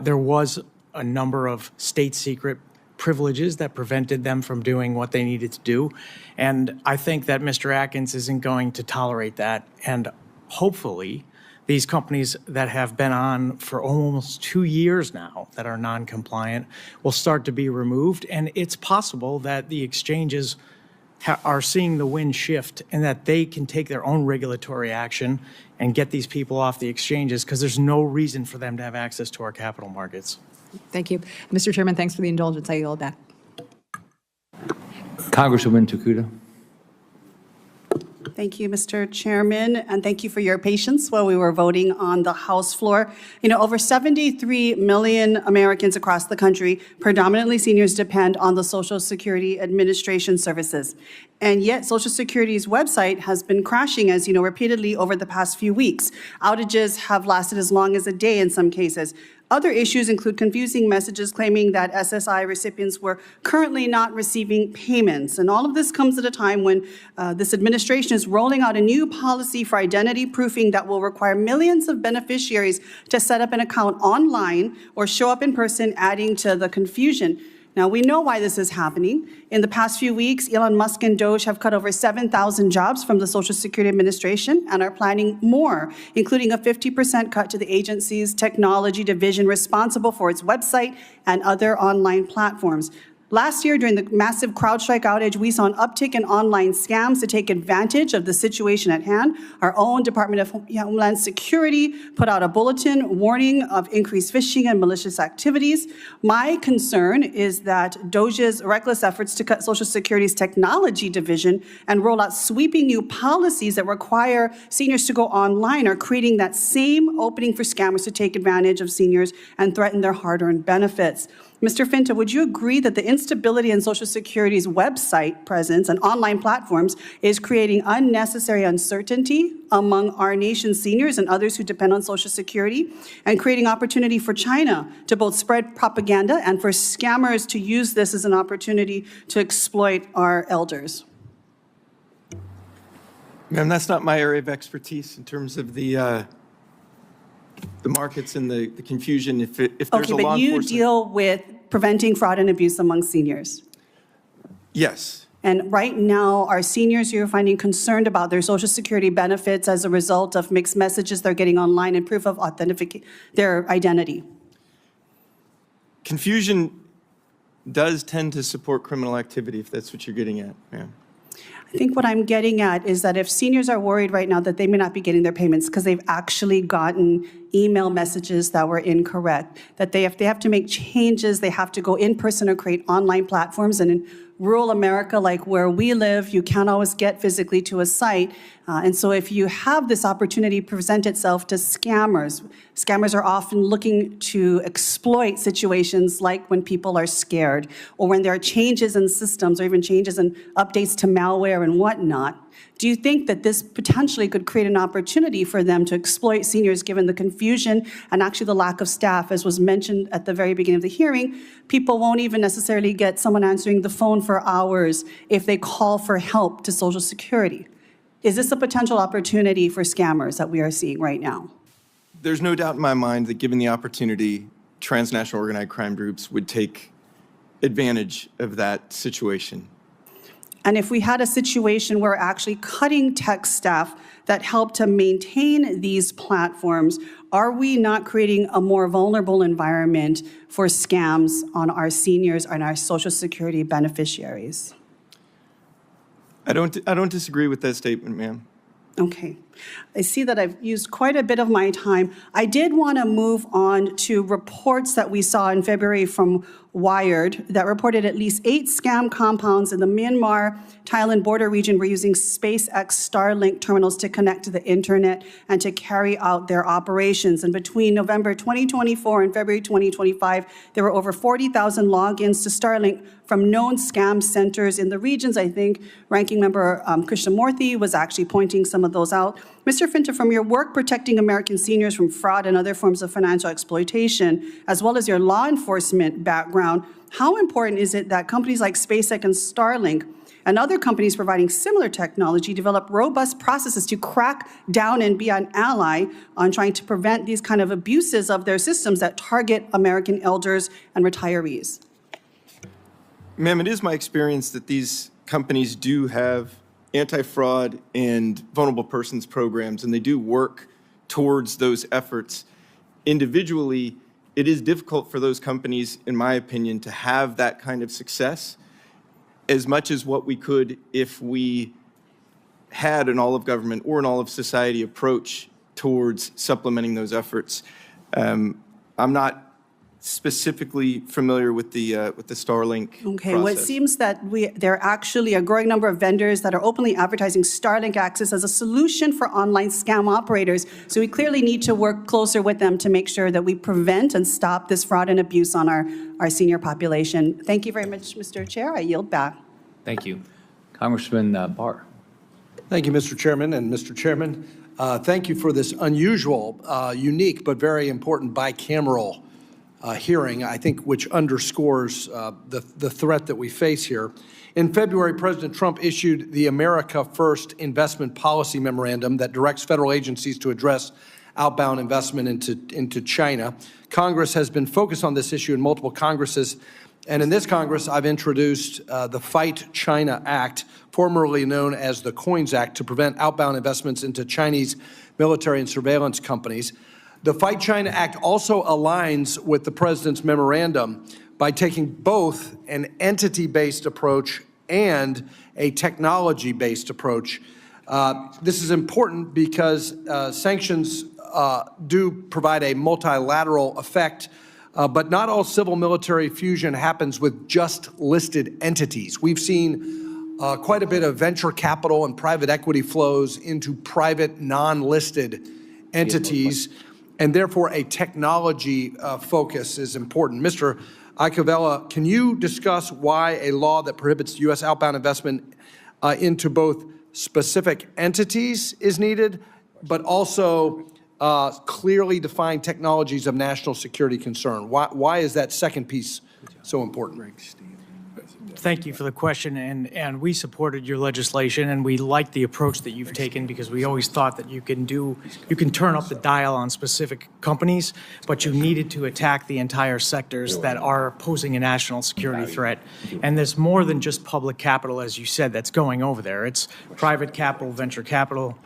There was a number of state secret privileges that prevented them from doing what they needed to do. And I think that Mr. Atkins isn't going to tolerate that. And hopefully, these companies that have been on for almost 2 years now that are non-compliant will start to be removed. And it's possible that the exchanges are seeing the wind shift and that they can take their own regulatory action and get these people off the exchanges because there's no reason for them to have access to our capital markets. Thank you. Mr. Chairman, thanks for the indulgence. I yield back. Congresswoman Tokuda. Thank you, Mr. Chairman, and thank you for your patience while we were voting on the House floor. You know, over 73 million Americans across the country, predominantly seniors, depend on the Social Security Administration services. And yet, Social Security's website has been crashing, as you know, repeatedly over the past few weeks. Outages have lasted as long as a day in some cases. Other issues include confusing messages claiming that SSI recipients were currently not receiving payments. And all of this comes at a time when this administration is rolling out a new policy for identity proofing that will require millions of beneficiaries to set up an account online or show up in person, adding to the confusion. Now, we know why this is happening. In the past few weeks, Elon Musk and Doge have cut over 7,000 jobs from the Social Security Administration and are planning more, including a 50% cut to the agency's technology division responsible for its website and other online platforms. Last year, during the massive CrowdStrike outage, we saw an uptick in online scams to take advantage of the situation at hand. Our own Department of Homeland Security put out a bulletin warning of increased phishing and malicious activities. My concern is that DOJ's reckless efforts to cut Social Security's technology division and roll out sweeping new policies that require seniors to go online are creating that same opening for scammers to take advantage of seniors and threaten their hard-earned benefits. Mr. Finta, would you agree that the instability in Social Security's website presence and online platforms is creating unnecessary uncertainty among our nation's seniors and others who depend on Social Security, and creating opportunity for China to both spread propaganda and for scammers to use this as an opportunity to exploit our elders? Ma'am, that's not my area of expertise in terms of the markets and the confusion. If there's Okay, a law but you enforcement... deal with preventing fraud and abuse among seniors. Yes. And right now, our seniors, you're finding concerned about their Social Security benefits as a result of mixed messages they're getting online and proof of authentication, their identity. Confusion does tend to support criminal activity, if that's what you're getting at, ma'am. I think what I'm getting at is that if seniors are worried right now that they may not be getting their payments because they've actually gotten email messages that were incorrect, that if they have to make changes, they have to go in person or create online platforms. And in rural America, like where we live, you can't always get physically to a site. And so if you have this opportunity present itself to scammers, scammers are often looking to exploit situations like when people are scared or when there are changes in systems or even changes in updates to malware and whatnot. Do you think that this potentially could create an opportunity for them to exploit seniors given the confusion and actually the lack of staff? As was mentioned at the very beginning of the hearing, people won't even necessarily get someone answering the phone for hours if they call for help to Social Security. Is this a potential opportunity for scammers that we are seeing right now? There's no doubt in my mind that given the opportunity, transnational organized crime groups would take advantage of that situation. And if we had a situation where actually cutting tech staff that help to maintain these platforms, are we not creating a more vulnerable environment for scams on our seniors and our Social Security beneficiaries? I don't disagree with that statement, ma'am. Okay. I see that I've used quite a bit of my time. I did want to move on to reports that we saw in February from Wired that reported at least 8 scam compounds in the Myanmar-Thailand border region were using SpaceX Starlink terminals to connect to the internet and to carry out their operations. And between November 2024 and February 2025, there were over 40,000 logins to Starlink from known scam centers in the regions. I think Ranking Member Krishnamurthy was actually pointing some of those out. Mr. Finta, from your work protecting American seniors from fraud and other forms of financial exploitation, as well as your law enforcement background, how important is it that companies like SpaceX and Starlink and other companies providing similar technology develop robust processes to crack down and be an ally on trying to prevent these kind of abuses of their systems that target American elders and retirees? Ma'am, it is my experience that these companies do have anti-fraud and vulnerable persons programs, and they do work towards those efforts. Individually, it is difficult for those companies, in my opinion, to have that kind of success as much as what we could if we had an all-of-government or an all-of-society approach towards supplementing those efforts. I'm not specifically familiar with the Starlink Okay, well, it seems that there are actually a growing number of vendors that are openly advertising Starlink access as a solution for online scam operators. So we clearly need to work closer with them to make sure that we prevent and stop this fraud and abuse on our senior population. Thank you very much, Mr. Chair. I yield back. Thank you. Congressman Barr. Thank you, Mr. Chairman. And Mr. Chairman, thank you for this unusual, unique, but very important bicameral hearing, I think, which underscores the threat that we face here. In February, President Trump issued the America First Investment Policy Memorandum that directs federal agencies to address outbound investment into China. Congress has been focused on this issue in multiple Congresses, and in this Congress, I've introduced the Fight China Act, formerly known as the COINS Act, to prevent outbound investments into Chinese military and surveillance companies. The Fight China Act also aligns with the President's memorandum by taking both an entity-based approach and a technology-based approach. This is important because sanctions do provide a multilateral effect, but not all civil-military fusion happens with just listed entities. We've seen quite a bit of venture capital and private equity flows into private, non-listed entities, and therefore a technology focus is important. Mr. Icavella, can you discuss why a law that prohibits U.S. outbound investment into both specific entities is needed, but also clearly defined technologies of national security concern? Why is that second piece so important? Thank you for the question, and we supported your legislation, and we like the approach that you've taken because we always thought that you can turn up the dial on specific companies, but you needed to attack the entire sectors that are posing a national security threat. And there's more than just public capital, as you said, that's going over there. It's private capital, venture capital,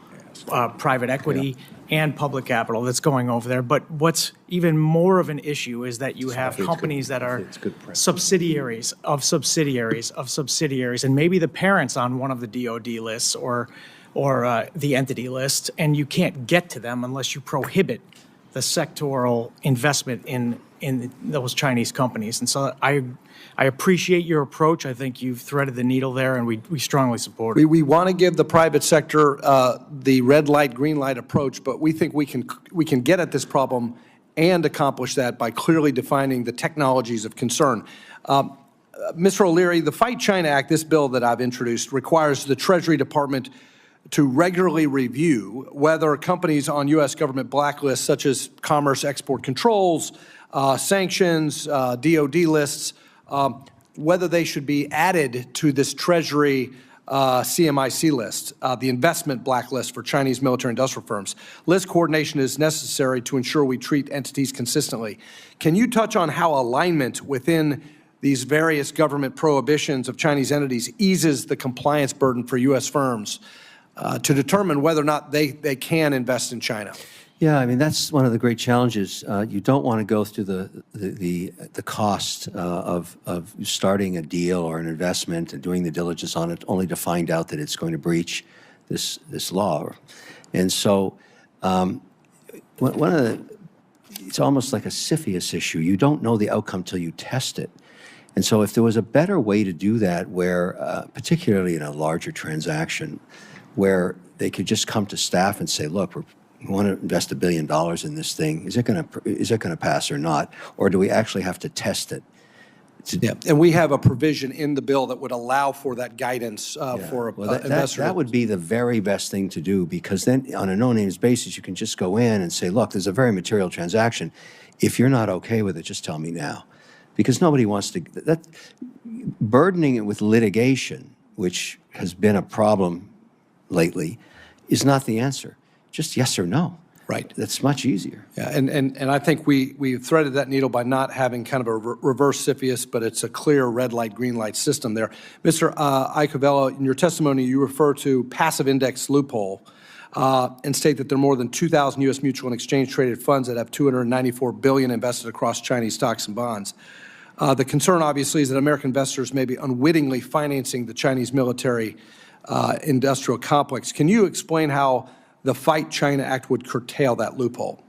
private equity, and public capital that's going over there. But what's even more of an issue is that you have companies that are subsidiaries of subsidiaries of subsidiaries, and maybe the parents on one of the DoD lists or the entity list, and you can't get to them unless you prohibit the sectoral investment in those Chinese companies. And so I appreciate your approach. I think you've threaded the needle there, and we strongly support it. We want to give the private sector the red light, green light approach, but we think we can get at this problem and accomplish that by clearly defining the technologies of concern. Mr. O'Leary, the Fight China Act, this bill that I've introduced, requires the Treasury Department to regularly review whether companies on U.S. government blacklists, such as Commerce Export Controls, sanctions, DoD lists, whether they should be added to this Treasury CMIC list, the investment blacklist for Chinese military industrial firms. List coordination is necessary to ensure we treat entities consistently. Can you touch on how alignment within these various government prohibitions of Chinese entities eases the compliance burden for U.S. firms to determine whether or not they can invest in China? Yeah, I mean, that's one of the great challenges. You don't want to go through the cost of starting a deal or an investment and doing the diligence on it, only to find out that it's going to breach this law. And so it's almost like a CFIUS issue. You don't know the outcome till you test it. And so if there was a better way to do that where, particularly in a larger transaction, where they could just come to staff and say, look, we want to invest $1 billion in this thing. Is it going to pass or not? Or do we actually have to test it? Yeah, and we have a provision in the bill that would allow for that guidance for investors. That would be the very best thing to do, because then on a no-names basis, you can just go in and say, look, there's a very material transaction. If you're not okay with it, just tell me now. Because nobody wants to, burdening it with litigation, which has been a problem lately, is not the answer. Just yes or no. Right. That's much easier. Yeah, and I think we threaded that needle by not having kind of a reverse CFIUS, but it's a clear red light, green light system there. Mr. Icavella, in your testimony, you refer to passive index loophole and state that there are more than 2,000 U.S. mutual and exchange traded funds that have $294 billion invested across Chinese stocks and bonds. The concern, obviously, is that American investors may be unwittingly financing the Chinese military industrial complex. Can you explain how the Fight China Act would curtail that loophole?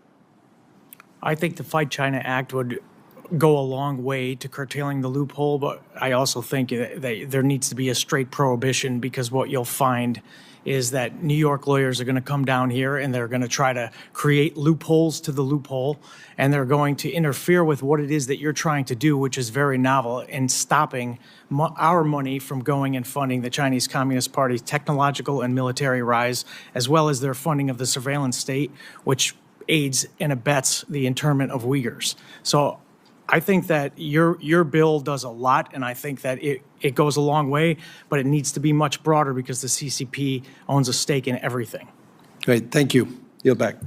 I think the Fight China Act would go a long way to curtailing the loophole, but I also think that there needs to be a straight prohibition, because what you'll find is that New York lawyers are going to come down here and they're going to try to create loopholes to the loophole, and they're going to interfere with what it is that you're trying to do, which is very novel, in stopping our money from going and funding the Chinese Communist Party's technological and military rise, as well as their funding of the surveillance state, which aids and abets the internment of Uyghurs. So I think that your bill does a lot, and I think that it goes a long way, but it needs to be much broader because the CCP owns a stake in everything. Great, thank you. Yield back.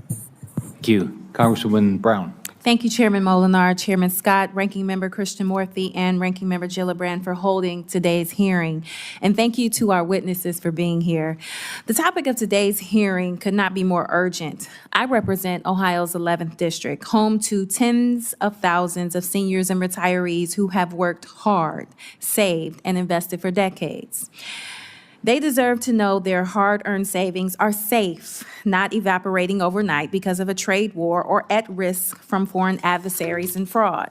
Thank you. Congresswoman Brown. Thank you, Chairman Molinar, Chairman Scott, Ranking Member Krishnamurthy, and Ranking Member Gillibrand for holding today's hearing. And thank you to our witnesses for being here. The topic of today's hearing could not be more urgent. I represent Ohio's 11th District, home to tens of thousands of seniors and retirees who have worked hard, saved, and invested for decades. They deserve to know their hard-earned savings are safe, not evaporating overnight because of a trade war or at risk from foreign adversaries and fraud.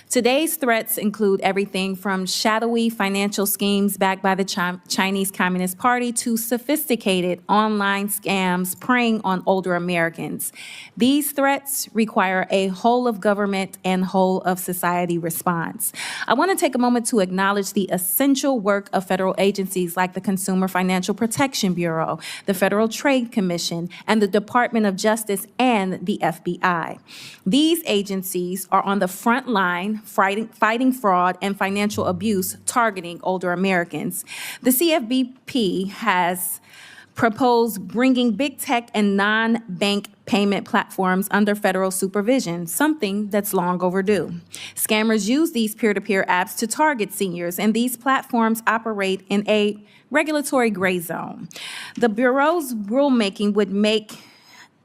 Today's threats include everything from shadowy financial schemes backed by the Chinese Communist Party to sophisticated online scams preying on older Americans. These threats require a whole of government and whole of society response. I want to take a moment to acknowledge the essential work of federal agencies like the Consumer Financial Protection Bureau, the Federal Trade Commission, and the Department of Justice and the FBI. These agencies are on the front line fighting fraud and financial abuse targeting older Americans. The CFPB has proposed bringing big tech and non-bank payment platforms under federal supervision, something that's long overdue. Scammers use these peer-to-peer apps to target seniors, and these platforms operate in a regulatory gray zone. The Bureau's rulemaking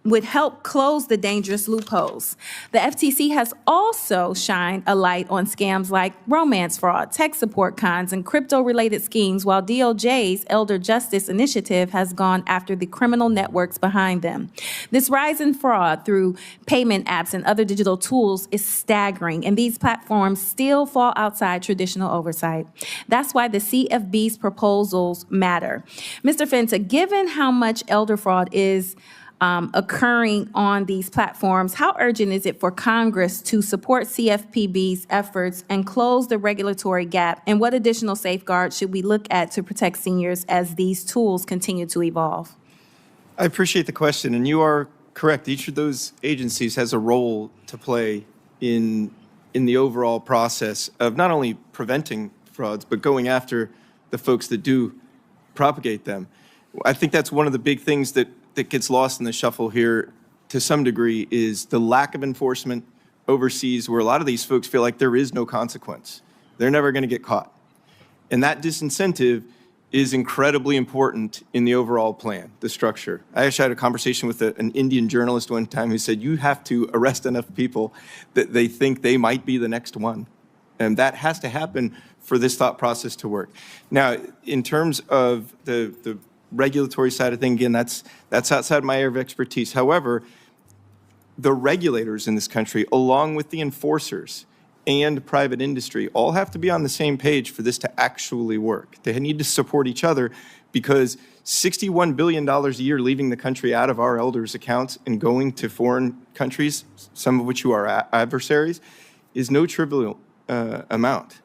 would help close the dangerous loopholes. The FTC has also shined a light on scams like romance fraud, tech support cons, and crypto-related schemes, while DOJ's Elder Justice Initiative has gone after the criminal networks behind them. This rise in fraud through payment apps and other digital tools is staggering, and these platforms still fall outside traditional oversight. That's why the CFB's proposals matter. Mr. Fenta, given how much elder fraud is occurring on these platforms, how urgent is it for Congress to support CFPB's efforts and close the regulatory gap? And what additional safeguards should we look at to protect seniors as these tools continue to evolve? I appreciate the question, and you are correct. Each of those agencies has a role to play in the overall process of not only preventing frauds, but going after the folks that do propagate them. I think that's one of the big things that gets lost in the shuffle here to some degree is the lack of enforcement overseas, where a lot of these folks feel like there is no consequence. They're never going to get caught. And that disincentive is incredibly important in the overall plan, the structure. I actually had a conversation with an Indian journalist one time who said, you have to arrest enough people that they think they might be the next one. And that has to happen for this thought process to work. Now, in terms of the regulatory side of things, again, that's outside my area of expertise. However, the regulators in this country, along with the enforcers and private industry, all have to be on the same page for this to actually work. They need to support each other because $61 billion a year leaving the country out of our elders' accounts and going to foreign countries, some of which are adversaries, is no trivial amount.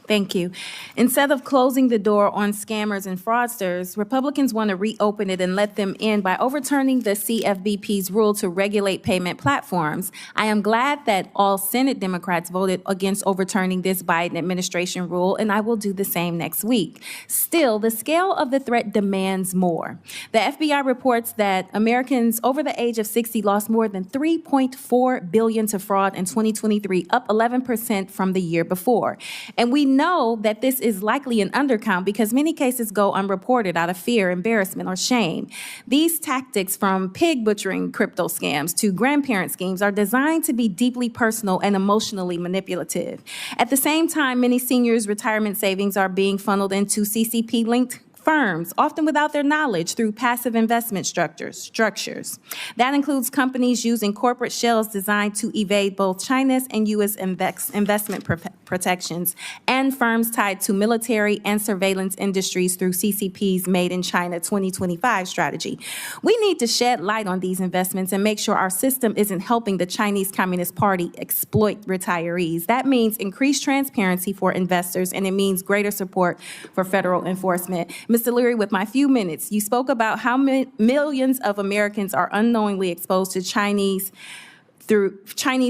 Thank you. Instead of closing the door on scammers and fraudsters, Republicans want to reopen it and let them in by overturning the CFPB's rule to regulate payment platforms. I am glad that all Senate Democrats voted against overturning this Biden administration rule, and I will do the same next week. Still, the scale of the threat demands more. The FBI reports that Americans over the age of 60 lost more than $3.4 billion to fraud in 2023, up 11% from the year before. And we know that this is likely an undercount because many cases go unreported out of fear, embarrassment, or shame. These tactics, from pig butchering crypto scams to grandparent schemes, are designed to be deeply personal and emotionally manipulative. At the same time, many seniors' retirement savings are being funneled into CCP-linked firms, often without their knowledge, through passive investment structures. That includes companies using corporate shells designed to evade both China's and U.S. investment protections, and firms tied to military and surveillance industries through CCP's Made in China 2025 strategy. We need to shed light on these investments and make sure our system isn't helping the Chinese Communist Party exploit retirees. That means increased transparency for investors, and it means greater support for federal enforcement. Mr. Leary, with my few minutes, you spoke about how millions of Americans are unknowingly exposed to Chinese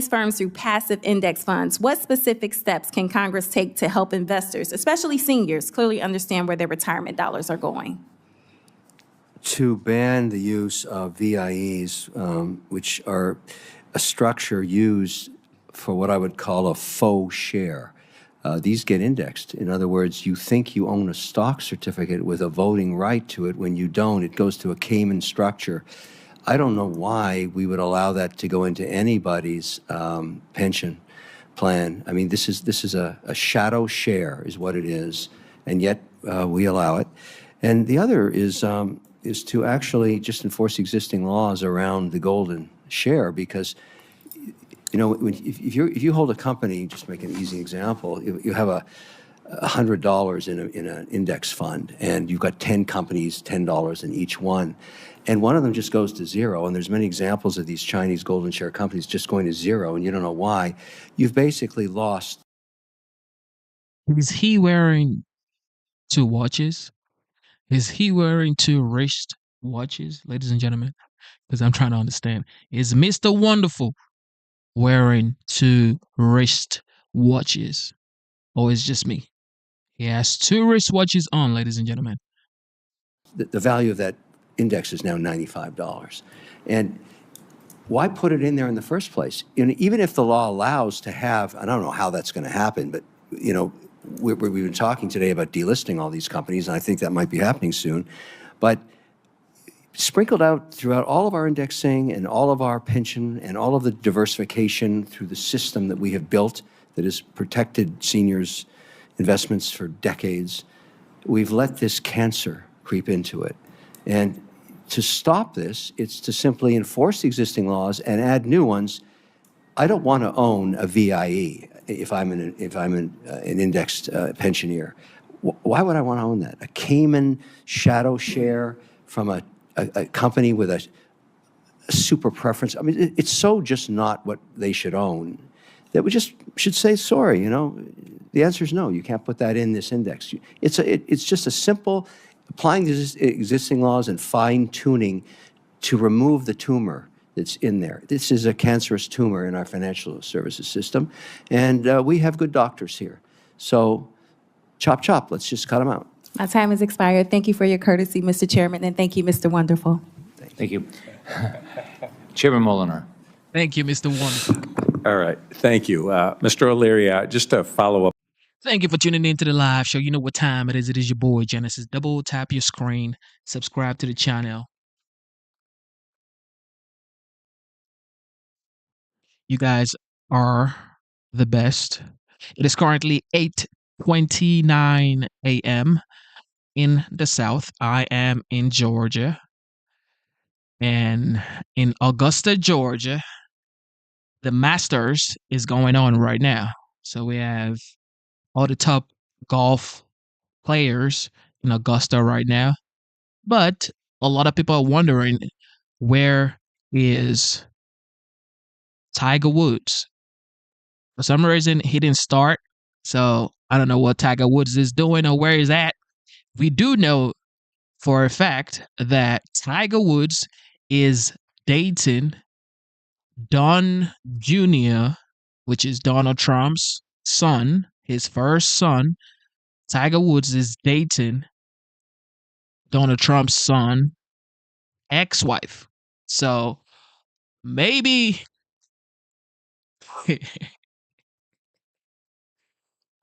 firms through passive index funds. What specific steps can Congress take to help investors, especially seniors, clearly understand where their retirement dollars are going? To ban the use of VIEs, which are a structure used for what I would call a faux share. These get indexed. In other words, you think you own a stock certificate with a voting right to it. When you don't, it goes to a Cayman structure. I don't know why we would allow that to go into anybody's pension plan. I mean, this is a shadow share is what it is, and yet we allow it. And the other is to actually just enforce existing laws around the golden share, because if you hold a company, just make an easy example, you have $100 in an index fund, and you've got 10 companies, $10 in each one, and one of them just goes to zero, and there's many examples of these Chinese golden share companies just going to zero, and you don't know why. You've basically lost. Is he wearing 2 watches? Is he wearing 2 wrist watches, ladies and gentlemen? Because I'm trying to understand. Is Mr. Wonderful wearing 2 wrist watches? Or is it just me? He has 2 wrist watches on, ladies and gentlemen. The value of that index is now $95. And why put it in there in the first place? Even if the law allows to have, I don't know how that's going to happen, but we've been talking today about delisting all these companies, and I think that might be happening soon. But sprinkled out throughout all of our indexing and all of our pension and all of the diversification through the system that we have built that has protected seniors' investments for decades, we've let this cancer creep into it. And to stop this, it's to simply enforce the existing laws and add new ones. I don't want to own a VIE if I'm an indexed pensioner. Why would I want to own that? A Cayman shadow share from a company with a super preference. I mean, it's so just not what they should own that we just should say, sorry, the answer is no. You can't put that in this index. It's just a simple applying the existing laws and fine-tuning to remove the tumor that's in there. This is a cancerous tumor in our financial services system, and we have good doctors here. So chop, chop, let's just cut them out. My time has expired. Thank you for your courtesy, Mr. Chairman, and thank you, Mr. Wonderful. Thank you. Chairman Molinar. Thank you, Mr. Wonderful. All right. Thank you. Mr. O'Leary, just to follow up. Thank you for tuning in to the live show. You know what time it is. It is your boy, Genesis. Double tap your screen. Subscribe to the channel. You guys are the best. It is currently 8:29 a.m. in the South. I am in Georgia. And in Augusta, Georgia, the Masters is going on right now. So we have all the top golf players in Augusta right now. But a lot of people are wondering, where is Tiger Woods? For some reason, he didn't start. So I don't know what Tiger Woods is doing or where he's at. We do know for a fact that Tiger Woods is dating Don Jr., which is Donald Trump's son, his first son. Tiger Woods is dating Donald Trump's son, ex-wife. So maybe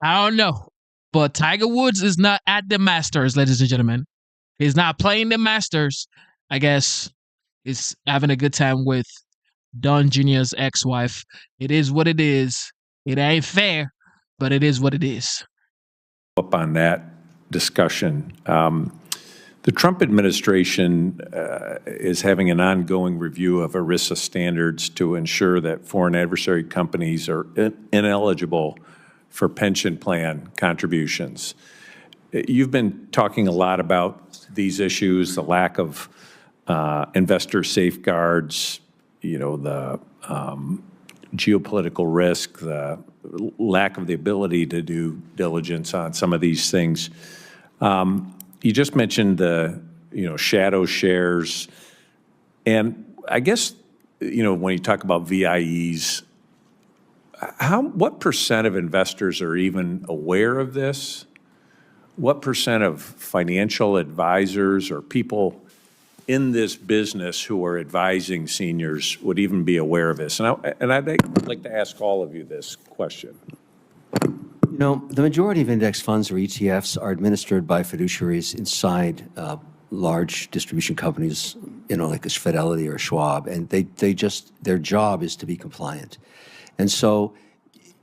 I don't know. But Tiger Woods is not at the Masters, ladies and gentlemen. He's not playing the Masters. I guess he's having a good time with Don Jr.'s ex-wife. It is what it is. It ain't fair, but it is what it is. Up on that discussion. The Trump administration is having an ongoing review of ERISA standards to ensure that foreign adversary companies are ineligible for pension plan contributions. You've been talking a lot about these issues, the lack of investor safeguards, the geopolitical risk, the lack of the ability to do diligence on some of these things. You just mentioned the, shadow shares. And I guess, when you talk about VIEs, what percent of investors are even aware of this? What percent of financial advisors or people in this business who are advising seniors would even be aware of this? And I'd like to ask all of you this question. You know, the majority of index funds or ETFs are administered by fiduciaries inside large distribution companies, you know, like a Fidelity or a Schwab, and they just, their job is to be compliant. And so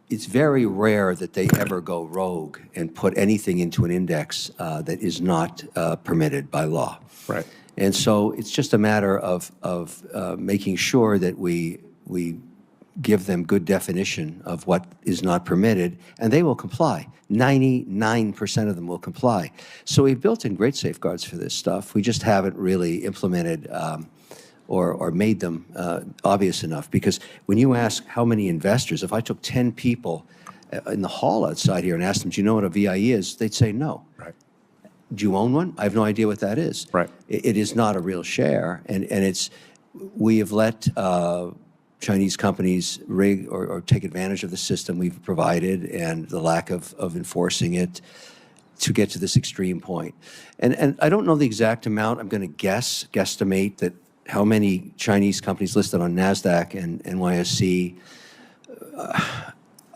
it's very rare that they ever go rogue and put anything into an index that is not permitted by law. Right. And so it's just a matter of making sure that we give them good definition of what is not permitted, and they will comply. 99% of them will comply. So we've built in great safeguards for this stuff. We just haven't really implemented or made them obvious enough. Because when you ask how many investors, if I took 10 people in the hall outside here and asked them, do you know what a VIE is? They'd say no. Right. Do you own one? I have no idea what that is. Right. It is not a real share, and it's, we have let Chinese companies rig or take advantage of the system we've provided and the lack of enforcing it to get to this extreme point. And I don't know the exact amount. I'm going to guesstimate that how many Chinese companies listed on NASDAQ and NYSE,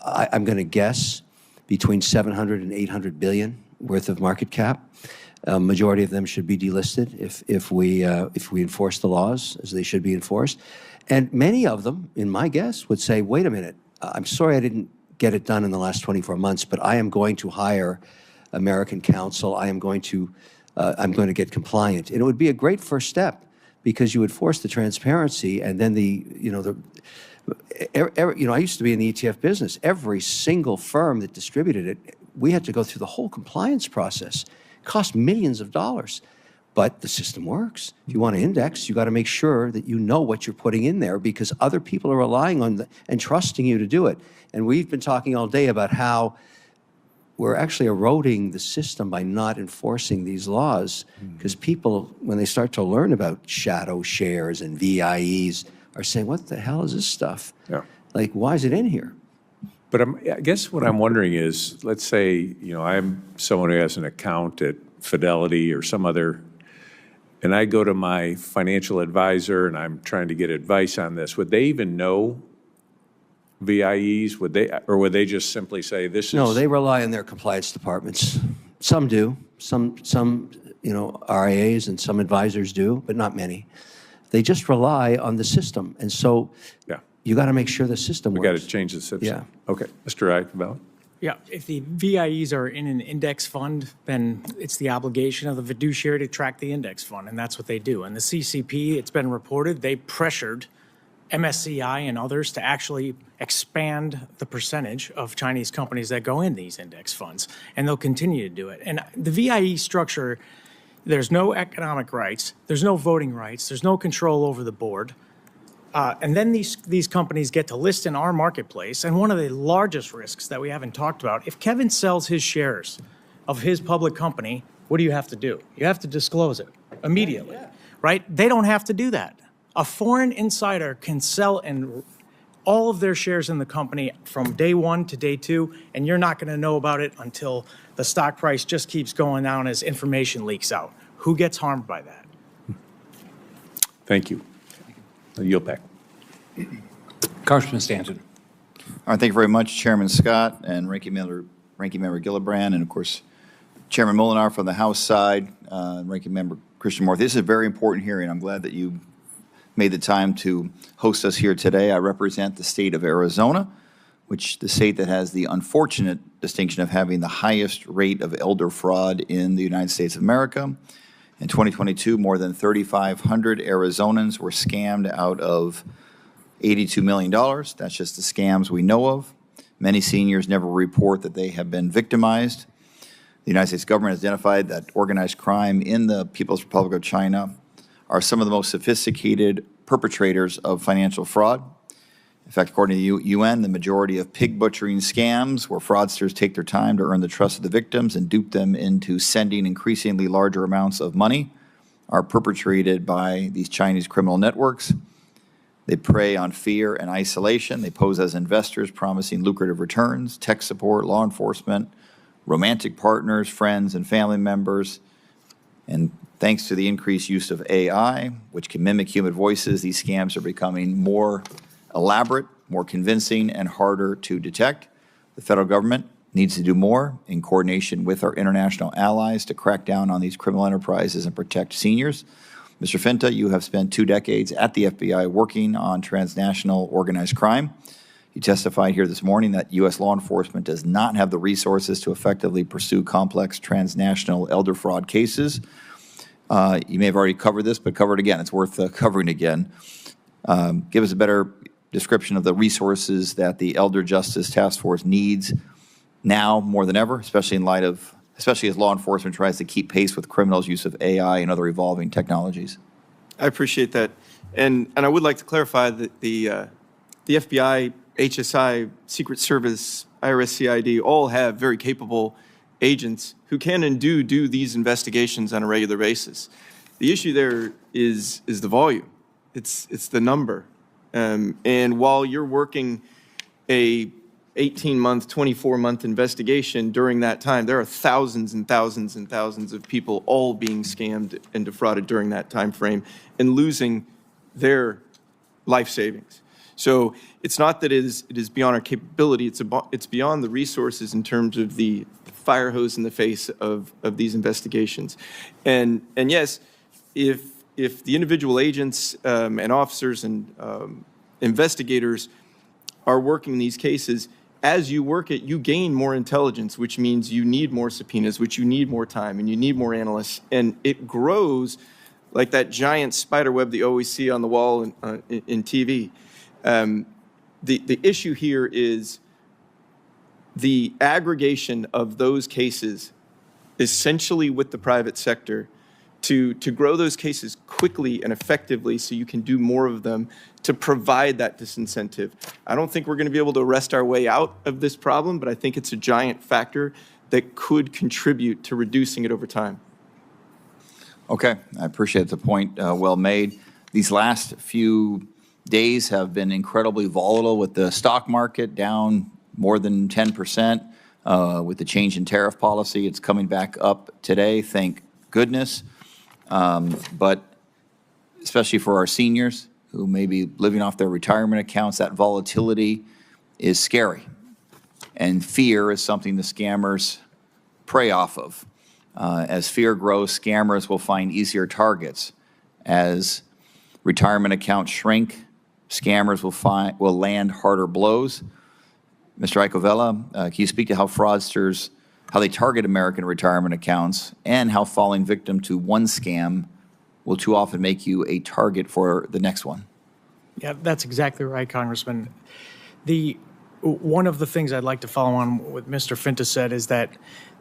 I'm going to guess between 700 and 800 billion worth of market cap. Majority of them should be delisted if we enforce the laws as they should be enforced. And many of them, in my guess, would say, wait a minute, I'm sorry I didn't get it done in the last 24 months, but I am going to hire American counsel. I'm going to get compliant. And it would be a great first step because you would force the transparency, and then I used to be in the ETF business. Every single firm that distributed it, we had to go through the whole compliance process. It cost millions of dollars. But the system works. If you want to index, you got to make sure that you know what you're putting in there because other people are relying on and trusting you to do it. And we've been talking all day about how we're actually eroding the system by not enforcing these laws because people, when they start to learn about shadow shares and VIEs, are saying, what the hell is this stuff? Yeah. Like, why is it in here? But I guess what I'm wondering is, let's say, you know, I'm someone who has an account at Fidelity or some other, and I go to my financial advisor and I'm trying to get advice on this. Would they even know VIEs? Would they just simply say this is? No, they rely on their compliance departments. Some do. Some RIAs and some advisors do, but not many. They just rely on the system, and so you got to make sure the system works. We got to change the system. Yeah. Okay, Mr. Eichenbauer. Yeah, if the VIEs are in an index fund, then it's the obligation of the fiduciary to track the index fund, and that's what they do. And the CCP, it's been reported, they pressured MSCI and others to actually expand the percentage of Chinese companies that go in these index funds, and they'll continue to do it. And the VIE structure, there's no economic rights, there's no voting rights, there's no control over the board. And then these companies get to list in our marketplace. And one of the largest risks that we haven't talked about, if Kevin sells his shares of his public company, what do you have to do? You have to disclose it immediately, right? They don't have to do that. A foreign insider can sell all of their shares in the company from day one to day two, and you're not going to know about it until the stock price just keeps going down as information leaks out. Who gets harmed by that? Thank you. I yield back. Congressman Stanton. All right, thank you very much, Chairman Scott and Ranking Member Gillibrand, and of course, Chairman Molinar from the House side, Ranking Member Christian Morthy. This is a very important hearing. I'm glad that you made the time to host us here today. I represent the state of Arizona, which the state that has the unfortunate distinction of having the highest rate of elder fraud in the United States of America. In 2022, more than 3,500 Arizonans were scammed out of $82 million. That's just the scams we know of. Many seniors never report that they have been victimized. The United States government has identified that organized crime in the People's Republic of China are some of the most sophisticated perpetrators of financial fraud. In fact, according to the UN, the majority of pig butchering scams where fraudsters take their time to earn the trust of the victims and dupe them into sending increasingly larger amounts of money are perpetrated by these Chinese criminal networks. They prey on fear and isolation. They pose as investors, promising lucrative returns, tech support, law enforcement, romantic partners, friends, and family members. And Thanks to the increased use of AI, which can mimic human voices, these scams are becoming more elaborate, more convincing, and harder to detect. The federal government needs to do more in coordination with our international allies to crack down on these criminal enterprises and protect seniors. Mr. Finta, you have spent 2 decades at the FBI working on transnational organized crime. You testified here this morning that U.S. law enforcement does not have the resources to effectively pursue complex transnational elder fraud cases. You may have already covered this, but cover it again. It's worth covering again. Give us a better description of the resources that the Elder Justice Task Force needs now more than ever, especially as law enforcement tries to keep pace with criminals' use of AI and other evolving technologies. I appreciate that. And I would like to clarify that the FBI, HSI, Secret Service, IRS, CID all have very capable agents who can and do these investigations on a regular basis. The issue there is the volume. It's the number. And while you're working a 18-month, 24-month investigation, during that time, there are thousands and thousands and thousands of people all being scammed and defrauded during that time frame and losing their life savings. So it's not that it is beyond our capability, it's beyond the resources in terms of the fire hose in the face of these investigations. And yes, if the individual agents and officers and investigators are working these cases, as you work it, you gain more intelligence, which means you need more subpoenas, which you need more time, and you need more analysts, and it grows like that giant spider web that you always see on the wall in TV. The issue here is the aggregation of those cases, essentially with the private sector, to grow those cases quickly and effectively so you can do more of them to provide that disincentive. I don't think we're going to be able to wrest our way out of this problem, but I think it's a giant factor that could contribute to reducing it over time. Okay, I appreciate the point well made. These last few days have been incredibly volatile with the stock market down more than 10%. With the change in tariff policy, it's coming back up today, thank goodness. But especially for our seniors who may be living off their retirement accounts, that volatility is scary. And fear is something the scammers prey off of. As fear grows, scammers will find easier targets. As retirement accounts shrink, scammers will land harder blows. Mr. Icovella, can you speak to how fraudsters, how they target American retirement accounts, and how falling victim to one scam will too often make you a target for the next one? Yeah, that's exactly right, Congressman. One of the things I'd like to follow on what Mr. Finta said is that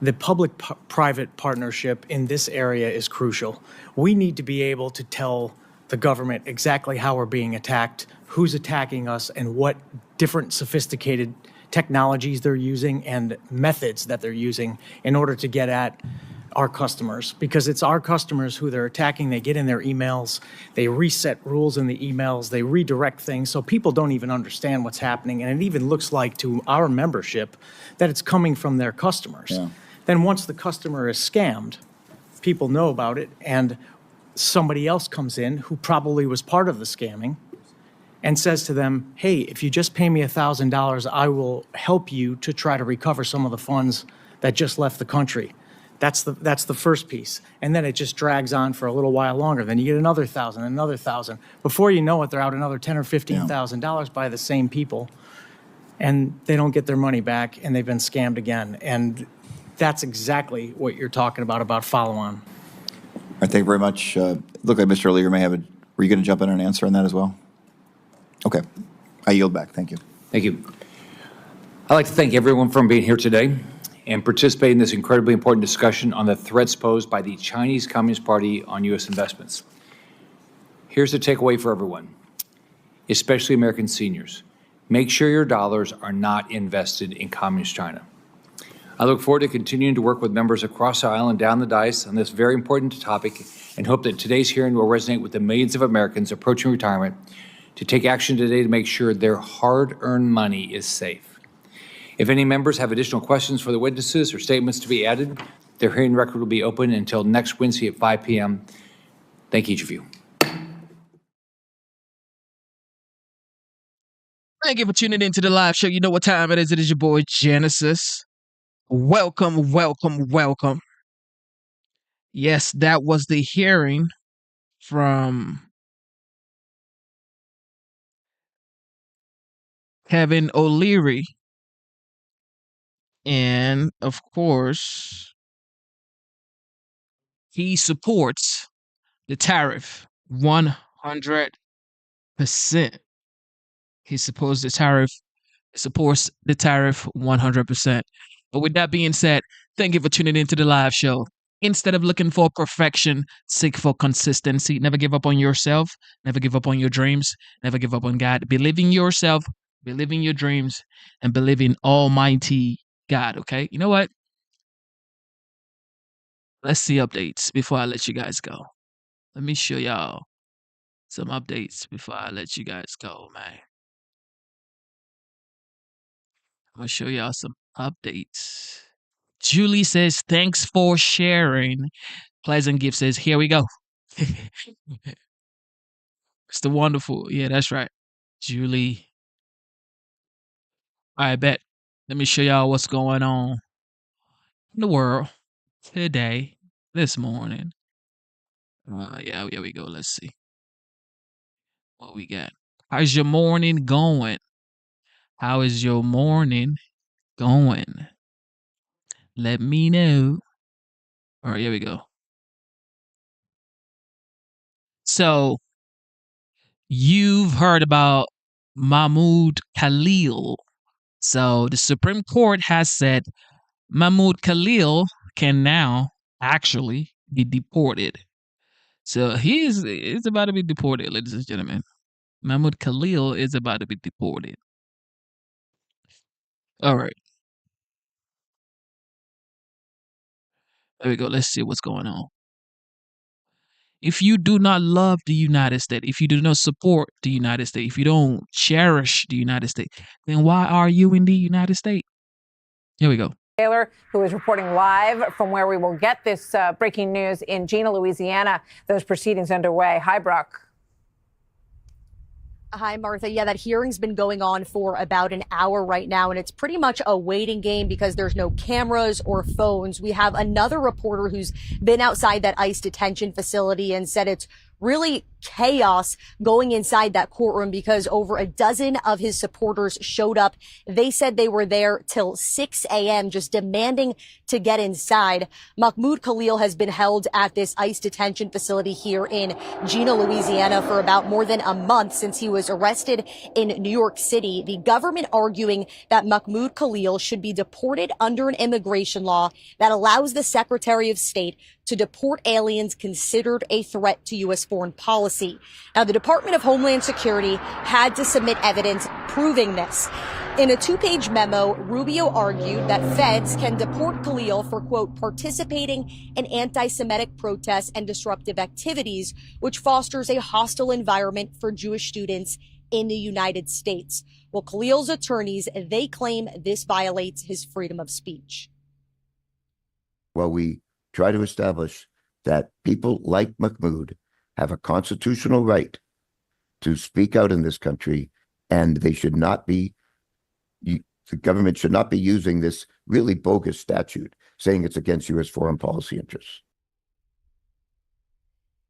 the public-private partnership in this area is crucial. We need to be able to tell the government exactly how we're being attacked, who's attacking us, and what different sophisticated technologies they're using and methods that they're using in order to get at our customers, because it's our customers who they're attacking. They get in their emails, they reset rules in the emails, they redirect things so people don't even understand what's happening, and it even looks like to our membership that it's coming from their customers. Yeah. Then once the customer is scammed, people know about it, and somebody else comes in who probably was part of the scamming and says to them, hey, if you just pay me $1,000, I will help you to try to recover some of the funds that just left the country. That's the first piece. And then it just drags on for a little while longer. Then you get another 1,000, another 1,000. Before you know it, they're out another $10,000 or $15,000 by the same people, and they don't get their money back, and they've been scammed again. And that's exactly what you're talking about follow-on. All right, thank you very much. Look like Mr. Leader may have a, were you going to jump in and answer on that as well? Okay, I yield back. Thank you. Thank you. I'd like to thank everyone for being here today and participating in this incredibly important discussion on the threats posed by the Chinese Communist Party on U.S. investments. Here's the takeaway for everyone, especially American seniors. Make sure your dollars are not invested in Communist China. I look forward to continuing to work with members across the aisle and down the dais on this very important topic and hope that today's hearing will resonate with the millions of Americans approaching retirement to take action today to make sure their hard-earned money is safe. If any members have additional questions for the witnesses or statements to be added, Their hearing record will be open until next Wednesday at 5 p.m. Thank each of you. Thank you for tuning into the live show. You know what time it is. It is your boy Genesis. Welcome, welcome, welcome. Yes, that was the hearing from Kevin O'Leary. And of course, he supports the tariff 100%. He supports the tariff 100%. But with that being said, thank you for tuning into the live show. Instead of looking for perfection, seek for consistency. Never give up on yourself. Never give up on your dreams. Never give up on God. Believe in yourself. Believe in your dreams. And believe in Almighty God, okay? You know what? Let's see updates before I let you guys go. Let me show y'all some updates before I let you guys go, man. I'm going to show y'all some updates. Julie says, thanks for sharing. Pleasant Gift says, here we go. Mr. Wonderful. Yeah, that's right. Julie. I bet. Let me show y'all what's going on in the world today, this morning. Yeah, here we go. Let's see what we got. How's your morning going? How is your morning going? Let me know. All right, here we go. So, you've heard about Mahmoud Khalil. So, the Supreme Court has said Mahmoud Khalil can now actually be deported. So, he's about to be deported, ladies and gentlemen. Mahmoud Khalil is about to be deported. All right. There we go. Let's see what's going on. If you do not love the United States, if you do not support the United States, if you don't cherish the United States, then why are you in the United States? Here we go. Taylor, who is reporting live from where we will get this breaking news in Jena, Louisiana. Those proceedings underway. Hi, Brooke. Hi, Martha. Yeah, that hearing's been going on for about an hour right now, and it's pretty much a waiting game because there's no cameras or phones. We have another reporter who's been outside that ICE detention facility and said it's really chaos going inside that courtroom because over a dozen of his supporters showed up. They said they were there till 6 a.m. just demanding to get inside. Mahmoud Khalil has been held at this ICE detention facility here in Jena, Louisiana for about more than a month since he was arrested in New York City. The government arguing that Mahmoud Khalil should be deported under an immigration law that allows the Secretary of State to deport aliens considered a threat to U.S. foreign policy. Now, the Department of Homeland Security had to submit evidence proving this. In a two-page memo, Rubio argued that feds can deport Khalil for, quote, participating in anti-Semitic protests and disruptive activities, which fosters a hostile environment for Jewish students in the United States. Well, Khalil's attorneys, they claim this violates his freedom of speech. Well, we try to establish that people like Mahmoud have a constitutional right to speak out in this country, and they should not be, the government should not be using this really bogus statute saying it's against U.S. foreign policy interests.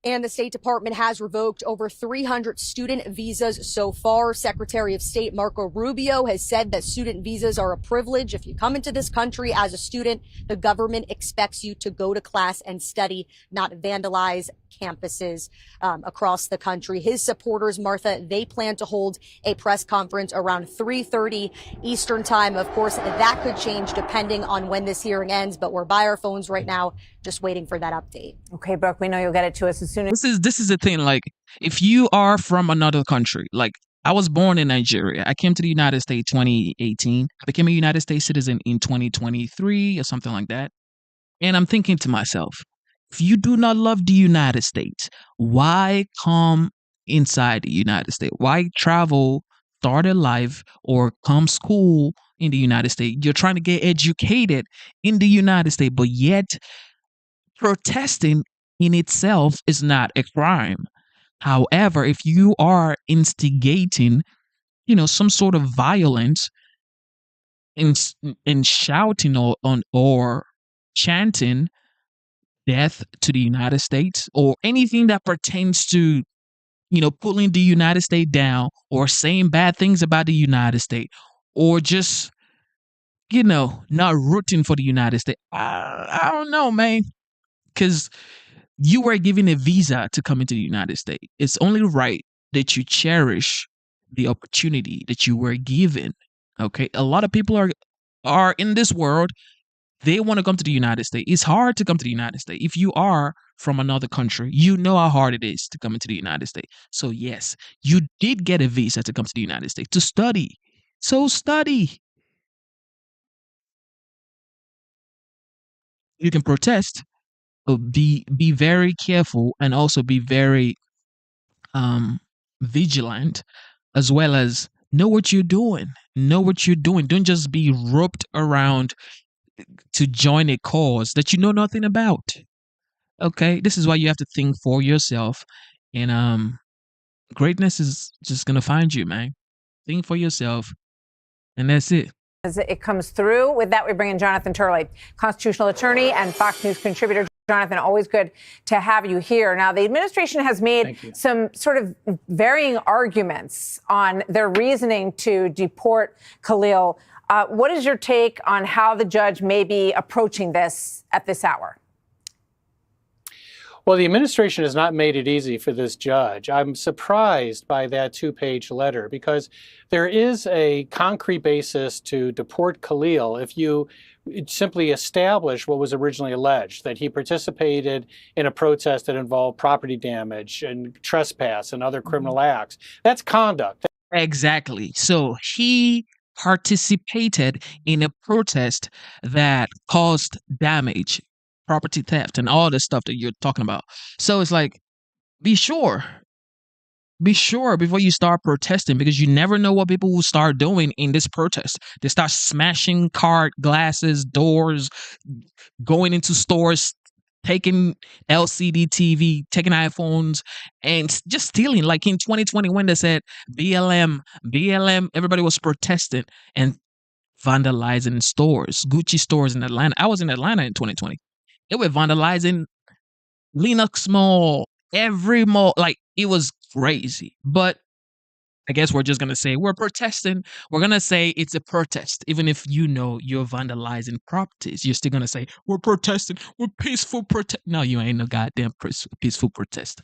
And the State Department has revoked over 300 student visas so far. Secretary of State Marco Rubio has said that student visas are a privilege. If you come into this country as a student, the government expects you to go to class and study, not vandalize campuses across the country. His supporters, Martha, they plan to hold a press conference around 3:30 Eastern time. Of course, that could change depending on when this hearing ends, but we're by our phones right now, just waiting for that update. Okay, Brooke, we know you'll get it to us as soon as. This is the thing. Like, if you are from another country, like I was born in Nigeria. I came to the United States 2018. I became a United States citizen in 2023 or something like that. And I'm thinking to myself, if you do not love the United States, why come inside the United States? Why travel, start a life, or come school in the United States. You're trying to get educated in the United States, but yet protesting in itself is not a crime. However, if you are instigating, some sort of violence in shouting or chanting death to the United States or anything that pertains to, pulling the United States down or saying bad things about the United States or just, not rooting for the United States. I don't know, man, because you were given a visa to come into the United States. It's only right that you cherish the opportunity that you were given. Okay. A lot of people are in this world. They want to come to the United States. It's hard to come to the United States. If you are from another country, you know how hard it is to come into the United States. So yes, you did get a visa to come to the United States to study. So study. You can protest, but be very careful and also be very vigilant, as well as know what you're doing. Know what you're doing. Don't just be roped around to join a cause that you know nothing about. Okay, this is why you have to think for yourself, and greatness is just gonna find you, man. Think for yourself, and that's it. As it comes through. With that, we bring in Jonathan Turley, constitutional attorney and Fox News contributor. Jonathan, always good to have you here. Now, the administration has made some sort of varying arguments on their reasoning to deport Khalil. What is your take on how the judge may be approaching this at this hour? Well, the administration has not made it easy for this judge. I'm surprised by that two-page letter because there is a concrete basis to deport Khalil if you simply establish what was originally alleged, that he participated in a protest that involved property damage and trespass and other criminal acts. That's conduct. Exactly. So he participated in a protest that caused damage, property theft, and all the stuff that you're talking about. So it's like, be sure before you start protesting, because you never know what people will start doing in this protest. They start smashing car glasses, doors, going into stores, taking LCD TV, taking iPhones, and just stealing. Like in 2020 when they said BLM, everybody was protesting and vandalizing stores, Gucci stores in Atlanta. I was in Atlanta in 2020. They were vandalizing Linux Mall, every mall. Like, it was crazy. But I guess we're just going to say we're protesting. We're going to say it's a protest. Even if you're vandalizing properties, you're still going to say we're protesting. We're peaceful protest. No, you ain't no goddamn peaceful protest.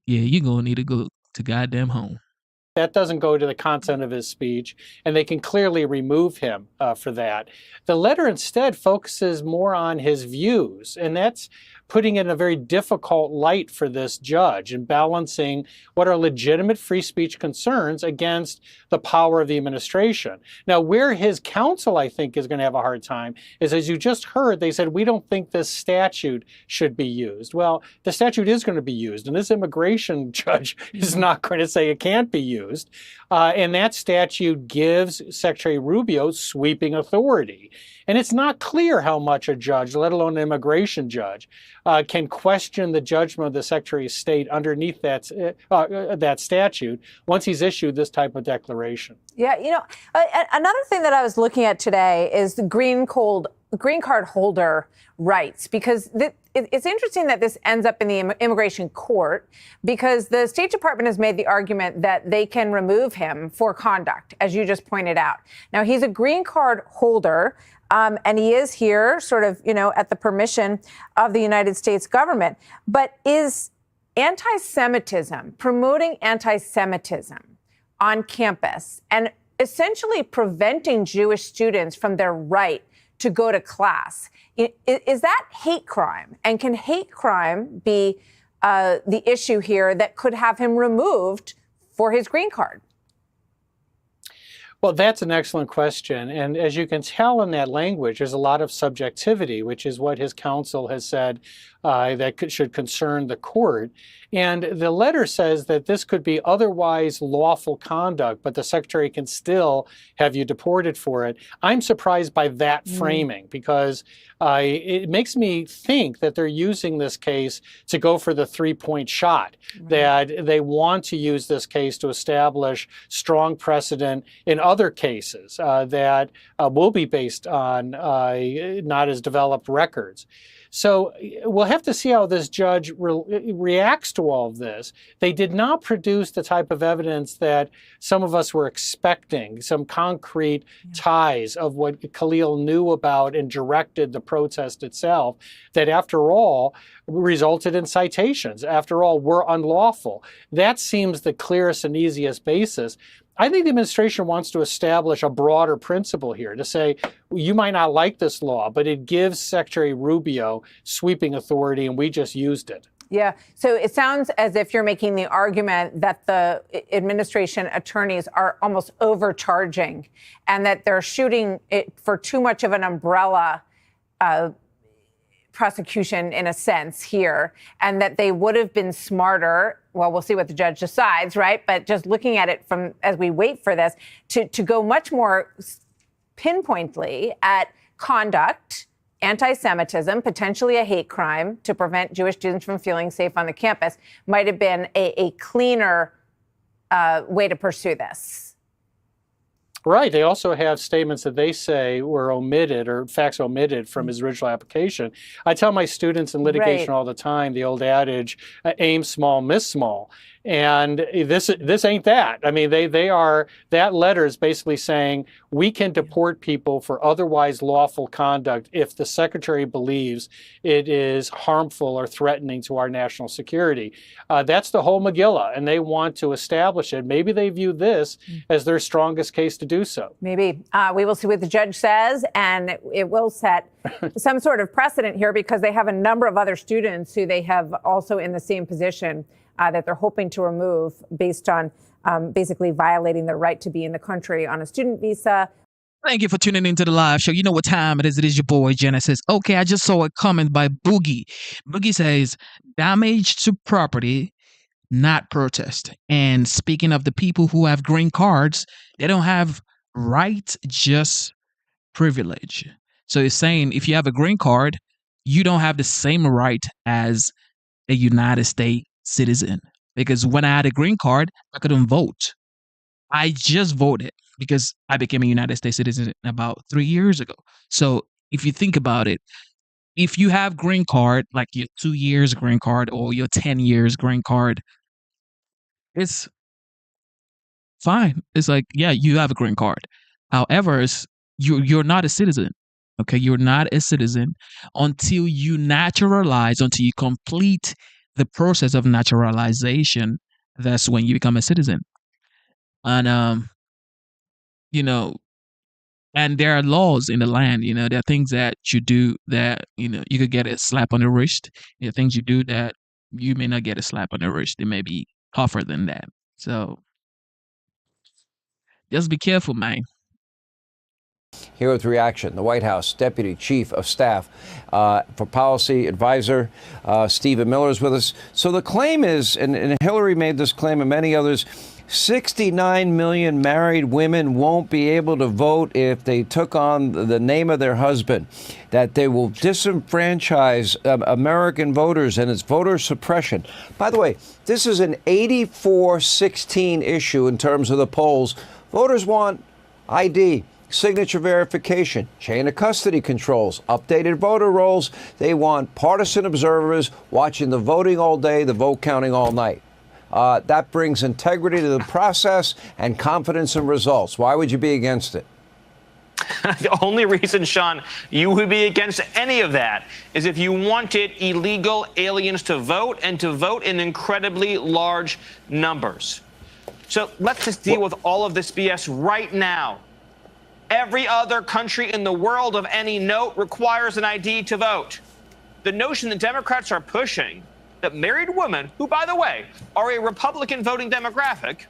Yeah, you're going to need to go to goddamn home. That doesn't go to the content of his speech, and they can clearly remove him for that. The letter instead focuses more on his views, and that's putting it in a very difficult light for this judge and balancing what are legitimate free speech concerns against the power of the administration. Now, where his counsel, I think, is going to have a hard time is, as you just heard, they said, we don't think this statute should be used. Well, the statute is going to be used, and this immigration judge is not going to say it can't be used. And that statute gives Secretary Rubio sweeping authority. And it's not clear how much a judge, let alone an immigration judge, can question the judgment of the Secretary of State underneath that statute once he's issued this type of declaration. Yeah, another thing that I was looking at today is the green card holder rights, because it's interesting that this ends up in the immigration court, because the State Department has made the argument that they can remove him for conduct, as you just pointed out. Now, he's a green card holder, and he is here sort of, at the permission of the United States government. But is anti-Semitism, promoting anti-Semitism on campus and essentially preventing Jewish students from their right to go to class, is that hate crime? And can hate crime be the issue here that could have him removed for his green card? Well, that's an excellent question. And as you can tell in that language, there's a lot of subjectivity, which is what his counsel has said should concern the court. And the letter says that this could be otherwise lawful conduct, but the secretary can still have you deported for it. I'm surprised by that framing because it makes me think that they're using this case to go for the three-point shot, that they want to use this case to establish strong precedent in other cases that will be based on not as developed records. So we'll have to see how this judge reacts to all of this. They did not produce the type of evidence that some of us were expecting, some concrete ties of what Khalil knew about and directed the protest itself, that after all resulted in citations, after all were unlawful. That seems the clearest and easiest basis. I think the administration wants to establish a broader principle here to say, you might not like this law, but it gives Secretary Rubio sweeping authority, and we just used it. Yeah. So it sounds as if you're making the argument that the administration attorneys are almost overcharging and that they're shooting it for too much of an umbrella prosecution in a sense here, and that they would have been smarter. Well, we'll see what the judge decides, right? But just looking at it from as we wait for this to go much more pinpointly at conduct, anti-Semitism, potentially a hate crime to prevent Jewish students from feeling safe on the campus might have been a cleaner way to pursue this. Right. They also have statements that they say were omitted or facts omitted from his original application. I tell my students in litigation all the time, the old adage, aim small, miss small. And this ain't that. I mean, that letter is basically saying we can deport people for otherwise lawful conduct if the secretary believes it is harmful or threatening to our national security. That's the whole Megillah, and they want to establish it. Maybe they view this as their strongest case to do so. Maybe. We will see what the judge says, and it will set some sort of precedent here because they have a number of other students who they have also in the same position that they're hoping to remove based on basically violating their right to be in the country on a student visa. Thank you for tuning into the live show. You know what time it is. It is your boy, Genesis. Okay, I just saw a comment by Boogie. Boogie says, damage to property, not protest. And speaking of the people who have green cards, they don't have rights, just privilege. So it's saying if you have a green card, you don't have the same right as a United States citizen. Because when I had a green card, I couldn't vote. I just voted because I became a United States citizen about 3 years ago. So if you think about it, if you have green card, like your 2 years green card or your 10 years green card, it's fine. It's like, yeah, you have a green card. However, you're not a citizen. Okay, you're not a citizen until you naturalize, until you complete the process of naturalization. That's when you become a citizen. And and there are laws in the land. There are things that you do that you could get a slap on the wrist. There are things you do that you may not get a slap on the wrist. It may be tougher than that. So just be careful, man. Here with reaction, the White House Deputy Chief of Staff for Policy Advisor Stephen Miller is with us. So the claim is, and Hillary made this claim and many others, 69 million married women won't be able to vote if they took on the name of their husband, that they will disenfranchise American voters, and it's voter suppression. By the way, this is an 84-16 issue in terms of the polls. Voters want ID, signature verification, chain of custody controls, updated voter rolls. They want partisan observers watching the voting all day, the vote counting all night. That brings integrity to the process and confidence in results. Why would you be against it? The only reason, Sean, you would be against any of that is if you wanted illegal aliens to vote and to vote in incredibly large numbers. So let's just deal with all of this BS right now. Every other country in the world of any note requires an ID to vote. The notion that Democrats are pushing that married women, who, by the way, are a Republican voting demographic,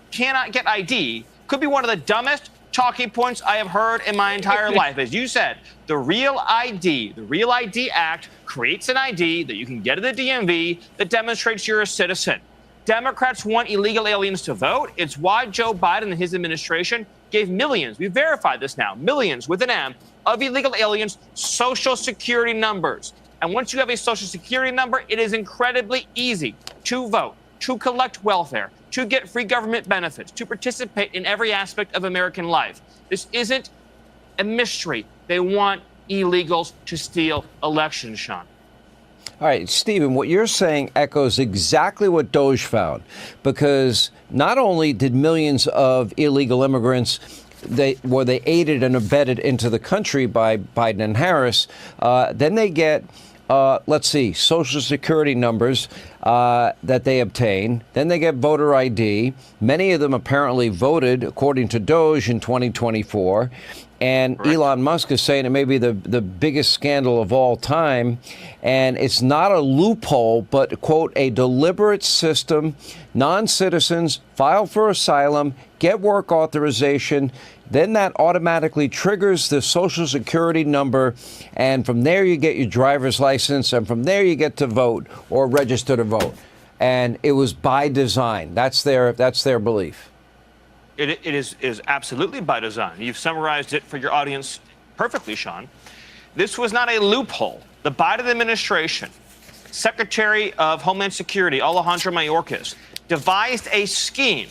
cannot get ID could be one of the dumbest talking points I have heard in my entire life. As you said, the Real ID Act creates an ID that you can get at the DMV that demonstrates you're a citizen. Democrats want illegal aliens to vote. It's why Joe Biden and his administration gave millions, we verified this now, millions with an M, of illegal aliens social security numbers. And once you have a social security number, it is incredibly easy to vote, to collect welfare, to get free government benefits, to participate in every aspect of American life. This isn't a mystery. They want illegals to steal elections, Sean. All right, Stephen, what you're saying echoes exactly what Doge found, because not only did millions of illegal immigrants they aided and abetted into the country by Biden and Harris, then they get let's see, social security numbers that they obtain. Then they get voter ID. Many of them apparently voted, according to Doge, in 2024. And Elon Musk is saying it may be the biggest scandal of all time. And it's not a loophole, but, quote, a deliberate system. Non-citizens file for asylum, get work authorization. Then that automatically triggers the social security number. And from there, you get your driver's license. And from there, you get to vote or register to vote. And it was by design. That's their belief. It is absolutely by design. You've summarized it for your audience perfectly, Sean. This was not a loophole. The Biden administration, Secretary of Homeland Security, Alejandro Mayorkas, devised a scheme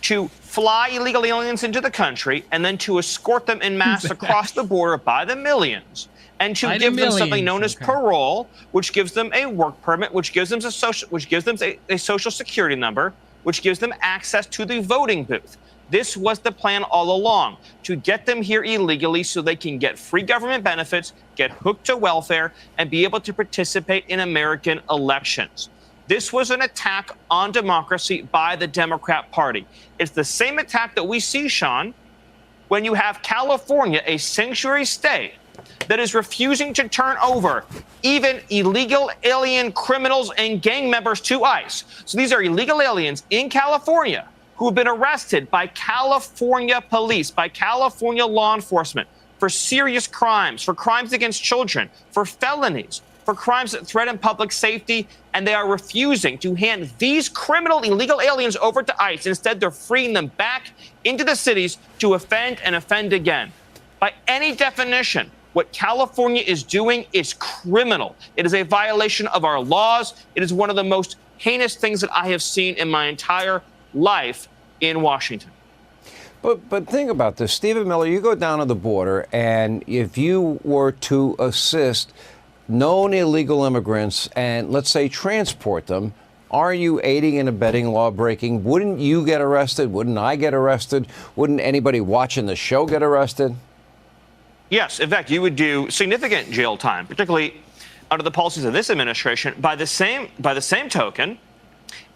to fly illegal aliens into the country and then to escort them en masse across the border by the millions, and to give them something known as parole, which gives them a work permit, which gives them a social security number, which gives them access to the voting booth. This was the plan all along, to get them here illegally so they can get free government benefits, get hooked to welfare, and be able to participate in American elections. This was an attack on democracy by the Democrat Party. It's the same attack that we see, Sean, when you have California, a sanctuary state, that is refusing to turn over even illegal alien criminals and gang members to ICE. So these are illegal aliens in California who have been arrested by California police, by California law enforcement for serious crimes, for crimes against children, for felonies, for crimes that threaten public safety, and they are refusing to hand these criminal illegal aliens over to ICE. Instead, they're freeing them back into the cities to offend and offend again. By any definition, what California is doing is criminal. It is a violation of our laws. It is one of the most heinous things that I have seen in my entire life in Washington. But think about this, Stephen Miller, you go down to the border, and if you were to assist known illegal immigrants and, let's say, transport them, are you aiding and abetting law breaking? Wouldn't you get arrested? Wouldn't I get arrested? Wouldn't anybody watching the show get arrested? Yes, in fact, you would do significant jail time, particularly under the policies of this administration. By the same token,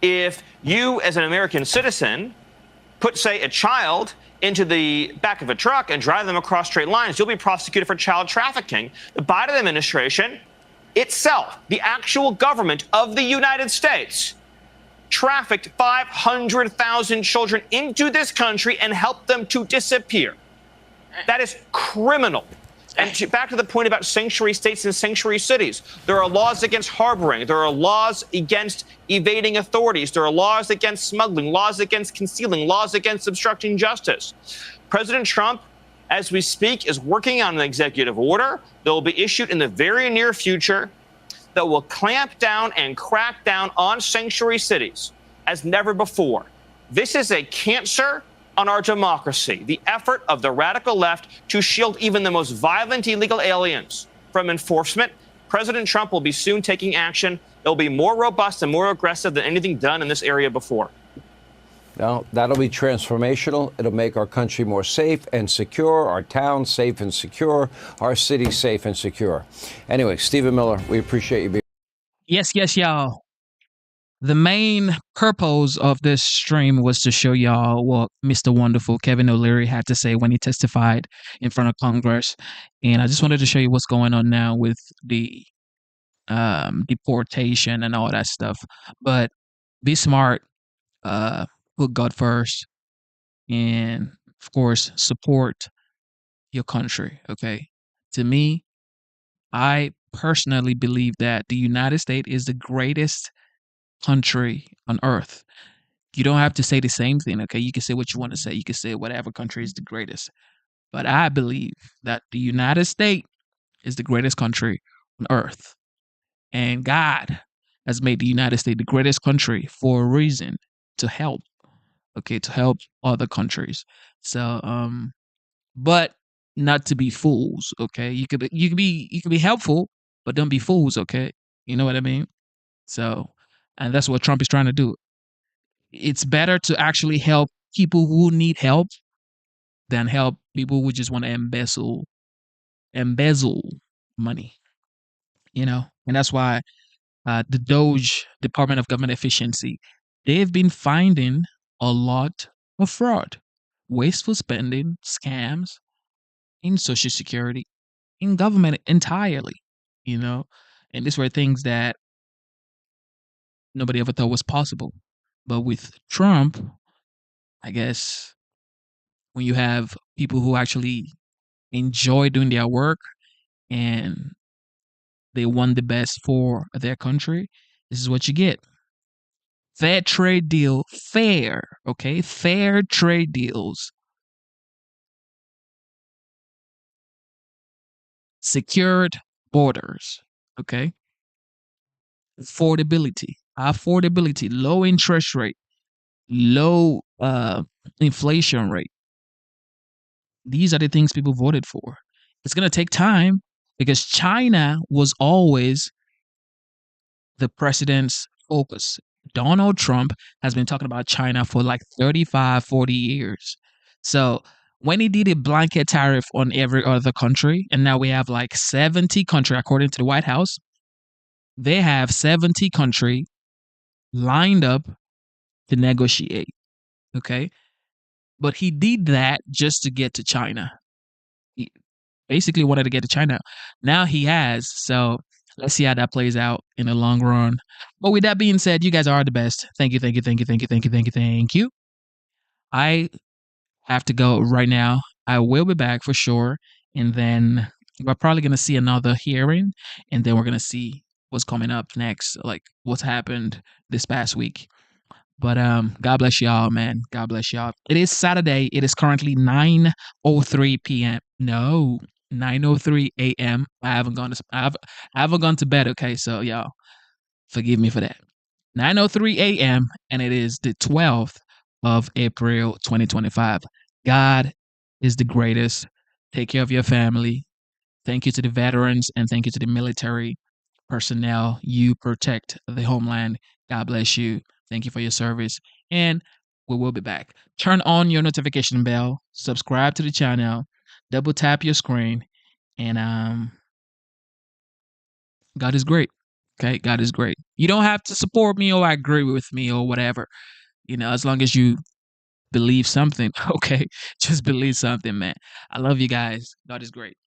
if you, as an American citizen, put, say, a child into the back of a truck and drive them across straight lines, you'll be prosecuted for child trafficking. The Biden administration itself, the actual government of the United States, trafficked 500,000 children into this country and helped them to disappear. That is criminal. And back to the point about sanctuary states and sanctuary cities, there are laws against harboring. There are laws against evading authorities. There are laws against smuggling, laws against concealing, laws against obstructing justice. President Trump, as we speak, is working on an executive order that will be issued in the very near future that will clamp down and crack down on sanctuary cities as never before. This is a cancer on our democracy, the effort of the radical left to shield even the most violent illegal aliens from enforcement. President Trump will be soon taking action that will be more robust and more aggressive than anything done in this area before. Now, that'll be transformational. It'll make our country more safe and secure, our towns safe and secure, our cities safe and secure. Anyway, Stephen Miller, we appreciate you being here. Yes, y'all. The main purpose of this stream was to show y'all what Mr. Wonderful Kevin O'Leary had to say when he testified in front of Congress. And I just wanted to show you what's going on now with the deportation and all that stuff. But be smart, put God first, and of course, support your country. Okay. To me, I personally believe that the United States is the greatest country on earth. You don't have to say the same thing. Okay. You can say what you want to say. You can say whatever country is the greatest. But I believe that the United States is the greatest country on earth. And God has made the United States the greatest country for a reason, to help, okay, to help other countries. So, but not to be fools, okay? You can be helpful, but don't be fools, okay? You know what I mean? So, and that's what Trump is trying to do. It's better to actually help people who need help than help people who just want to embezzle money, you know? And that's why the Doge, Department of Government Efficiency, they've been finding a lot of fraud, wasteful spending, scams in Social Security, in government entirely, you know? And these were things that nobody ever thought was possible. But with Trump, I guess when you have people who actually enjoy doing their work and they want the best for their country, this is what you get. Fair trade deal, fair, okay? Fair trade deals. Secured borders, okay? Affordability, low interest rate, low inflation rate. These are the things people voted for. It's going to take time because China was always the president's focus. Donald Trump has been talking about China for like 35, 40 years. So when he did a blanket tariff on every other country, and now we have like 70 countries, according to the White House, they have 70 countries lined up to negotiate. Okay. But he did that just to get to China. He basically wanted to get to China. Now he has. So let's see how that plays out in the long run. But with that being said, you guys are the best. Thank you, thank you, thank you, thank you, thank you, thank you, thank you. I have to go right now. I will be back for sure. And then we're probably going to see another hearing. And then we're going to see what's coming up next, like what's happened this past week. But God bless y'all, man. God bless y'all. It is Saturday. It is currently 9:03 p.m. No, 9:03 a.m. I haven't gone to bed, okay? So y'all, forgive me for that. 9:03 a.m. and it is the 12th of April 2025. God is the greatest. Take care of your family. Thank you to the veterans and thank you to the military personnel. You protect the homeland. God bless you. Thank you for your service. And we will be back. Turn on your notification bell, subscribe to the channel, double tap your screen, and God is great. Okay, God is great. You don't have to support me or agree with me or whatever. You know, as long as you believe something, okay? Just believe something, man. I love you guys. God is great.